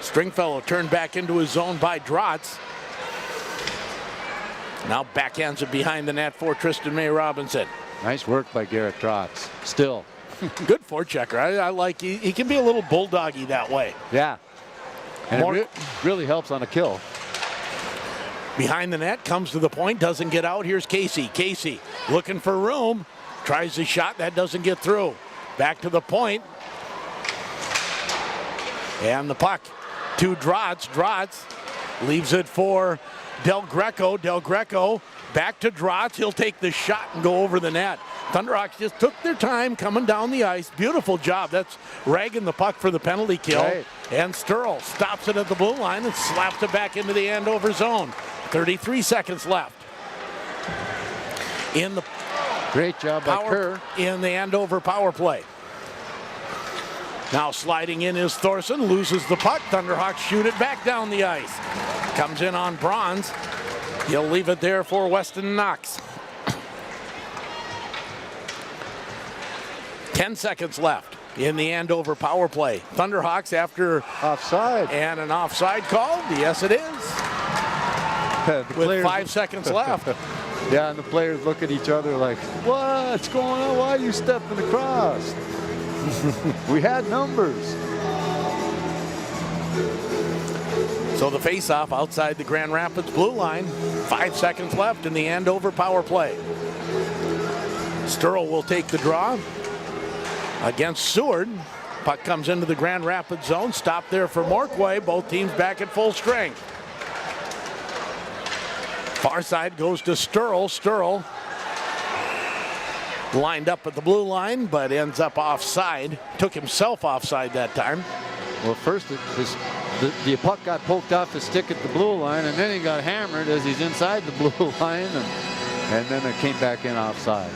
Stringfellow turned back into his zone by Drotz. Now backhands it behind the net for Tristan May Robinson. Nice work by Garrett Drotz. Still. Good forechecker. I like he can be a little bulldoggy that way. Yeah. And it really helps on a kill. Behind the net, comes to the point, doesn't get out. Here's Casey. Casey looking for room. Tries the shot, that doesn't get through. Back to the point. And the puck to Drotz. Drotz leaves it for Del Greco. Del Greco back to Drotz. He'll take the shot and go over the net. Thunderhawks just took their time coming down the ice. Beautiful job. That's ragging the puck for the penalty kill. Right. And Sturl stops it at the blue line and slaps it back into the Andover zone. 33 seconds left. In the great job by Kerr. In the Andover power play. Now sliding in is Thorson, loses the puck. Thunderhawks shoot it back down the ice. Comes in on Bronze. He'll leave it there for Weston Knox. 10 seconds left in the Andover power play. Thunderhawks after offside and an offside call. Yes, it is. With 5 seconds left. Yeah, and the players look at each other like, what's going on? Why are you stepping across? We had numbers. So the face-off outside the Grand Rapids blue line. 5 seconds left in the Andover power play. Sturl will take the draw against Seward. Puck comes into the Grand Rapids zone. Stop there for Morquay. Both teams back at full strength. Far side goes to Sturl. Sturl lined up at the blue line, but ends up offside. Took himself offside that time. Well, first the puck got poked off the stick at the blue line, and then he got hammered as he's inside the blue line, and then it came back in offside.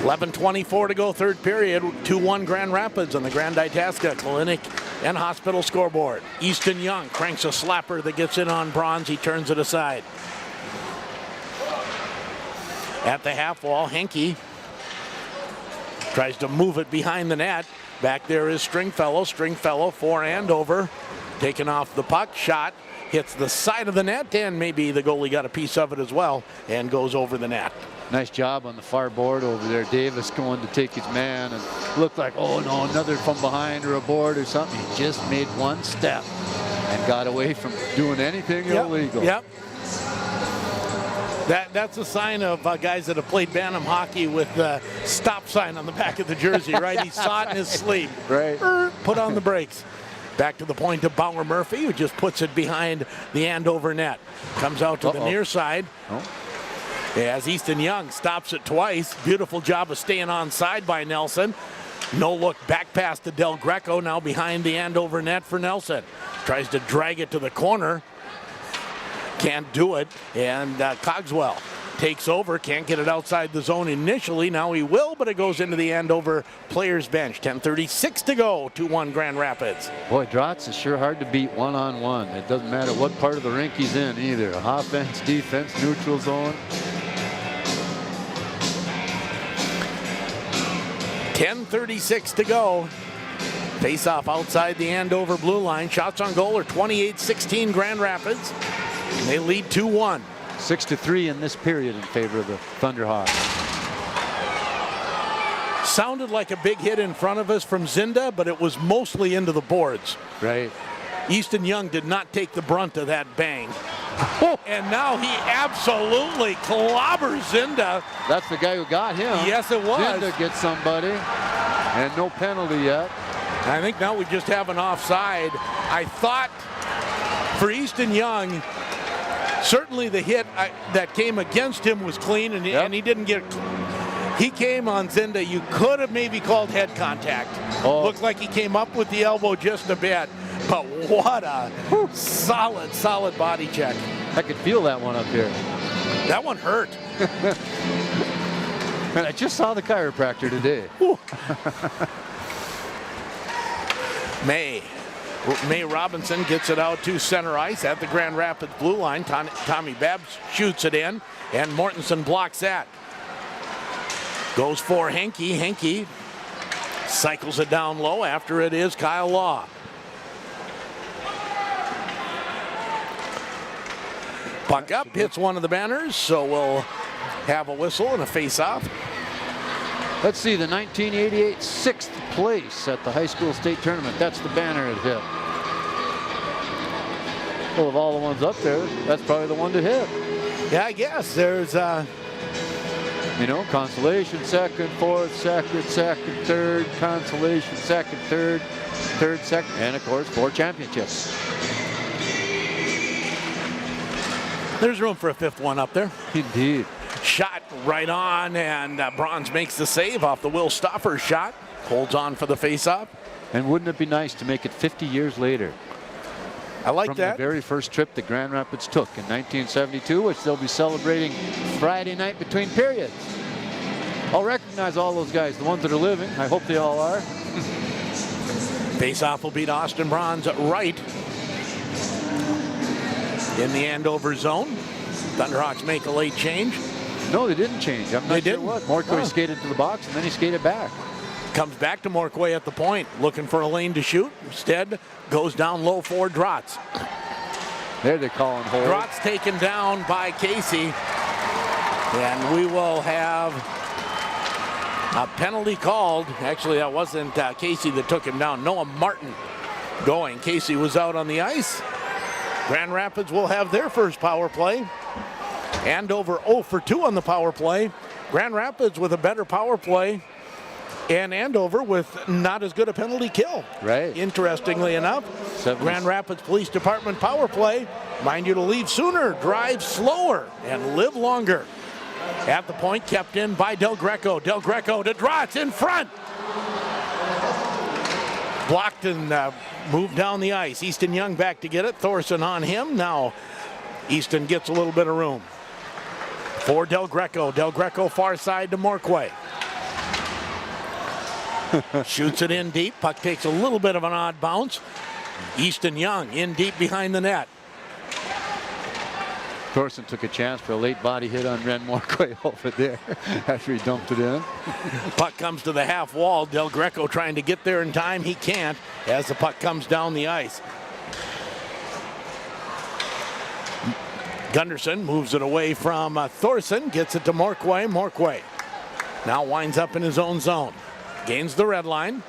11:24 to go, third period. 2-1 Grand Rapids on the Grand Itasca Clinic and Hospital scoreboard. Easton Young cranks a slapper that gets in on Bronze. He turns it aside. At the half wall, Henke tries to move it behind the net. Back there is Stringfellow. Stringfellow for Andover. Taking off the puck. Shot hits the side of the net, and maybe the goalie got a piece of it as well and goes over the net. Nice job on the far board over there. Davis going to take his man and looked like, oh no, another from behind or a board or something. He just made one step and got away from doing anything illegal. Yep. That's a sign of guys that have played Bantam hockey with the stop sign on the back of the jersey, right? He saw it in his sleep. Right. Put on the brakes. Back to the point of Bauer Murphy, who just puts it behind the Andover net. Comes out to the near side. As Easton Young stops it twice. Beautiful job of staying onside by Nelson. No look back pass to Del Greco, now behind the Andover net for Nelson. Tries to drag it to the corner. Can't do it, and Cogswell takes over, can't get it outside the zone initially. Now he will, but it goes into the Andover players bench. 10:36 to go, 2-1 Grand Rapids. Boy, Drotz is sure hard to beat one-on-one. It doesn't matter what part of the rink he's in either. Offense, defense, neutral zone. 10:36 to go. Face-off outside the Andover blue line. Shots on goal are 28-16 Grand Rapids. They lead 2-1. 6-3 in this period in favor of the Thunderhawks. Sounded like a big hit in front of us from Zinda, but it was mostly into the boards. Right. Easton Young did not take the brunt of that bang. And now he absolutely clobbers Zinda. That's the guy who got him. Yes, it was. Zinda gets somebody, and no penalty yet. I think now we just have an offside. I thought for Easton Young, certainly the hit that came against him was clean, and he didn't get. He came on Zinda. You could have maybe called head contact. Looked like he came up with the elbow just a bit, but what a solid body check. I could feel that one up here. That one hurt. And I just saw the chiropractor today. May Robinson gets it out to center ice at the Grand Rapids blue line. Tommy Babbs shoots it in, and Mortensen blocks that. Goes for Henke. Henke cycles it down low. After it is Kyle Law. Puck up, hits one of the banners, so we'll have a whistle and a face-off. Let's see, the 1988 6th place at the high school state tournament. That's the banner it hit. Well, of all the ones up there, that's probably the one to hit. Yeah, I guess there's you know, consolation second, fourth, second, third, consolation second, third, second, and of course 4 championships. There's room for a 5th one up there. Indeed. Shot right on, and Bronze makes the save off the Will Stoffer shot. Holds on for the face-off. And wouldn't it be nice to make it 50 years later? I like from that. The very first trip that Grand Rapids took in 1972, which they'll be celebrating Friday night between periods. I'll recognize all those guys, the ones that are living. I hope they all are. Face-off will beat Austin Bronze right in the Andover zone. Thunderhawks make a late change. No, they didn't change. I'm not sure what. Morquay skated to the box, and then he skated back. Comes back to Morquay at the point, looking for a lane to shoot. Instead, goes down low for Drotz. There they're calling hold. Drotz taken down by Casey. And we will have a penalty called. Actually, that wasn't Casey that took him down. Noah Martin going. Casey was out on the ice. Grand Rapids will have their first power play. Andover 0 for 2 on the power play. Grand Rapids with a better power play. And Andover with not as good a penalty kill. Right. Interestingly enough, Grand Rapids Police Department power play. Mind you to leave sooner, drive slower, and live longer. At the point, kept in by Del Greco. Del Greco to Drotz in front. Blocked and moved down the ice. Easton Young back to get it. Thorson on him. Now Easton gets a little bit of room. For Del Greco. Del Greco far side to Morquay. Shoots it in deep. Puck takes a little bit of an odd bounce. Easton Young in deep behind the net. Thorson took a chance for a late body hit on Ren Morquay over there after he dumped it in. Puck comes to the half wall. Del Greco trying to get there in time. He can't as the puck comes down the ice. Gunderson moves it away from Thorson. Gets it to Morquay. Morquay now winds up in his own zone. Gains the red line.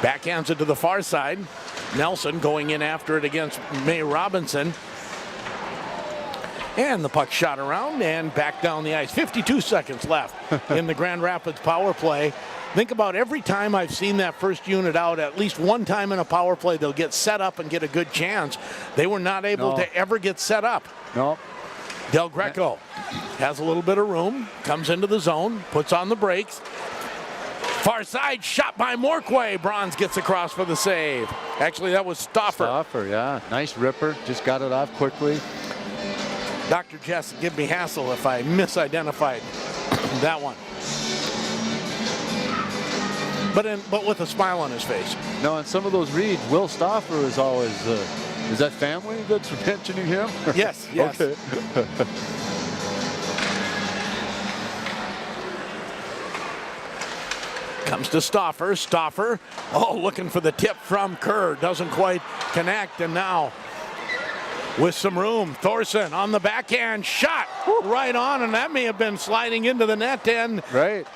Backhands it to the far side. Nelson going in after it against May Robinson. And the puck shot around and back down the ice. 52 seconds left in the Grand Rapids power play. Think about every time I've seen that first unit out, at least one time in a power play, they'll get set up and get a good chance. They were not able to ever get set up. No. Del Greco has a little bit of room, comes into the zone, puts on the brakes. Far side, shot by Morquay. Bronze gets across for the save. Actually, that was Stoffer. Stoffer, yeah. Nice ripper. Just got it off quickly. Dr. Jess, give me hassle if I misidentified that one. But with a smile on his face. No, and some of those reads, Will Stoffer is always, is that family that's mentioning him? Yes, yes. Okay. Comes to Stoffer. Stoffer, looking for the tip from Kerr. Doesn't quite connect, and now with some room, Thorson on the backhand shot right on, and that may have been sliding into the net. And right.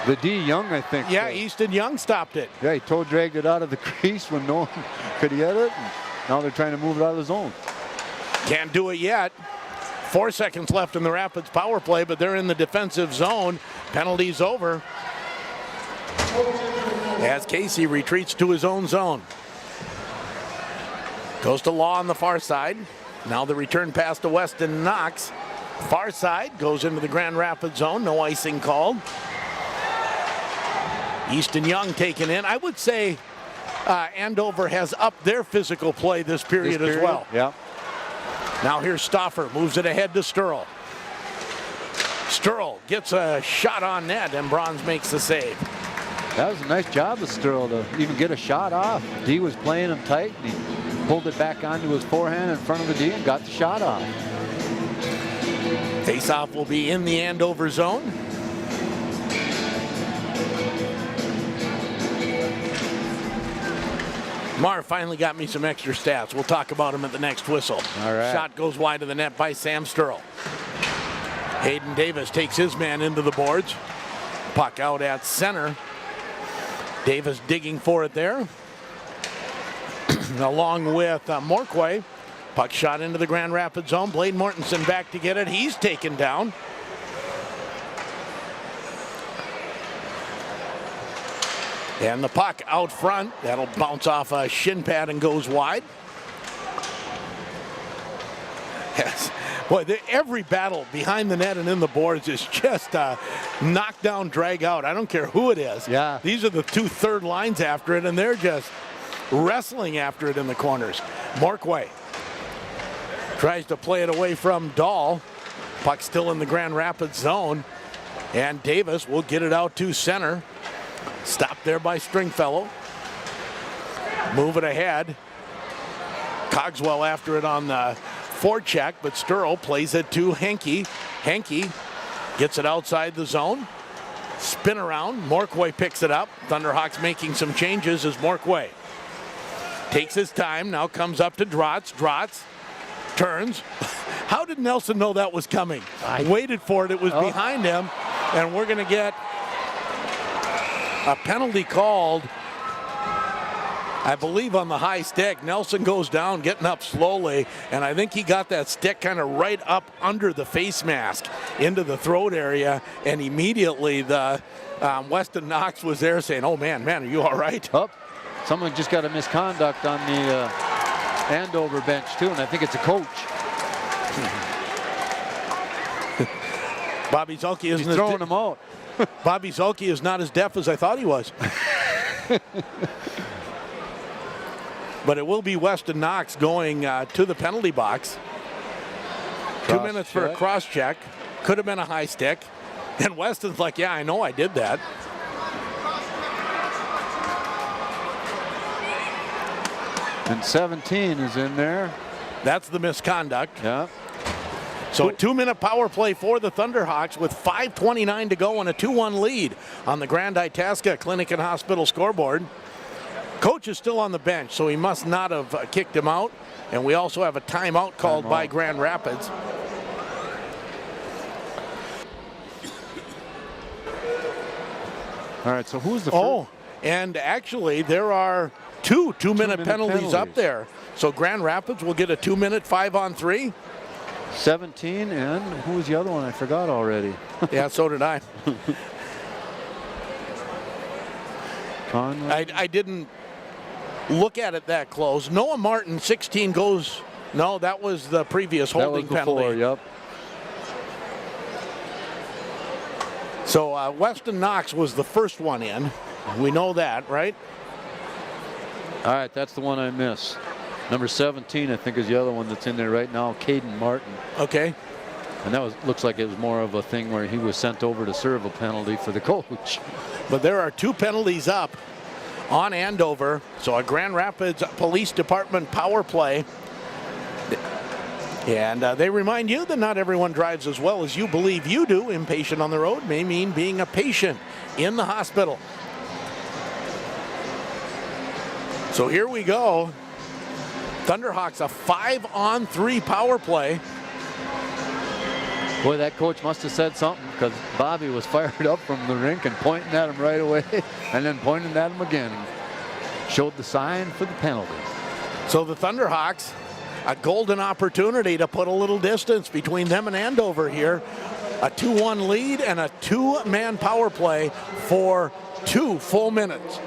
The D Young, I think. Yeah, Easton Young stopped it. Yeah, he toe dragged it out of the crease when no one could get it. And now they're trying to move it out of the zone. Can't do it yet. 4 seconds left in the Rapids power play, but they're in the defensive zone. Penalty's over as Casey retreats to his own zone. Goes to Law on the far side. Now the return pass to Weston Knox. Far side goes into the Grand Rapids zone. No icing called. Easton Young taken in. I would say Andover has upped their physical play this period as well. Yeah. Now here's Stoffer. Moves it ahead to Sturl. Sturl gets a shot on net, and Bronze makes the save. That was a nice job of Sturl to even get a shot off. D was playing him tight, and he pulled it back onto his forehand in front of the D and got the shot off. Face-off will be in the Andover zone. Mar finally got me some extra stats. We'll talk about him at the next whistle. All right. Shot goes wide of the net by Sam Sturl. Hayden Davis takes his man into the boards. Puck out at center. Davis digging for it there. Along with Morquay. Puck shot into the Grand Rapids zone. Blade Mortensen back to get it. He's taken down. And the puck out front. That'll bounce off a shin pad and goes wide. Yes. Boy, every battle behind the net and in the boards is just knock down, drag out. I don't care who it is. Yeah. These are the 2 third lines after it, and they're just wrestling after it in the corners. Morquay tries to play it away from Dahl. Puck still in the Grand Rapids zone. And Davis will get it out to center. Stopped there by Stringfellow. Move it ahead. Cogswell after it on the forecheck, but Sturl plays it to Henke. Henke gets it outside the zone. Spin around. Morquay picks it up. Thunderhawks making some changes as Morquay takes his time. Now comes up to Drotz. Drotz turns. How did Nelson know that was coming? Waited for it. It was behind him. And we're going to get a penalty called, I believe, on the high stick. Nelson goes down, getting up slowly, and I think he got that stick kind of right up under the face mask into the throat area, and immediately the Weston Knox was there saying, oh man, are you all right? Oh, someone just got a misconduct on the Andover bench too, and I think it's a coach. Bobby Zulke isn't He's throwing him out. Bobby Zulke is not as deaf as I thought he was. But it will be Weston Knox going to the penalty box. 2 minutes for a cross check. Could have been a high stick. And Weston's like, yeah, I know I did that. And 17 is in there. That's the misconduct. Yeah. So a 2-minute power play for the Thunderhawks with 5:29 to go and a 2-1 lead on the Grand Itasca Clinic and Hospital scoreboard. Coach is still on the bench, so he must not have kicked him out. And we also have a timeout called by Grand Rapids. All right, so who's the first? And actually there are two 2-minute penalties up there. So Grand Rapids will get a 2-minute 5-on-3. 17, and who was the other one? I forgot already. Yeah, so did I. I didn't look at it that close. Noah Martin, 16 goes. No, that was the previous holding penalty. Yep. So Weston Knox was the first one in. We know that, right? All right, that's the one I missed. Number 17, I think, is the other one that's in there right now, Caden Martin. Okay. And that looks like it was more of a thing where he was sent over to serve a penalty for the coach. But there are 2 penalties up on Andover. So a Grand Rapids Police Department power play. And they remind you that not everyone drives as well as you believe you do. Impatient on the road may mean being a patient in the hospital. So here we go. Thunderhawks, a 5-on-3 power play. Boy, that coach must have said something, because Bobby was fired up from the rink and pointing at him right away and then pointing at him again. Showed the sign for the penalty. So the Thunderhawks, a golden opportunity to put a little distance between them and Andover here. A 2-1 lead and a 2-man power play for 2 full minutes.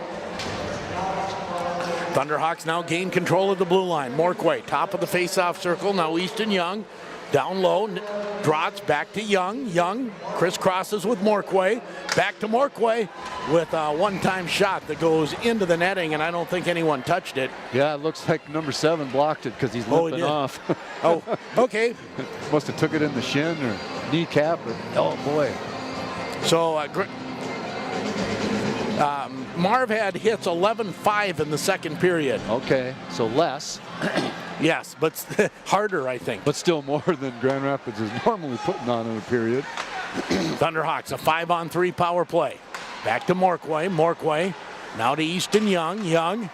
Thunderhawks now gain control of the blue line. Morquay, top of the face-off circle. Now Easton Young, down low. Drotz back to Young. Young crisscrosses with Morquay. Back to Morquay with a one-time shot that goes into the netting, and I don't think anyone touched it. Yeah, it looks like number 7 blocked it because he's limping off. Oh, okay. Must have took it in the shin or kneecap. Oh, boy. So Marv had hits 11-5 in the second period. Okay, so less. Yes, but harder, I think. But still more than Grand Rapids is normally putting on in a period. Thunderhawks, a 5-on-3 power play. Back to Morquay. Morquay now to Easton Young. Young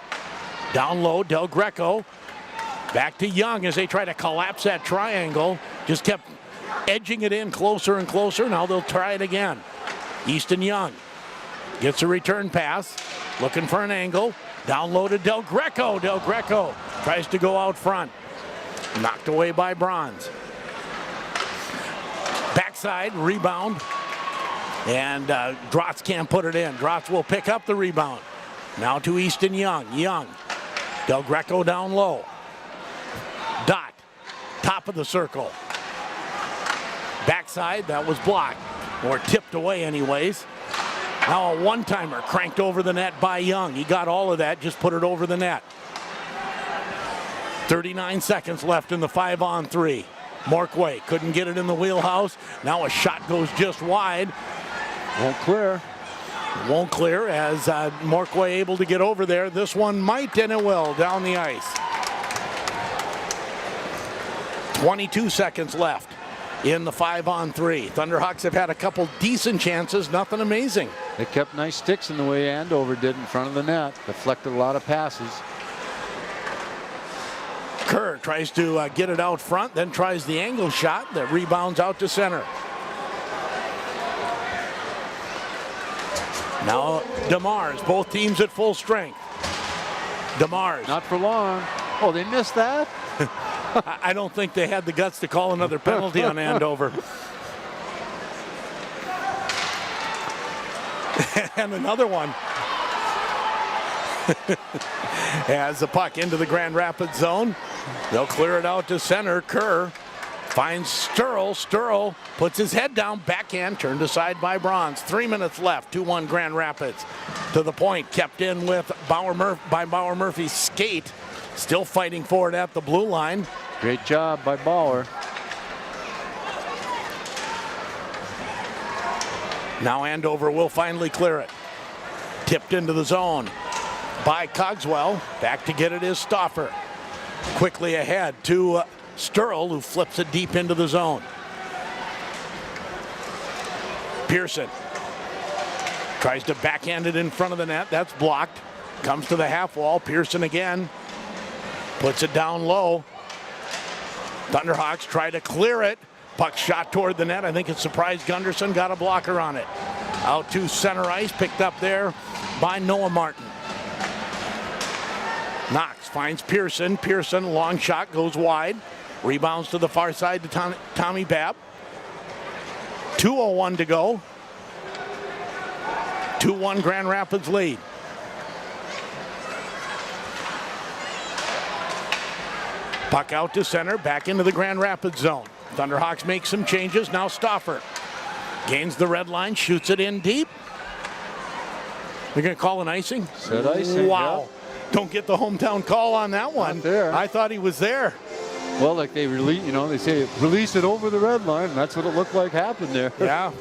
down low, Del Greco. Back to Young as they try to collapse that triangle. Just kept edging it in closer and closer. Now they'll try it again. Easton Young Gets a return pass. Looking for an angle. Down low to Del Greco. Del Greco tries to go out front. Knocked away by Bronze. Backside, rebound. And Drotz can't put it in. Drotz will pick up the rebound. Now to Easton Young. Young. Del Greco down low. Dot. Top of the circle. Backside, that was blocked. Or tipped away anyways. Now a one-timer cranked over the net by Young. He got all of that, just put it over the net. 39 seconds left in the 5-on-3. Morquay couldn't get it in the wheelhouse. Now a shot goes just wide. Won't clear. Won't clear as Morquay able to get over there. This one might and it will down the ice. 22 seconds left in the 5-on-3. Thunderhawks have had a couple decent chances, nothing amazing. They kept nice sticks in the way Andover did in front of the net. Deflected a lot of passes. Kerr tries to get it out front, then tries the angle shot that rebounds out to center. Now DeMars, both teams at full strength. DeMars. Not for long. Oh, they missed that? I don't think they had the guts to call another penalty on Andover. And another one. Has the puck into the Grand Rapids zone. They'll clear it out to center. Kerr finds Sturl. Sturl puts his head down. Backhand turned aside by Bronze. 3 minutes left. 2-1 Grand Rapids. To the point. Kept in with Bauer Murphy's skate. Still fighting for it at the blue line. Great job by Bauer. Now Andover will finally clear it. Tipped into the zone by Cogswell. Back to get it is Stauffer. Quickly ahead to Sturl, who flips it deep into the zone. Pearson tries to backhand it in front of the net. That's blocked. Comes to the half wall. Pearson again. Puts it down low. Thunderhawks try to clear it. Puck shot toward the net. I think it surprised Gunderson. Got a blocker on it. Out to center ice. Picked up there by Noah Martin. Knox finds Pearson. Pearson, long shot, goes wide. Rebounds to the far side to Tommy Babb. 2:01 to go. 2-1 Grand Rapids lead. Puck out to center, back into the Grand Rapids zone. Thunderhawks make some changes. Now Stauffer gains the red line, shoots it in deep. They're going to call an icing? Said icing. Wow. Yeah. Don't get the hometown call on that one. Not there. I thought he was there. Well, like they release, they say release it over the red line, and that's what it looked like happened there. Yeah.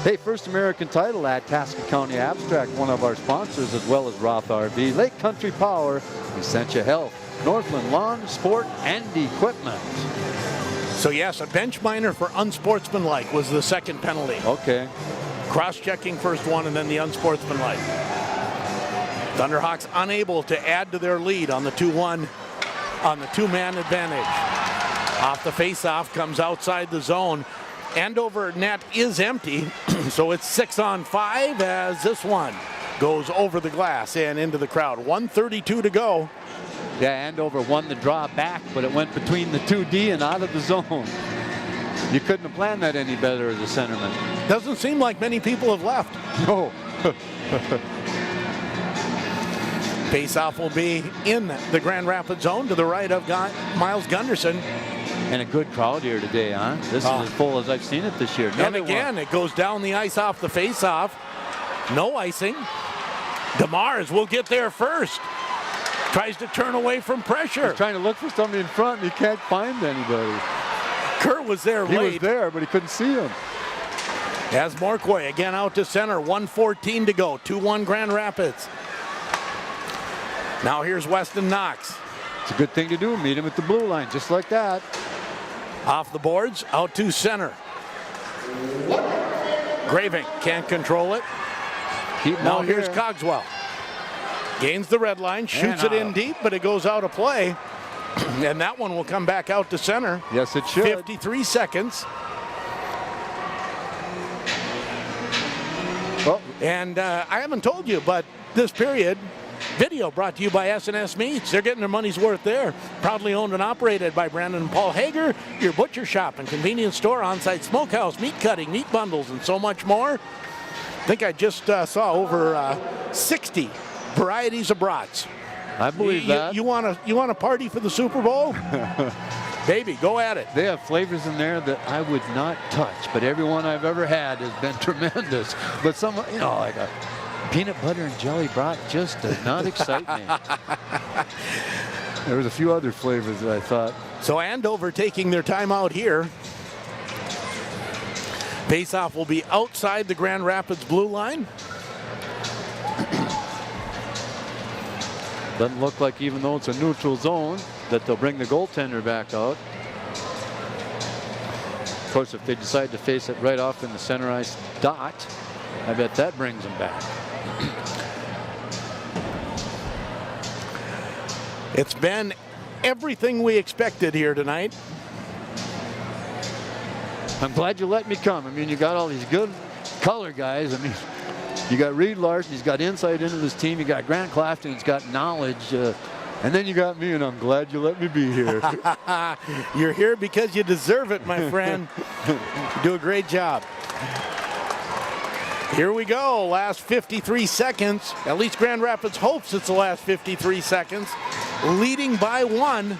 Hey, first American title at Itasca County Abstract, one of our sponsors, as well as Roth RV, Lake Country Power, Essentia Health, Northland Lawn, Sport, and Equipment. So yes, a bench minor for unsportsmanlike was the second penalty. Okay. Cross-checking first one and then the unsportsmanlike. Thunderhawks unable to add to their lead on the 2-1, on the two-man advantage. Off the face-off, comes outside the zone. Andover net is empty, so it's 6-on-5 as this one goes over the glass and into the crowd. 1:32 to go. Yeah, Andover won the draw back, but it went between the 2D and out of the zone. You couldn't have planned that any better as a centerman. Doesn't seem like many people have left. No. Face-off will be in the Grand Rapids zone to the right of Miles Gunderson. And a good crowd here today, huh? This is as full as I've seen it this year. And again, it goes down the ice off the face-off. No icing. DeMars will get there first. Tries to turn away from pressure. He's trying to look for somebody in front, and he can't find anybody. Kerr was there late. He was there, but he couldn't see him. As Morquay again out to center. 1:14 to go. 2-1 Grand Rapids. Now here's Weston Knox. It's a good thing to do. Meet him at the blue line, just like that. Off the boards, out to center. Graving can't control it. Now here's Cogswell. Gains the red line, shoots it in deep, but it goes out of play. And that one will come back out to center. Yes, it should. 53 seconds. Well, And I haven't told you, but this period, video brought to you by S&S Meats. They're getting their money's worth there. Proudly owned and operated by Brandon and Paul Hager, your butcher shop and convenience store, on-site smokehouse, meat cutting, meat bundles, and so much more. I think I just saw over 60 varieties of brats. I believe that. You want a party for the Super Bowl? Baby, go at it. They have flavors in there that I would not touch, but every one I've ever had has been tremendous. But some, like a peanut butter and jelly brat just does not excite me. There was a few other flavors that I thought. So Andover taking their time out here. Faceoff will be outside the Grand Rapids blue line. Doesn't look like, even though it's a neutral zone, that they'll bring the goaltender back out. Of course, if they decide to face it right off in the center ice dot, I bet that brings them back. It's been everything we expected here tonight. I'm glad you let me come. I mean, you got all these good color guys. I mean, you got Reed Larson, he's got insight into this team. You got Grant Clafton, he's got knowledge. And then you got me, and I'm glad you let me be here. You're here because you deserve it, my friend. You do a great job. Here we go, last 53 seconds. At least Grand Rapids hopes it's the last 53 seconds. Leading by 1.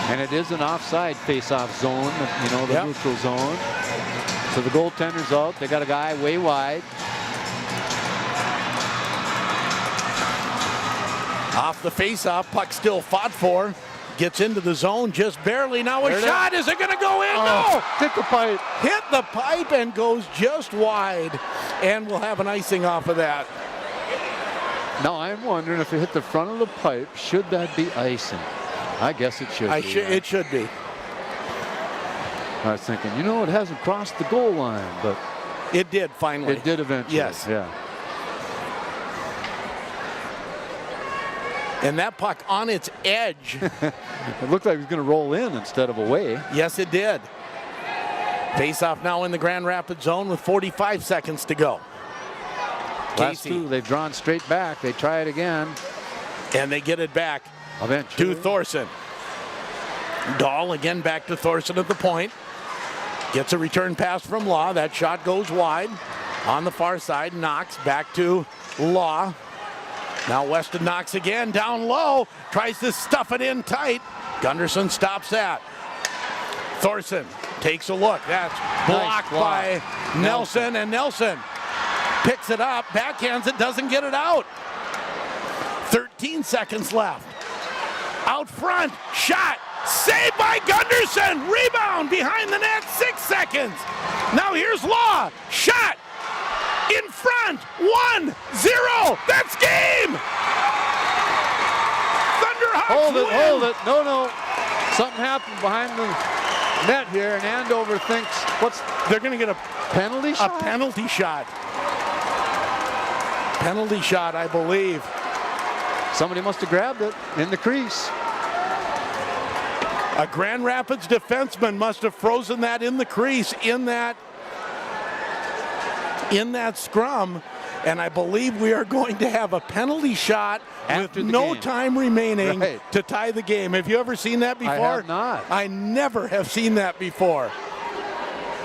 And it is an offside face-off zone, the neutral zone. So the goaltender's out. They got a guy way wide. Off the face-off, puck still fought for. Gets into the zone just barely. Now a shot. Is it going to go in? No! Hit the pipe. Hit the pipe and goes just wide. And we'll have an icing off of that. Now I'm wondering if it hit the front of the pipe, should that be icing? I guess it should be. It should be. I was thinking, it hasn't crossed the goal line, but it did finally. It did eventually. Yes. Yeah. And that puck on its edge. It looked like it was going to roll in instead of away. Yes, it did. Face-off now in the Grand Rapids zone with 45 seconds to go. Last two, they've drawn straight back. They try it again. And they get it back eventually to Thorson. Dahl again back to Thorson at the point. Gets a return pass from Law. That shot goes wide. On the far side, Knox back to Law. Now Weston Knox again down low. Tries to stuff it in tight. Gunderson stops that. Thorson takes a look. That's blocked by Nelson. And Nelson picks it up, backhands it, doesn't get it out. 13 seconds left. Out front, shot. Saved by Gunderson. Rebound behind the net. 6 seconds. Now here's Law. Shot. In front. 1-0. That's game. Thunderhawks win. Hold it. No. Something happened behind the net here, and Andover thinks they're going to get a penalty shot? A penalty shot. Penalty shot, I believe. Somebody must have grabbed it in the crease. A Grand Rapids defenseman must have frozen that in the crease in that scrum, and I believe we are going to have a penalty shot after with no time remaining to tie the game. Have you ever seen that before? I have not. I never have seen that before.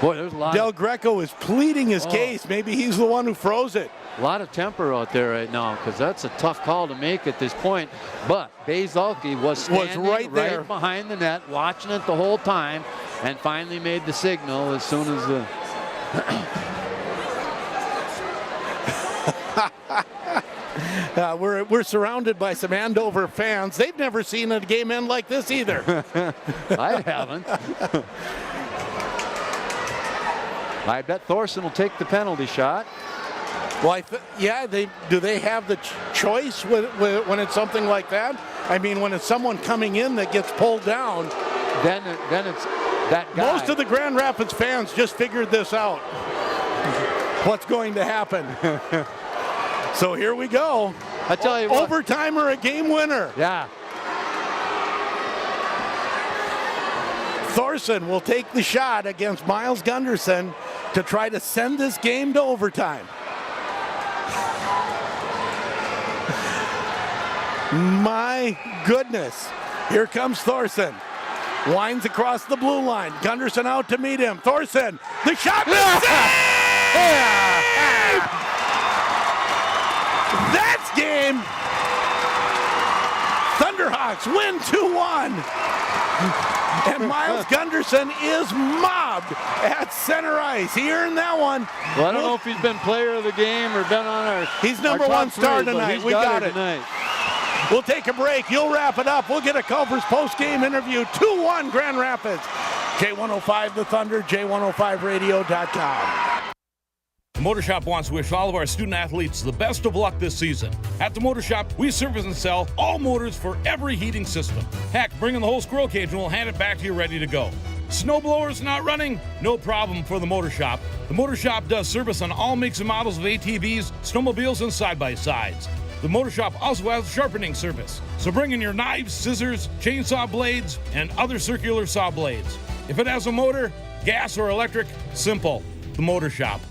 Boy, there's a lot. Del Greco is pleading his case. Maybe he's the one who froze it. A lot of temper out there right now, because that's a tough call to make at this point. But Bazalke was standing right there behind the net, watching it the whole time, and finally made the signal as soon as the... We're surrounded by some Andover fans. They've never seen a game end like this either. I haven't. I bet Thorson will take the penalty shot. Well, do they have the choice when it's something like that? I mean, when it's someone coming in that gets pulled down. Then it's that guy. Most of the Grand Rapids fans just figured this out. What's going to happen? So here we go. I tell you what. Overtime or a game winner. Yeah. Thorson will take the shot against Miles Gunderson. to try to send this game to overtime. My goodness. Here comes Thorson. Winds across the blue line. Gunderson out to meet him. Thorson, the shot. That's game. Thunderhawks win 2-1. And Miles Gunderson is mobbed at center ice. He earned that one. Well, I don't know if he's been player of the game or been on our He's number our one top star three, tonight. He's We got it. Tonight. We'll take a break. You'll wrap it up. We'll get a Culver's post-game interview. 2-1 Grand Rapids. J105 The Thunder, J105radio.com. The Motor Shop wants to wish all of our student athletes the best of luck this season. At the Motor Shop, we service and sell all motors for every heating system. Heck, bring in the whole squirrel cage and we'll hand it back to you ready to go. Snow blowers not running? No problem for the Motor Shop. The Motor Shop does service on all makes and models of ATVs, snowmobiles, and side-by-sides. The Motor Shop also has sharpening service. So bring in your knives, scissors, chainsaw blades, and other circular saw blades. If it has a motor, gas or electric, simple. The Motor Shop.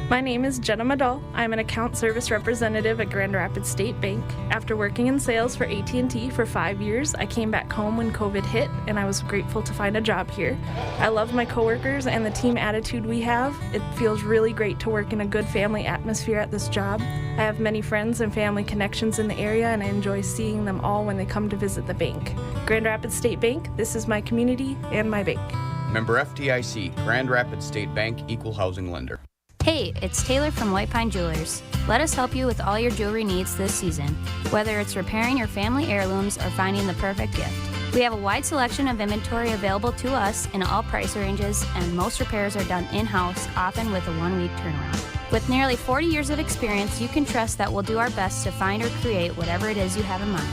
My name is Jenna Madal. I'm an account service representative at Grand Rapids State Bank. After working in sales for AT&T for 5 years, I came back home when COVID hit, and I was grateful to find a job here. I love my coworkers and the team attitude we have. It feels really great to work in a good family atmosphere at this job. I have many friends and family connections in the area, and I enjoy seeing them all when they come to visit the bank. Grand Rapids State Bank, this is my community and my bank. Member FDIC, Grand Rapids State Bank, Equal Housing Lender. Hey, it's Taylor from White Pine Jewelers. Let us help you with all your jewelry needs this season, whether it's repairing your family heirlooms or finding the perfect gift. We have a wide selection of inventory available to us in all price ranges, and most repairs are done in-house, often with a 1-week turnaround. With nearly 40 years of experience, you can trust that we'll do our best to find or create whatever it is you have in mind.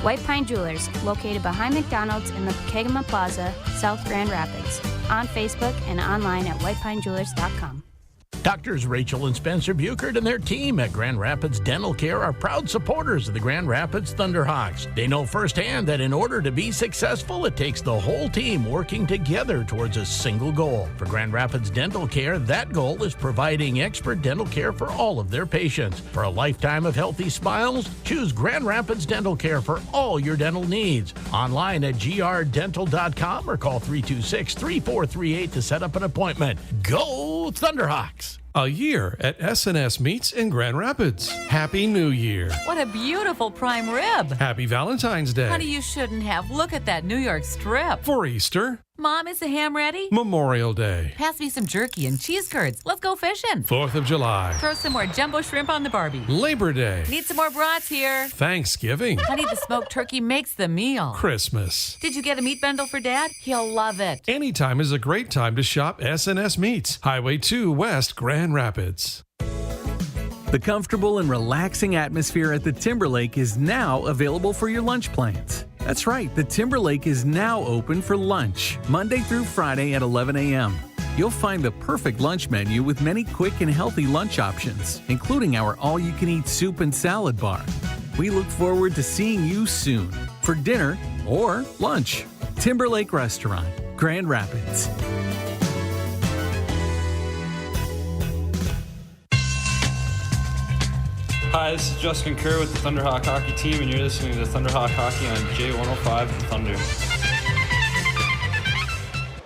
White Pine Jewelers, located behind McDonald's in the Pregame Plaza, South Grand Rapids. On Facebook and online at whitepinejewelers.com. Doctors Rachel and Spencer Buchert and their team at Grand Rapids Dental Care are proud supporters of the Grand Rapids Thunderhawks. They know firsthand that in order to be successful, it takes the whole team working together towards a single goal. For Grand Rapids Dental Care, that goal is providing expert dental care for all of their patients. For a lifetime of healthy smiles, choose Grand Rapids Dental Care for all your dental needs. Online at grdental.com or call 326-3438 to set up an appointment. Go Thunderhawks! A year at S&S Meats in Grand Rapids. Happy New Year. What a beautiful prime rib. Happy Valentine's Day. Honey, you shouldn't have. Look at that New York strip. For Easter. Mom, is the ham ready? Memorial Day. Pass me some jerky and cheese curds. Let's go fishing. 4th of July. Throw some more jumbo shrimp on the Barbie. Labor Day. Need some more brats here. Thanksgiving. Honey, the smoked turkey makes the meal. Christmas. Did you get a meat bundle for Dad? He'll love it. Anytime is a great time to shop S&S Meats. Highway 2 West, Grand Rapids. The comfortable and relaxing atmosphere at the Timberlake is now available for your lunch plans. That's right, the Timberlake is now open for lunch, Monday through Friday at 11 a.m. You'll find the perfect lunch menu with many quick and healthy lunch options, including our all-you-can-eat soup and salad bar. We look forward to seeing you soon for dinner or lunch. Timberlake Restaurant, Grand Rapids. Hi, this is Justin Kerr with the Thunderhawk Hockey Team, and you're listening to Thunderhawk Hockey on J105 The Thunder.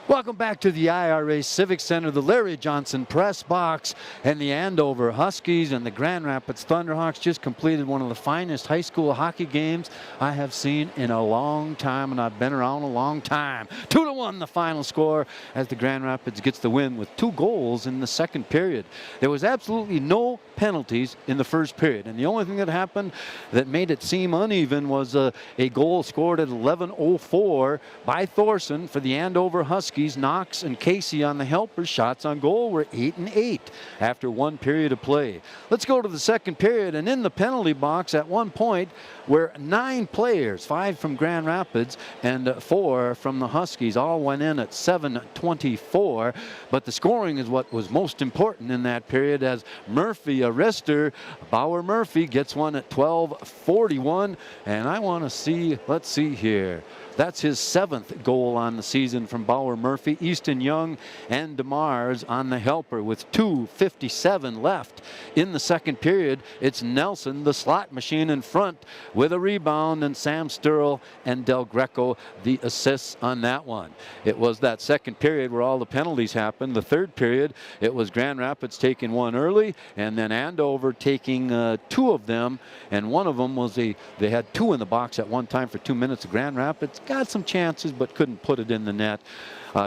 Welcome back to the IRA Civic Center, the Larry Johnson press box, and the Andover Huskies and the Grand Rapids Thunderhawks just completed one of the finest high school hockey games I have seen in a long time, and I've been around a long time. 2-1 the final score as the Grand Rapids gets the win with 2 goals in the second period. There was absolutely no penalties in the first period, and the only thing that happened that made it seem uneven was a goal scored at 11:04 by Thorson for the Andover Huskies. Knox and Casey on the helpers. Shots on goal were 8-8 after 1 period of play. Let's go to the second period, and in the penalty box at one point were 9 players, 5 from Grand Rapids and 4 from the Huskies. All went in at 7:24, but the scoring is what was most important in that period as Murphy, a wrister, Bauer Murphy gets one at 12:41, and I want to see, let's see here. That's his 7th goal on the season from Bauer Murphy. Easton Young and DeMars on the helper with 2:57 left in the second period. It's Nelson, the slot machine, in front with a rebound, and Sam Sturl and Del Greco the assists on that one. It was that second period where all the penalties happened. The third period, it was Grand Rapids taking one early, and then Andover taking 2 of them, and one of them was they had 2 in the box at one time for 2 minutes. Grand Rapids got some chances but couldn't put it in the net.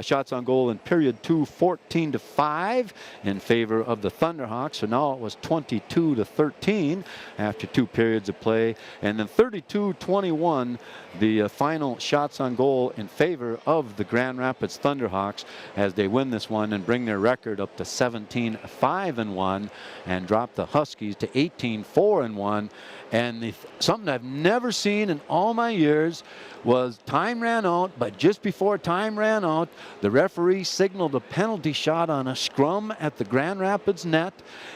Shots on goal in period 2, 14-5 in favor of the Thunderhawks. So now it was 22-13 after 2 periods of play. And then 32-21, the final shots on goal in favor of the Grand Rapids Thunderhawks as they win this one and bring their record up to 17-5-1 and drop the Huskies to 18-4-1. And something I've never seen in all my years was time ran out, but just before time ran out, the referee signaled a penalty shot on a scrum at the Grand Rapids net,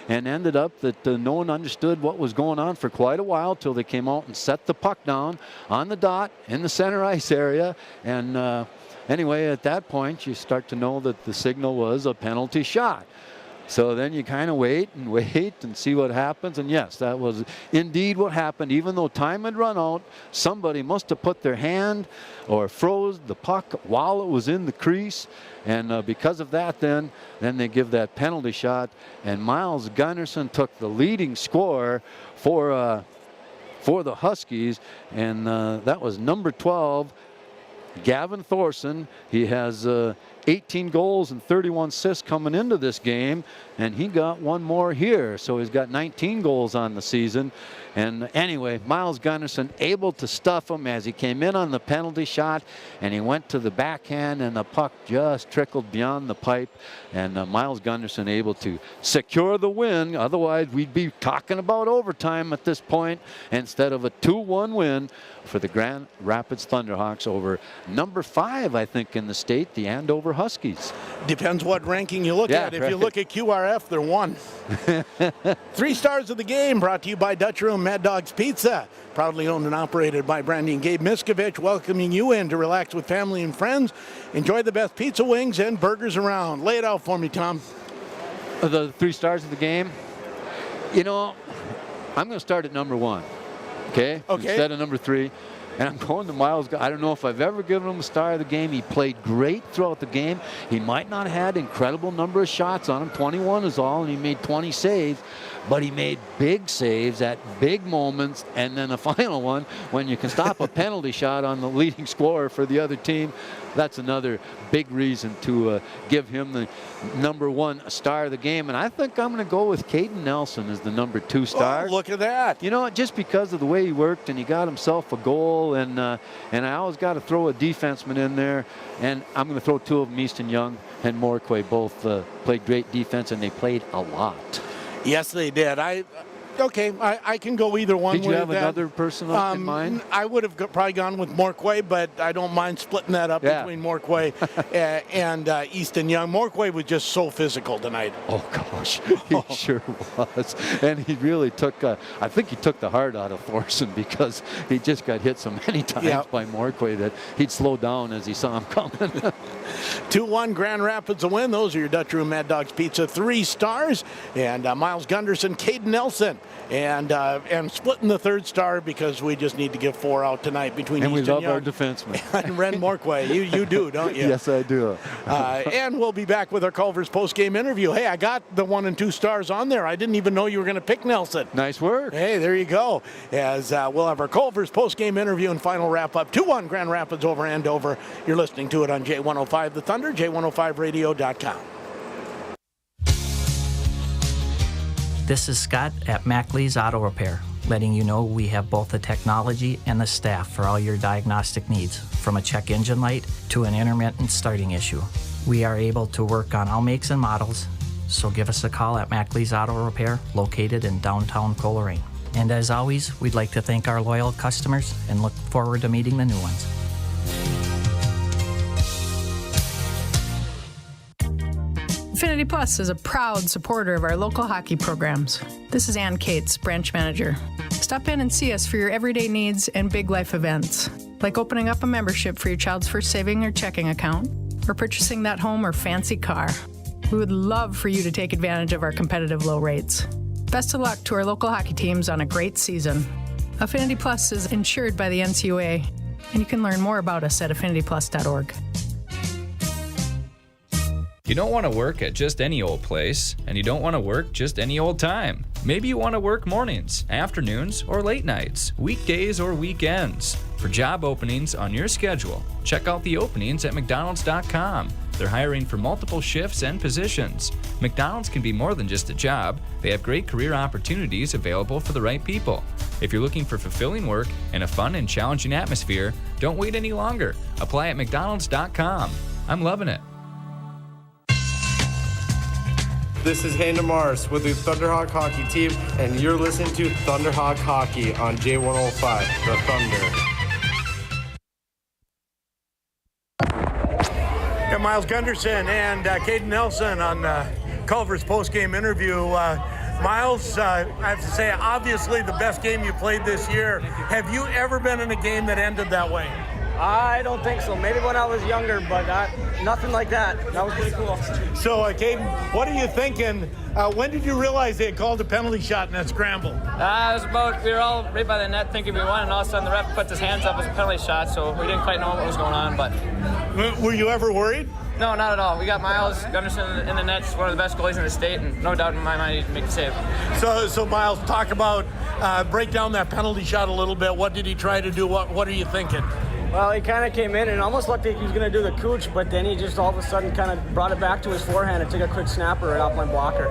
and ended up that no one understood what was going on for quite a while till they came out and set the puck down on the dot in the center ice area. And anyway, at that point, you start to know that the signal was a penalty shot. So then you kind of wait and see what happens. And yes, that was indeed what happened. Even though time had run out, somebody must have put their hand or froze the puck while it was in the crease. And because of that, then they give that penalty shot. And Miles Gunnarsson took the leading score for the Huskies. And that was number 12, Gavin Thorson. He has 18 goals and 31 assists coming into this game, and he got one more here, so he's got 19 goals on the season. And anyway, Miles Gunnarsson able to stuff him as he came in on the penalty shot, and he went to the backhand, and the puck just trickled beyond the pipe, and Miles Gunnarsson able to secure the win. Otherwise, we'd be talking about overtime at this point instead of a 2-1 win for the Grand Rapids Thunderhawks over number 5, I think, in the state, the Andover Huskies. Depends what ranking you look at. If right. you look at QRF, they're 1. 3 stars of the game brought to you by Dutch Room Mad Dog's Pizza. Proudly owned and operated by Brandy and Gabe Miskovich, welcoming you in to relax with family and friends. Enjoy the best pizza, wings, and burgers around. Lay it out for me, Tom. The 3 stars of the game, you know, I'm going to start at number 1. Okay? Instead of number 3. And I'm going to Miles. I don't know if I've ever given him a star of the game. He played great throughout the game. He might not have had incredible number of shots on him. 21 is all, and he made 20 saves. But he made big saves at big moments. And then a final one, when you can stop a penalty shot on the leading scorer for the other team, that's another big reason to give him the number 1 star of the game. And I think I'm going to go with Caden Nelson as the number 2 star. Oh, look at that. You know, just because of the way he worked, and he got himself a goal, and I always got to throw a defenseman in there. And I'm going to throw 2 of them, Easton Young and Morquay, both played great defense, and they played a lot. Yes, they did. I can go either one. Did you have another person in mind? I would have probably gone with Morquay, but I don't mind splitting that up between Morquay and Easton Young. Morquay was just so physical tonight. Oh, gosh. He sure was. And he really took, I think he took the heart out of Thorson, because he just got hit so many times by Morquay that he'd slow down as he saw him coming. 2-1 Grand Rapids a win. Those are your Dutch Room Mad Dog's Pizza 3 stars. And Miles Gunnarsson, Caden Nelson. And splitting the 3rd star because we just need to give 4 out tonight between and Easton we love Young our defenseman and Ren Morquay. You do, don't you? Yes, I do. And we'll be back with our Culver's post-game interview. Hey, I got the 1 and 2 stars on there. I didn't even know you were going to pick Nelson. Nice work. Hey, there you go. As we'll have our Culver's post-game interview and final wrap-up. 2-1 Grand Rapids over Andover. You're listening to it on J105 The Thunder, J105radio.com. This is Scott at Mackley's Auto Repair, letting you know we have both the technology and the staff for all your diagnostic needs, from a check engine light to an intermittent starting issue. We are able to work on all makes and models, so give us a call at Mackley's Auto Repair, located in downtown Coleraine. And as always, we'd like to thank our loyal customers and look forward to meeting the new ones. Affinity Plus is a proud supporter of our local hockey programs. This is Ann Cates, branch manager. Stop in and see us for your everyday needs and big life events. like opening up a membership for your child's first saving or checking account, or purchasing that home or fancy car. We would love for you to take advantage of our competitive low rates. Best of luck to our local hockey teams on a great season. Affinity Plus is insured by the NCUA, and you can learn more about us at affinityplus.org. You don't want to work at just any old place, and you don't want to work just any old time. Maybe you want to work mornings, afternoons, or late nights, weekdays or weekends. For job openings on your schedule, check out the openings at McDonald's.com. They're hiring for multiple shifts and positions. McDonald's can be more than just a job. They have great career opportunities available for the right people. If you're looking for fulfilling work and a fun and challenging atmosphere, don't wait any longer. Apply at McDonald's.com. I'm loving it. This is Hannah Mars with the Thunderhawk hockey team, and you're listening to Thunderhawk Hockey on J105, The Thunder. Got Miles Gunderson and Caden Nelson on Culver's post-game interview. Miles, I have to say, obviously the best game you played this year. Have you ever been in a game that ended that way? I don't think so. Maybe when I was younger, but nothing like that. That was pretty cool. So, Caden, what are you thinking? When did you realize they had called a penalty shot in that scramble? It was about, we were all right by the net thinking we won, and all of a sudden the ref puts his hands up as a penalty shot, so we didn't quite know what was going on. But were you ever worried? No, not at all. We got Miles Gunderson in the net, one of the best goalies in the state, and no doubt in my mind he'd make the save. So Miles, talk about, break down that penalty shot a little bit. What did he try to do? What are you thinking? Well, he kind of came in and almost looked like he was going to do the cooch, but then he just all of a sudden kind of brought it back to his forehand and took a quick snapper right off my blocker.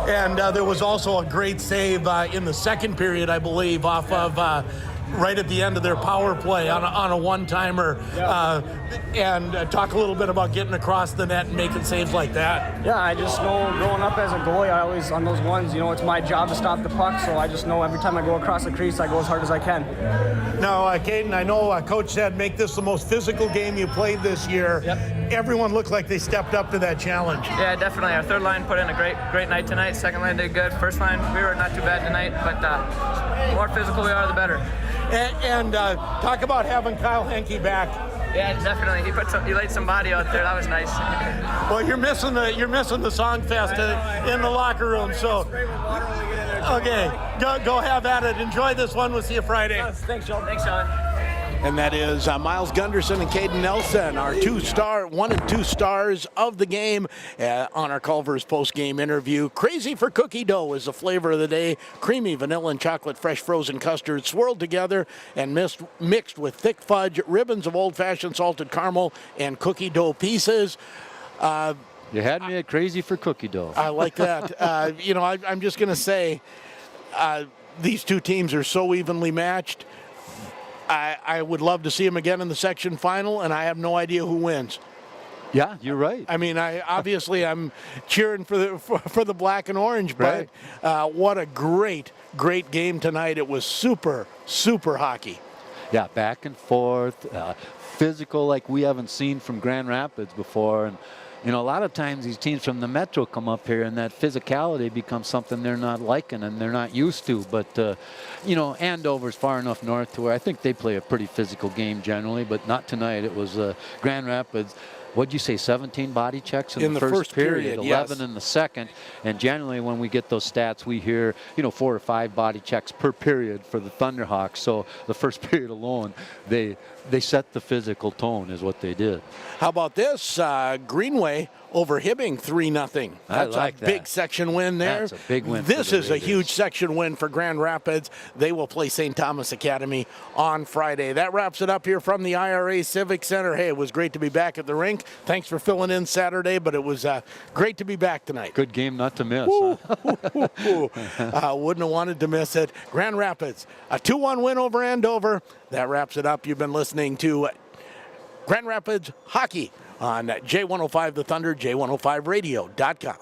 And there was also a great save in the second period, I believe, off of right at the end of their power play on a one-timer. And talk a little bit about getting across the net and making saves like that. Yeah, I just know growing up as a goalie, I always, on those ones, it's my job to stop the puck, so I just know every time I go across the crease, I go as hard as I can. Now, Caden, I know Coach said make this the most physical game you played this year. Yep. Everyone looked like they stepped up to that challenge. Yeah, definitely. Our third line put in a great night tonight. Second line did good. First line, we were not too bad tonight, but the more physical we are, the better. And talk about having Kyle Henke back. Yeah, definitely. He laid some body out there. That was nice. Well, you're missing the song fest in the locker room. So, okay, go have at it. Enjoy this one. We'll see you Friday. Yes, thanks, Sean. Thanks, Sean. And that is Miles Gunderson and Caden Nelson, our 1 and 2 stars of the game on our Culver's post-game interview. Crazy for Cookie Dough is the flavor of the day. Creamy vanilla and chocolate fresh frozen custard swirled together and mixed with thick fudge, ribbons of old-fashioned salted caramel, and cookie dough pieces. You had me at crazy for Cookie Dough. I like that. I'm just going to say these two teams are so evenly matched. I would love to see them again in the section final, and I have no idea who wins. Yeah, you're right. I mean, I'm cheering for the black and orange, but what a great game tonight. It was super hockey. Yeah, back and forth, physical like we haven't seen from Grand Rapids before. And a lot of times these teams from the Metro come up here and that physicality becomes something they're not liking and they're not used to. But, Andover's far enough north to where I think they play a pretty physical game generally, but not tonight. It was Grand Rapids. What'd you say, 17 body checks in the first period, 11 in the second. And generally when we get those stats, we hear, 4 or 5 body checks per period for the Thunderhawks. So the first period alone, they set the physical tone is what they did. How about this? Greenway over Hibbing 3-0. That's like a big section win there. That's a big win. This is a huge section win for Grand Rapids. They will play St. Thomas Academy on Friday. That wraps it up here from the IRA Civic Center. Hey, it was great to be back at the rink. Thanks for filling in Saturday, but it was great to be back tonight. Good game not to miss. Wouldn't have wanted to miss it. Grand Rapids, a 2-1 win over Andover. That wraps it up. You've been listening to Grand Rapids Hockey on J105 The Thunder, J105radio.com.